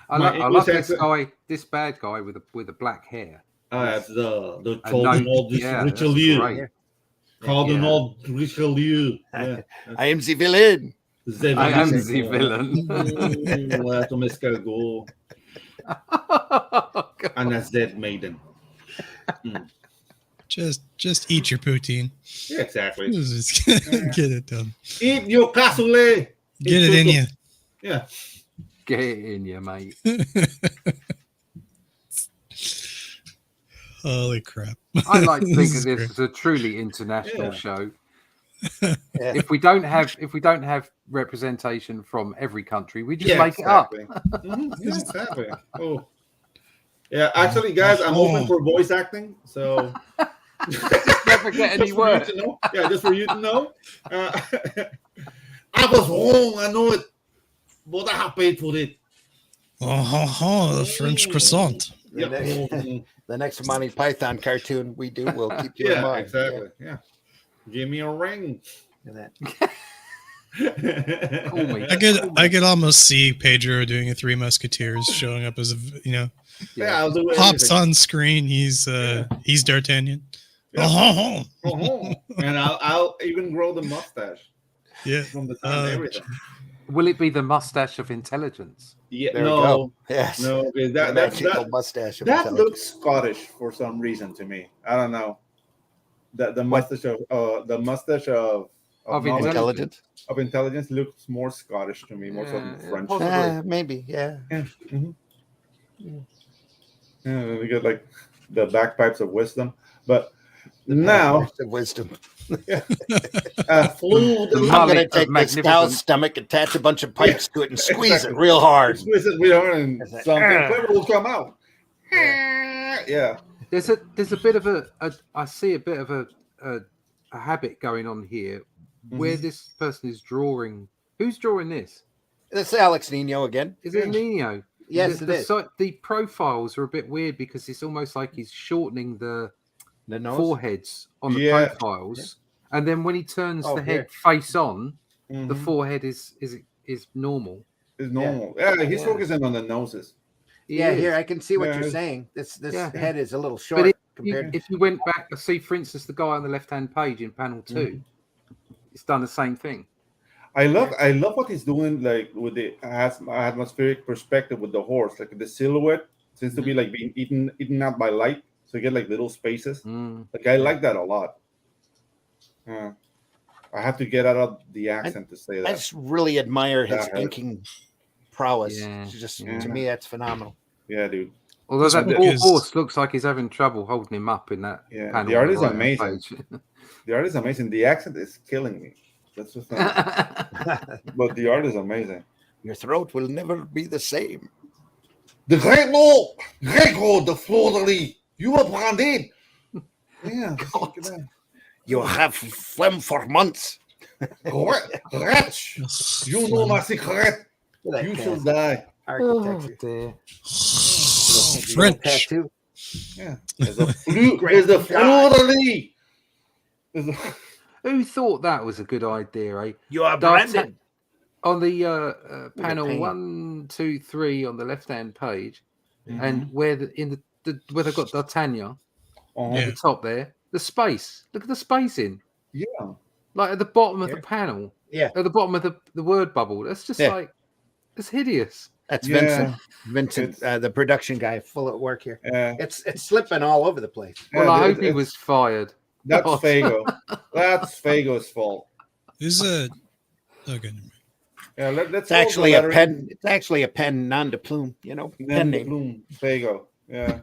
I My love English this accent- guy, this bad guy with the black hair. That's the I Cardinal know- yeah, that's Richelieu. great. Cardinal Richelieu. Yeah. I am the villain. I am the villain. Voilà ton escargot. And a Z maiden. Just eat your poutine. Yeah, exactly. Just get it done. Eat your cassoulet. Get it in you. Yeah. Get it in you, mate. Holy crap! I like to think This of is this great. as a truly international Yeah. show. Yeah. If we don't have representation from every country, we just Yeah, make it up. exactly. Mhm, yeah, exactly. Oh. Yeah, actually, guys, I'm open for voice acting. So Never get any just for you work. to know. Yeah, just for you to know. I was wrong. I know it, but I have paid for it. The French croissant. The, Yep. next, the next Monty Python cartoon we do will keep you in Yeah, mind. exactly. Yeah. Give me a ring. Yeah. That. Call me. I could almost see Pedro doing a Three Musketeers, showing up as Yeah, I'll do pops everything. on screen. He's D'Artagnan. Yeah. Oh, Uh-huh. And I'll even grow the mustache yeah. from the time and everything. Will it be the mustache of intelligence? Yeah, There we no, go. Yes. no, okay, The that magical mustache. Of that intelligence. looks Scottish for some reason to me. I don't know. The mustache of knowledge, intelligence. of intelligence looks more Scottish to me, more something Yeah, French. possibly. Maybe. Yeah. Yeah. Mhm. Yeah, we get like the bagpipes of wisdom, but The now Bagpipes of wisdom. Flew The I'm the going to mullet take of this cow's magnificence. stomach, attach a bunch of pipes to it, and squeeze Exactly. it real hard. Squeeze it real hard, and It's like, something "Ah." clever will come out. Yeah. Yeah. There's a bit of I see a bit of a habit going on here where this person is drawing. Who's drawing this? It's Alex Nino again. Is it Nino? Yes, it is. The profiles are a bit weird because it's almost like he's shortening the nose? foreheads on the Yeah. profiles, and then when he turns Oh, the here. head face on, the Mhm. forehead is normal. It's normal. Yeah, he's Yeah. focusing on the noses. He Yeah, is. here I can see what Yeah, you're it's- saying. This Yeah. head is a little But short if compared. if you went back, see, for instance, the guy on the left-hand page in panel 2, it's done the same thing. I love what he's doing, like with the atmospheric perspective with the horse. Like the silhouette seems to be like being eaten out by light, so you get like little spaces. Like I like that a lot. I have to get out of the accent to say I that. just really admire his That hurt. inking prowess. Yeah, It's just yeah. to me, that's phenomenal. Yeah, dude. Although This that one poor is- horse looks like he's having trouble holding him up in that Yeah, panel. the art on is right-hand amazing. page. The art is amazing. The accent is killing me. That's the thing. But the art is amazing. Your throat will never be the same. The Gregor, the Florally. You were branded. Yeah. look at that. You have phlegm for months. Wretch. You know my secret. You shall die. Architecture. dear. French. Tattoo. Yeah. There's a Florally. Who thought that was a good idea, eh? You are Dark branded. On the With a panel paint. 1, 2, 3 on the left-hand page, and where where they've got D'Artagnan Uh-huh. at the top there, the space. Look at the spacing. Yeah. Like at the bottom of Here? the panel. Yeah. At the bottom of the word bubble. That's just Yeah. like, it's hideous. That's Yeah. Vincent. Vincent, It's- the production guy, full of work here. Yeah. It's slipping all over the place. Well, I Yeah, hope he was fired. That's God. Fago. That's Fago's fault. Who's a okay? Yeah, let's It's roll the actually a lettering. pen. It's actually a pen non de plume. You know, pen Then the name. bloom. Fago. Yeah.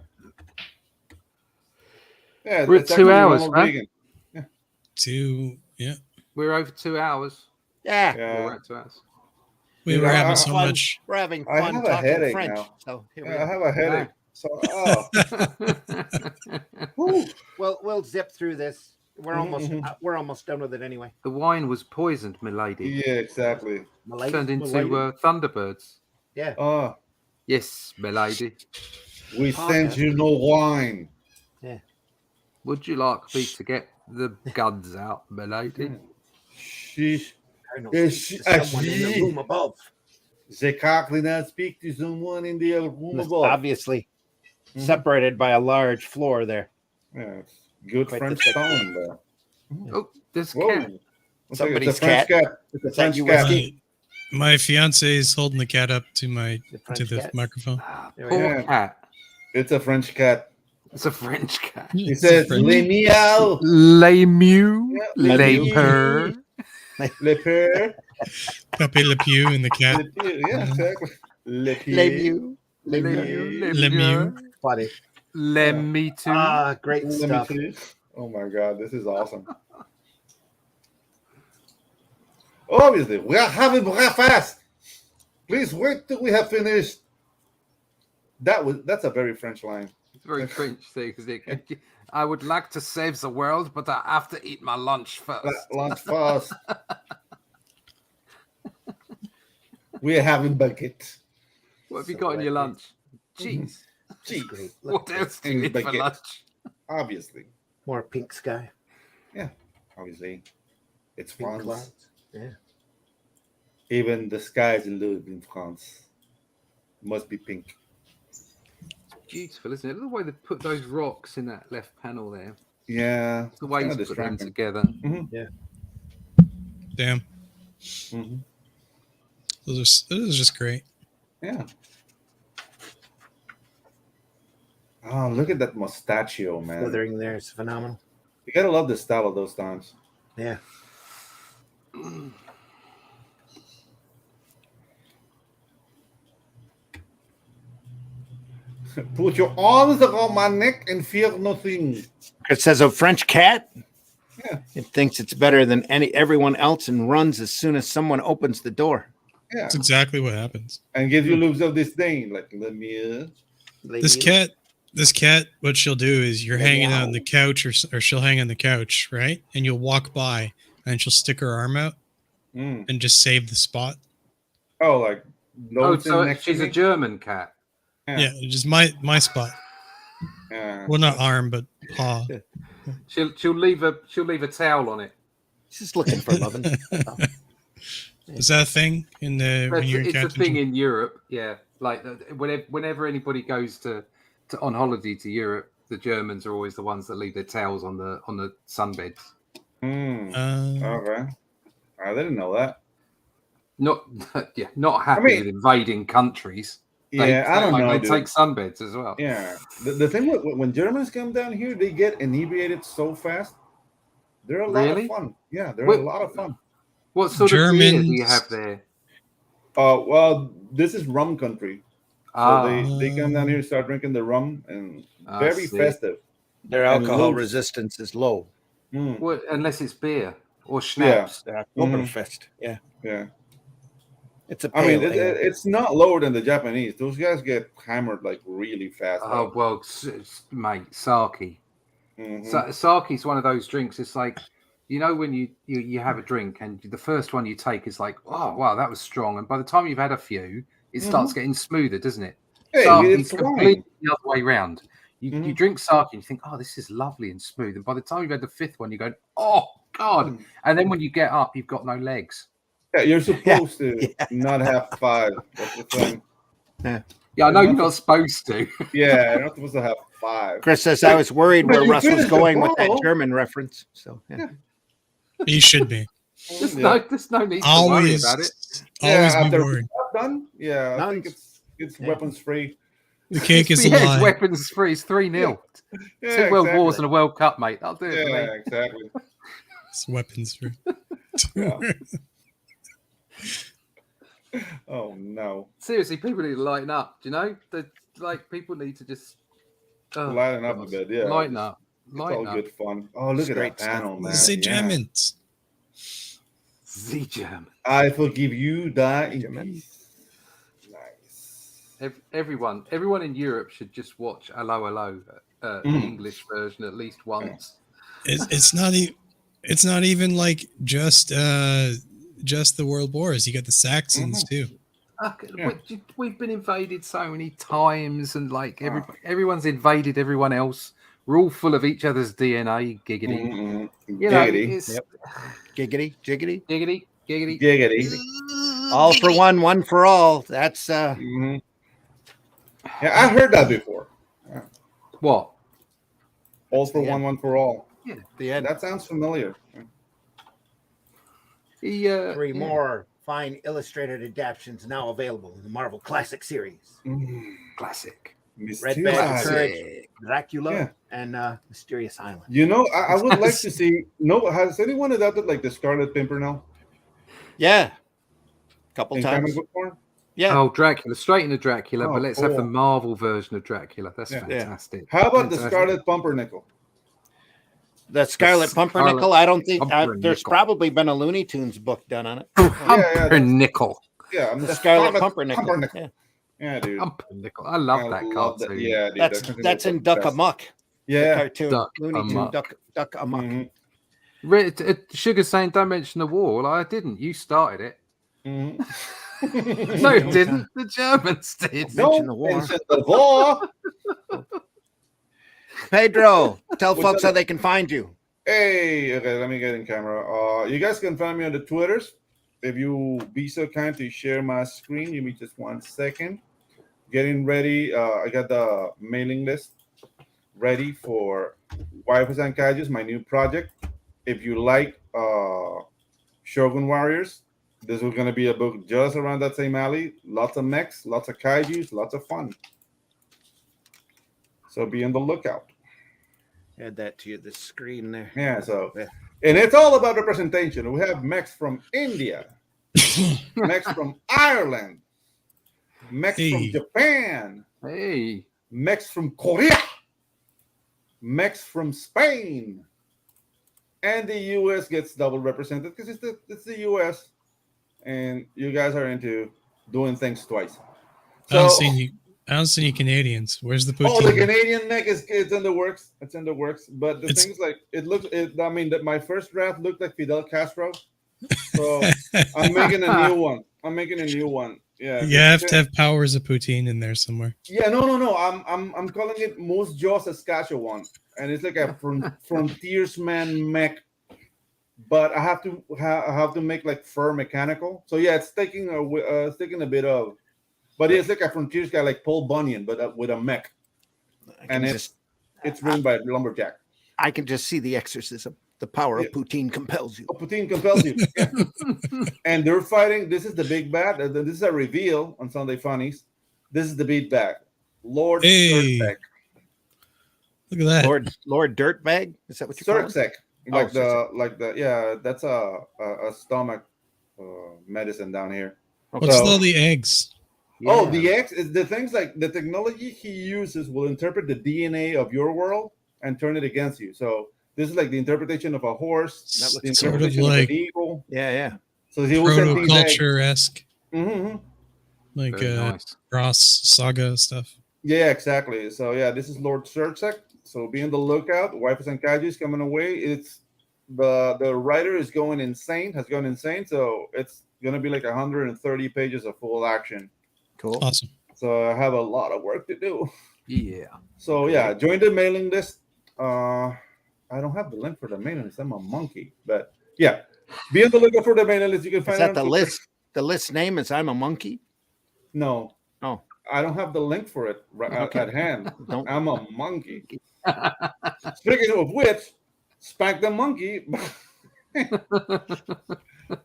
Yeah. We're at it's 2 actually hours, Ronald man. Reagan. Yeah. We're over 2 hours. Yeah, We're Yeah. at 2 hours. We were Yeah, having I- so fun. much. We're having I fun have a talking headache French. now. So here we Yeah, I are. have a headache. So, whew. We'll zip through this. We're almost done with it anyway. The wine was poisoned, milady. Yeah, exactly. Milady, Turned into milady. Thunderbirds. Yeah. Oh, Yes, milady. we Oh, send okay. you no wine. Would you like me to get the guns out, milady? Sheesh. Colonel Yes, speaks to someone in the she- room above. The cock did not speak to someone in the room It's above. obviously separated by a large floor there. Yeah, it's good Quite French the thick tone there. Oh, there's a Whoa. cat. Looks like it's Somebody's a French cat. It's a Is that French you, cat. Whiskey? My fiance is holding the cat up to my The French to the cat? microphone. There we Poor Yeah. cat. It's a French cat. It's a French cat. He says, French. "Le meow, Les mew, Yeah, les les purr. le peur, Pepe Le Pew and the cat. le pied." Yeah, exactly. Le pied. Les Mew. Les Les Mew. mew, Le mew. Funny. Les me too. Ah, great Le stuff. métier. Oh my god, this is awesome. Obviously, we are having breakfast. Please wait till we have finished. That's a very French line. It's a very French thing. I would like to save the world, but I have to eat my lunch first. Lunch fast. We're having baguette. What have you got in your lunch? Cheese. Cheese. Great. Look, What else do you And eat for baguette. lunch? Obviously. more pink sky. Obviously. It's Pink France. clouds. Yeah. Even the skies in France must be pink. Beautiful, isn't it? Look at the way they put those rocks in that left panel there. Yeah. The way kinda to put them distracting. together. Damn. Mhm. Those are just great. Yeah. Oh, look at that mustachio, man. Slithering there is phenomenal. You gotta love the style of those times. Yeah. Put your arms around my neck and fear nothing. It says a French cat. Yeah. It thinks it's better than everyone else and runs as soon as someone opens the door. Yeah. That's exactly what happens. And gives you looks of disdain, like let me. This cat, what she'll do is you're hanging on the couch, or she'll hang on the couch, right? And you'll walk by, and she'll stick her arm out and just save the spot. Oh, like so she's a German cat. Yeah, just my spot. Well, not arm, but paw. She'll leave a towel on it. She's looking for loving. Is that a thing in the? It's a thing in Europe. Yeah, like whenever anybody goes to on holiday to Europe, the Germans are always the ones that leave their towels on the sunbeds. Okay, I didn't know that. Not happy with invading countries. I don't know. They take sunbeds as well. Yeah, the thing when Germans come down here, they get inebriated so fast. They're a lot of fun. Yeah, they're a lot of fun. What sort of beer do you have there? Well, this is rum country. So they come down here and start drinking the rum, and very festive. Their alcohol resistance is low. Well, unless it's beer or schnapps. Yeah, Oktoberfest. Yeah. Yeah. It's a I mean, it's not lower than the Japanese. Those guys get hammered like really fast. Oh, well, mate, sake. Sake's one of those drinks. It's like, you know, when you have a drink and the first one you take is like, oh, wow, that was strong. And by the time you've had a few, it starts getting smoother, doesn't it? Hey, Sake's completely the other way around. You drink sake and you think, oh, this is lovely and smooth. And by the time you've had the fifth one, you go, oh, God. And then when you get up, you've got no legs. Yeah, you're supposed to not have 5. That's the thing. Yeah, I know you're not supposed to. Yeah, you're not supposed to have 5. Chris says I was worried where Russ was going with that German reference. So you should be. There's no need to worry about it. Always be worried. Done? Yeah, I think it's weapons free. The cake is a lie. It's weapons free. It's 3-0. Yeah, 2 World Wars and a World Cup, mate. That'll do it for me. Yeah, exactly. It's weapons free. Oh no! Seriously, people need to lighten up. Do you know? People need to just lighten up a bit. Yeah, lighten up. It's all good fun. Oh, look at that panel, man! The Germans. The German. I forgive you, die in peace. Nice. Everyone in Europe should just watch Hello Hello, the English version at least once. It's not even like just the World Wars. You got the Saxons too. We've been invaded so many times, and everyone's invaded everyone else. We're all full of each other's DNA. Giggity. You know, it's giggity, jiggity, giggity, giggity, giggity. All for one, one for all. That's Yeah, I heard that before. Yeah. What? All for one, one for all. Yeah, the end. That sounds familiar. 3 more fine illustrated adaptions now available in the Marvel Classic series. Classic. Red Band Courage, Dracula, and Mysterious Island. You know, I would like to see. No, has anyone adapted like the Scarlet Pimpernel? Yeah, couple times. Yeah. Oh, Dracula, straight into Dracula, but let's have the Marvel version of Dracula. That's fantastic. How about the Scarlet Pumpernickel? The Scarlet Pumpernickel. I don't think there's probably been a Looney Tunes book done on it. Pumpernickel. Yeah, the Scarlet Pumpernickel. Yeah, dude. Pumpernickel. I love that cartoon. Yeah, dude, that's in Duck Amuck. Yeah, cartoon. Looney Tunes Duck Amuck. Sugar's saying don't mention the war. Well, I didn't. You started it. No, it didn't. The Germans did. Mention the war. Pedro, tell folks how they can find you. Hey, okay, let me get in camera. You guys can find me on the Twitters. If you be so kind to share my screen, give me just 1 second. Getting ready. I got the mailing list ready for Waifus and Kaijus, my new project. If you like Shogun Warriors, this is going to be a book just around that same alley. Lots of mechs, lots of kaijus, lots of fun. So be on the lookout. Add that to the screen there. Yeah, and it's all about representation. We have mechs from India, mechs from Ireland, mechs from Japan, mechs from Korea, mechs from Spain, and the U.S. gets double represented because it's the U.S. and you guys are into doing things twice. So I don't see any Canadians. Where's the poutine? Oh, the Canadian neck it's in the works. It's in the works. But the thing's like I mean that my first draft looked like Fidel Castro. So I'm making a new one. Yeah. You have to have Powers of Poutine in there somewhere. Yeah, no. I'm calling it Moose Jaw Saskatchewan. And it's like a frontiersman mech. But I have to make like fur mechanical. So yeah, it's taking a bit of, but it's like a frontiers guy like Paul Bunyan, but with a mech, and it's written by a lumberjack. I can just see the exorcism. The power of poutine compels you. Oh, poutine compels you. Yeah. And they're fighting. This is the big bad. This is a reveal on Sunday Funnies. This is the big bad, Lord Dirtbag. Look at that, Lord Dirtbag. Is that what you call it? That's a stomach medicine down here. What's all the eggs? Yeah. Oh, the eggs is the things like the technology he uses will interpret the DNA of your world and turn it against you. So this is like the interpretation of a horse, That the looks sort of interpretation like of an eagle. Yeah. So he will set these proto-culture-esque, like nice. Ross saga stuff. Yeah, exactly. So yeah, this is Lord Surtsek. So be on the lookout. Waifus and Kaiju is coming away. It's the writer is going insane. So it's gonna be like 130 pages of full action. Cool. Awesome. So I have a lot of work to do. Yeah. So yeah, join the mailing list. I don't have the link for the mailing list. I'm a monkey, but yeah, be on the lookout for the mailing list. You can find is that the list. The list name is I'm a Monkey. No. Oh, I don't have the link for it at hand. I'm a monkey. Speaking of which, Spank the Monkey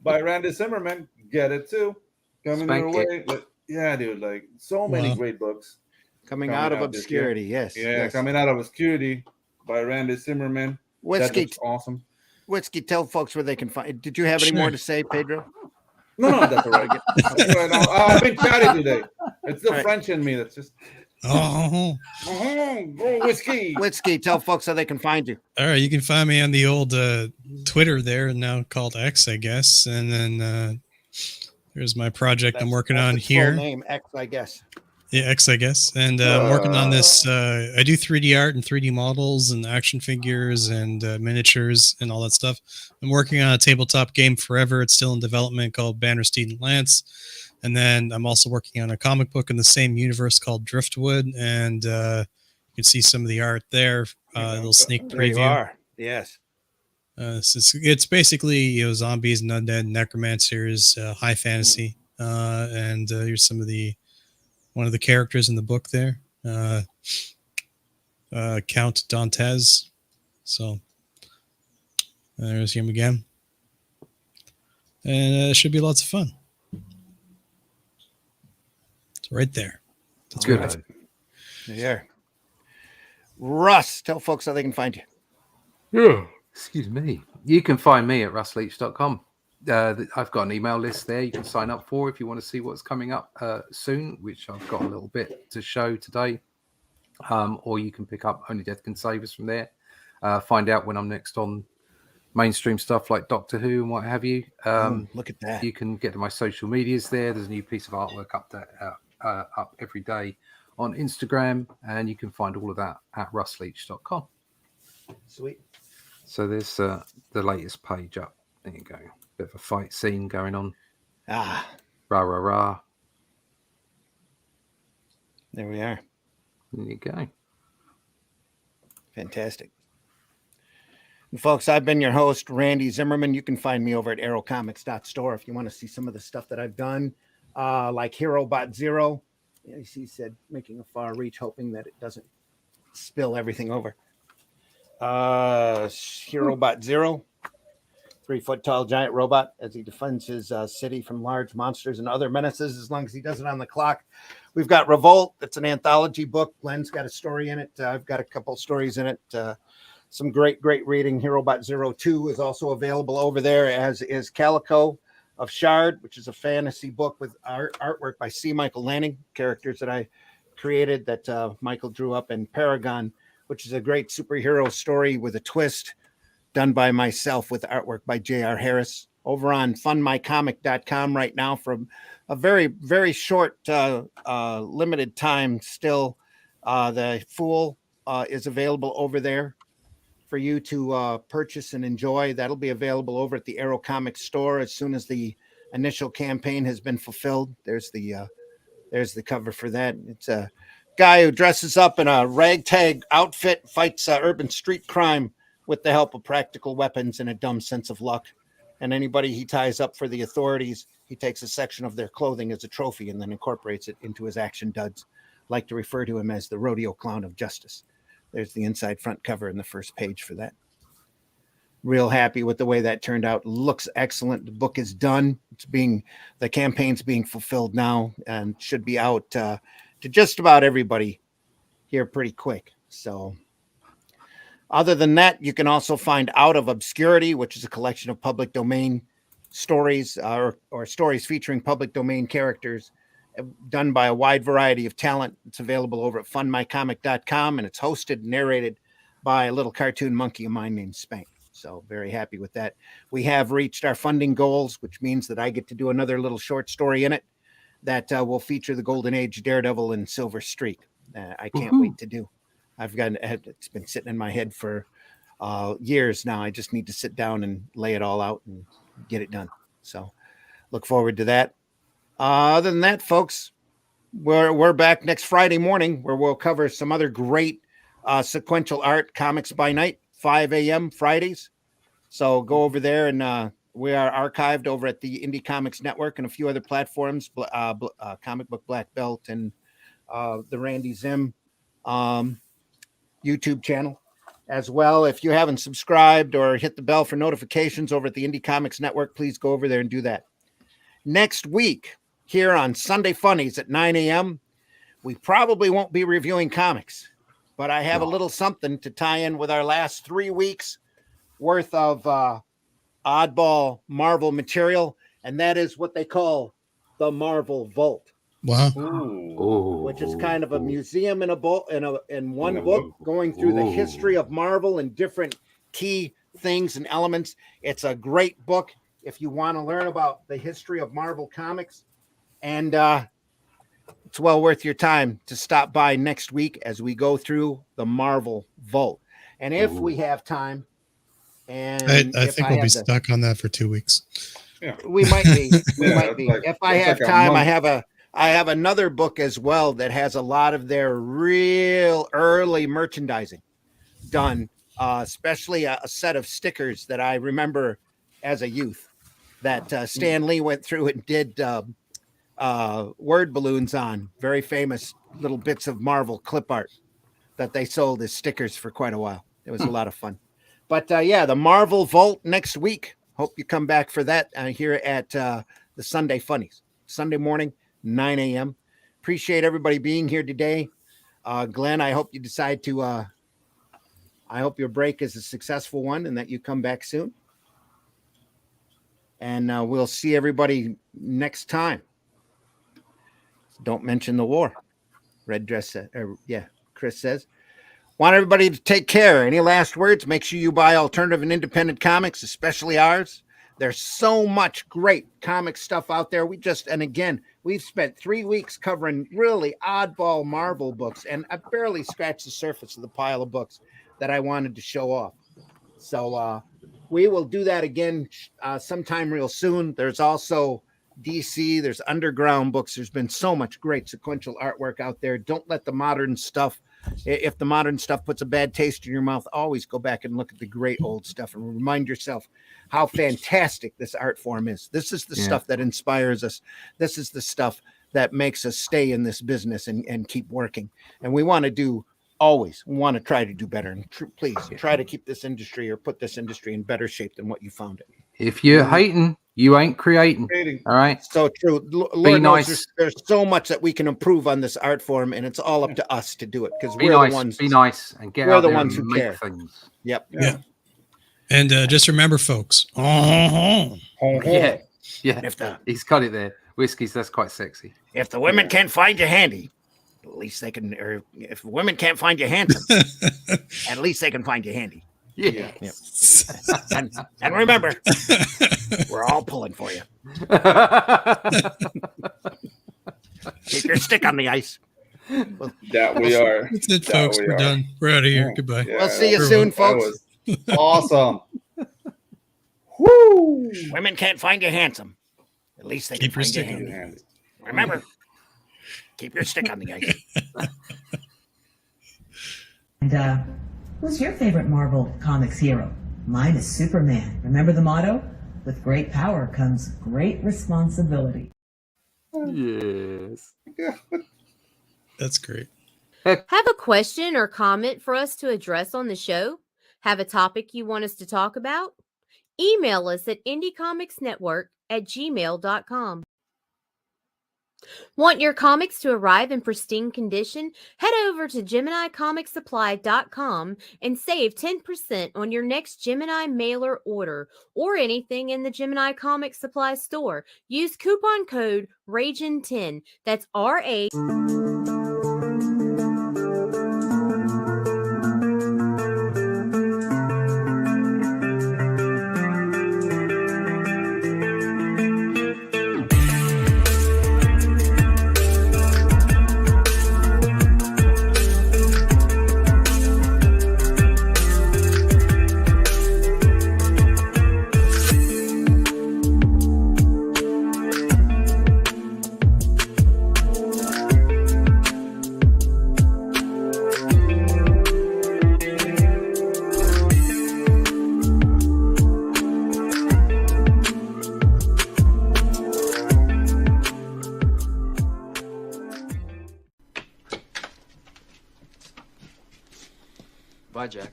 by Randy Zimmerman. Get it too. Coming your way. Yeah, dude. Like so many great books. Coming out of obscurity. Yes. Coming out of obscurity by Randy Zimmerman. Whiskey. That's awesome. Whiskey, tell folks where they can find. Did you have any more to say, Pedro? No, that's all right. I've been chatty today. It's the French in me that's just. Whiskey, tell folks how they can find you. All right, you can find me on the old Twitter there, now called X, I guess, and then there's my project I'm working on here. Full name X, I guess. Yeah, X, I guess, and I'm working on this. I do 3D art and 3D models and action figures and miniatures and all that stuff. I'm working on a tabletop game forever. It's still in development called Banner, Steed, and Lance. And then I'm also working on a comic book in the same universe called Driftwood, and you can see some of the art there. A little sneak preview. There you are. Yes. It's basically zombies and undead necromancers, high fantasy, and here's some of one of the characters in the book there, Count Dantes. So there's him again, and it should be lots of fun. Right there. That's good. Yeah. Russ, tell folks how they can find you. Yeah. Excuse me. You can find me at russleach.com. I've got an email list there you can sign up for if you want to see what's coming up soon, which I've got a little bit to show today. Or you can pick up Only Death Can Save Us from there. Find out when I'm next on mainstream stuff like Doctor Who and what have you. Look at that. You can get to my social medias there. There's a new piece of artwork up every day on Instagram, and you can find all of that at russleach.com. Sweet. So there's the latest page up. There you go. Bit of a fight scene going on. Rah, rah, rah. There we are. There you go. Fantastic. And folks, I've been your host, Randy Zimmerman. You can find me over at aerocomics.store if you want to see some of the stuff that I've done. Like HeroBot Zero. He said making a far reach, hoping that it doesn't spill everything over. HeroBot Zero, 3-foot tall giant robot as he defends his city from large monsters and other menaces, as long as he does it on the clock. We've got Revolt. It's an anthology book. Glenn's got a story in it. I've got a couple stories in it. Some great reading. HeroBot Zero 2 is also available over there, as is Calico of Shard, which is a fantasy book with artwork by C. Michael Lanning, characters that I created that Michael drew up, in Paragon, which is a great superhero story with a twist done by myself with artwork by J.R. Harris, over on funmycomic.com right now for a very, very short, limited time still. The Fool is available over there for you to purchase and enjoy. That'll be available over at the Arrow Comics store as soon as the initial campaign has been fulfilled. There's the cover for that. It's a guy who dresses up in a ragtag outfit, fights urban street crime with the help of practical weapons and a dumb sense of luck. And anybody he ties up for the authorities, he takes a section of their clothing as a trophy and then incorporates it into his action duds. I like to refer to him as the rodeo clown of justice. There's the inside front cover in the first page for that. Real happy with the way that turned out. Looks excellent. The book is done. The campaign's being fulfilled now and should be out to just about everybody here pretty quick. So other than that, you can also find Out of Obscurity, which is a collection of public domain stories or stories featuring public domain characters done by a wide variety of talent. It's available over at funmycomic.com, and it's hosted and narrated by a little cartoon monkey of mine named Spank. So very happy with that. We have reached our funding goals, which means that I get to do another little short story in it that will feature the Golden Age Daredevil and Silver Streak. I can't wait to do. It's been sitting in my head for years now. I just need to sit down and lay it all out and get it done. So look forward to that. Other than that, folks, we're back next Friday morning where we'll cover some other great sequential art, Comics by Night, 5 a.m. Fridays. So go over there, and we are archived over at the Indie Comics Network and a few other platforms, Comic Book Black Belt and the Randy Zim YouTube channel as well. If you haven't subscribed or hit the bell for notifications over at the Indie Comics Network, please go over there and do that. Next week, here on Sunday Funnies at 9 a.m., we probably won't be reviewing comics, but I have a little something to tie in with our last 3 weeks worth of oddball Marvel material, and that is what they call the Marvel Vault. Wow. Which is kind of a museum in one book going through the history of Marvel and different key things and elements. It's a great book if you want to learn about the history of Marvel Comics, and it's well worth your time to stop by next week as we go through the Marvel Vault. And if we have time, and I think we'll be stuck on that for 2 weeks. Yeah. We might be. Like, if I have time, I have another book as well that has a lot of their real early merchandising done, especially a set of stickers that I remember as a youth that Stan Lee went through and did word balloons on, very famous little bits of Marvel clip art that they sold as stickers for quite a while. It was a lot of fun. But the Marvel Vault next week. Hope you come back for that here at the Sunday Funnies. Sunday morning, 9 a.m. Appreciate everybody being here today. Glenn, I hope you decide to, I hope your break is a successful one and that you come back soon. And we'll see everybody next time. Don't mention the war. Red dress, Chris says. Want everybody to take care. Any last words? Make sure you buy alternative and independent comics, especially ours. There's so much great comic stuff out there. We've spent 3 weeks covering really oddball Marvel books, and I barely scratched the surface of the pile of books that I wanted to show off. So we will do that again sometime real soon. There's also DC, there's underground books. There's been so much great sequential artwork out there. Don't let the modern stuff, if the modern stuff puts a bad taste in your mouth, always go back and look at the great old stuff and remind yourself how fantastic this art form is. This is the stuff that inspires us. This is the stuff that makes us stay in this business and keep working. And we want to try to do better. And please try to keep this industry or put this industry in better shape than what you found it. If you're hating, you ain't creating. All right. So true. Lord knows there's so much that we can improve on this art form, and it's all up to us to do it because we're the ones. Be nice and get out there and make things. Yep. Yeah. And just remember, folks. Yeah. If he's got it there. Whiskies, that's quite sexy. If the women can't find you handy, at least they can. Or if women can't find you handsome, at least they can find you handy. Yes. And remember, we're all pulling for you. Keep your stick on the ice. That we are. That's it, That folks. we We're are. done. We're out of here. Yeah. Goodbye. Yeah, We'll see you that- soon, That folks. was awesome. Woo! Women can't find you handsome. At least they Keep can your find you stick on handy. Handy. Remember, keep your stick on the ice. And who's your favorite Marvel Comics hero? Mine is Superman. Remember the motto? With great power comes great responsibility. Yes. That's great. Have a question or comment for us to address on the show? Have a topic you want us to talk about? Email us at indiecomicsnetwork@gmail.com. Want your comics to arrive in pristine condition? Head over to GeminiComicSupply.com and save 10% on your next Gemini mailer order or anything in the Gemini Comic Supply store. Use coupon code RAGIN10. That's RA. Bye, Jack.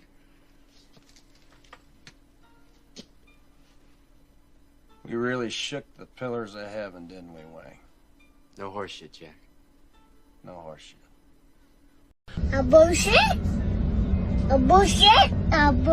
We really shook the pillars of heaven, didn't we, Wayne? No horseshit, Jack. No horseshit. A bullshit? A bullshit? A bullshit?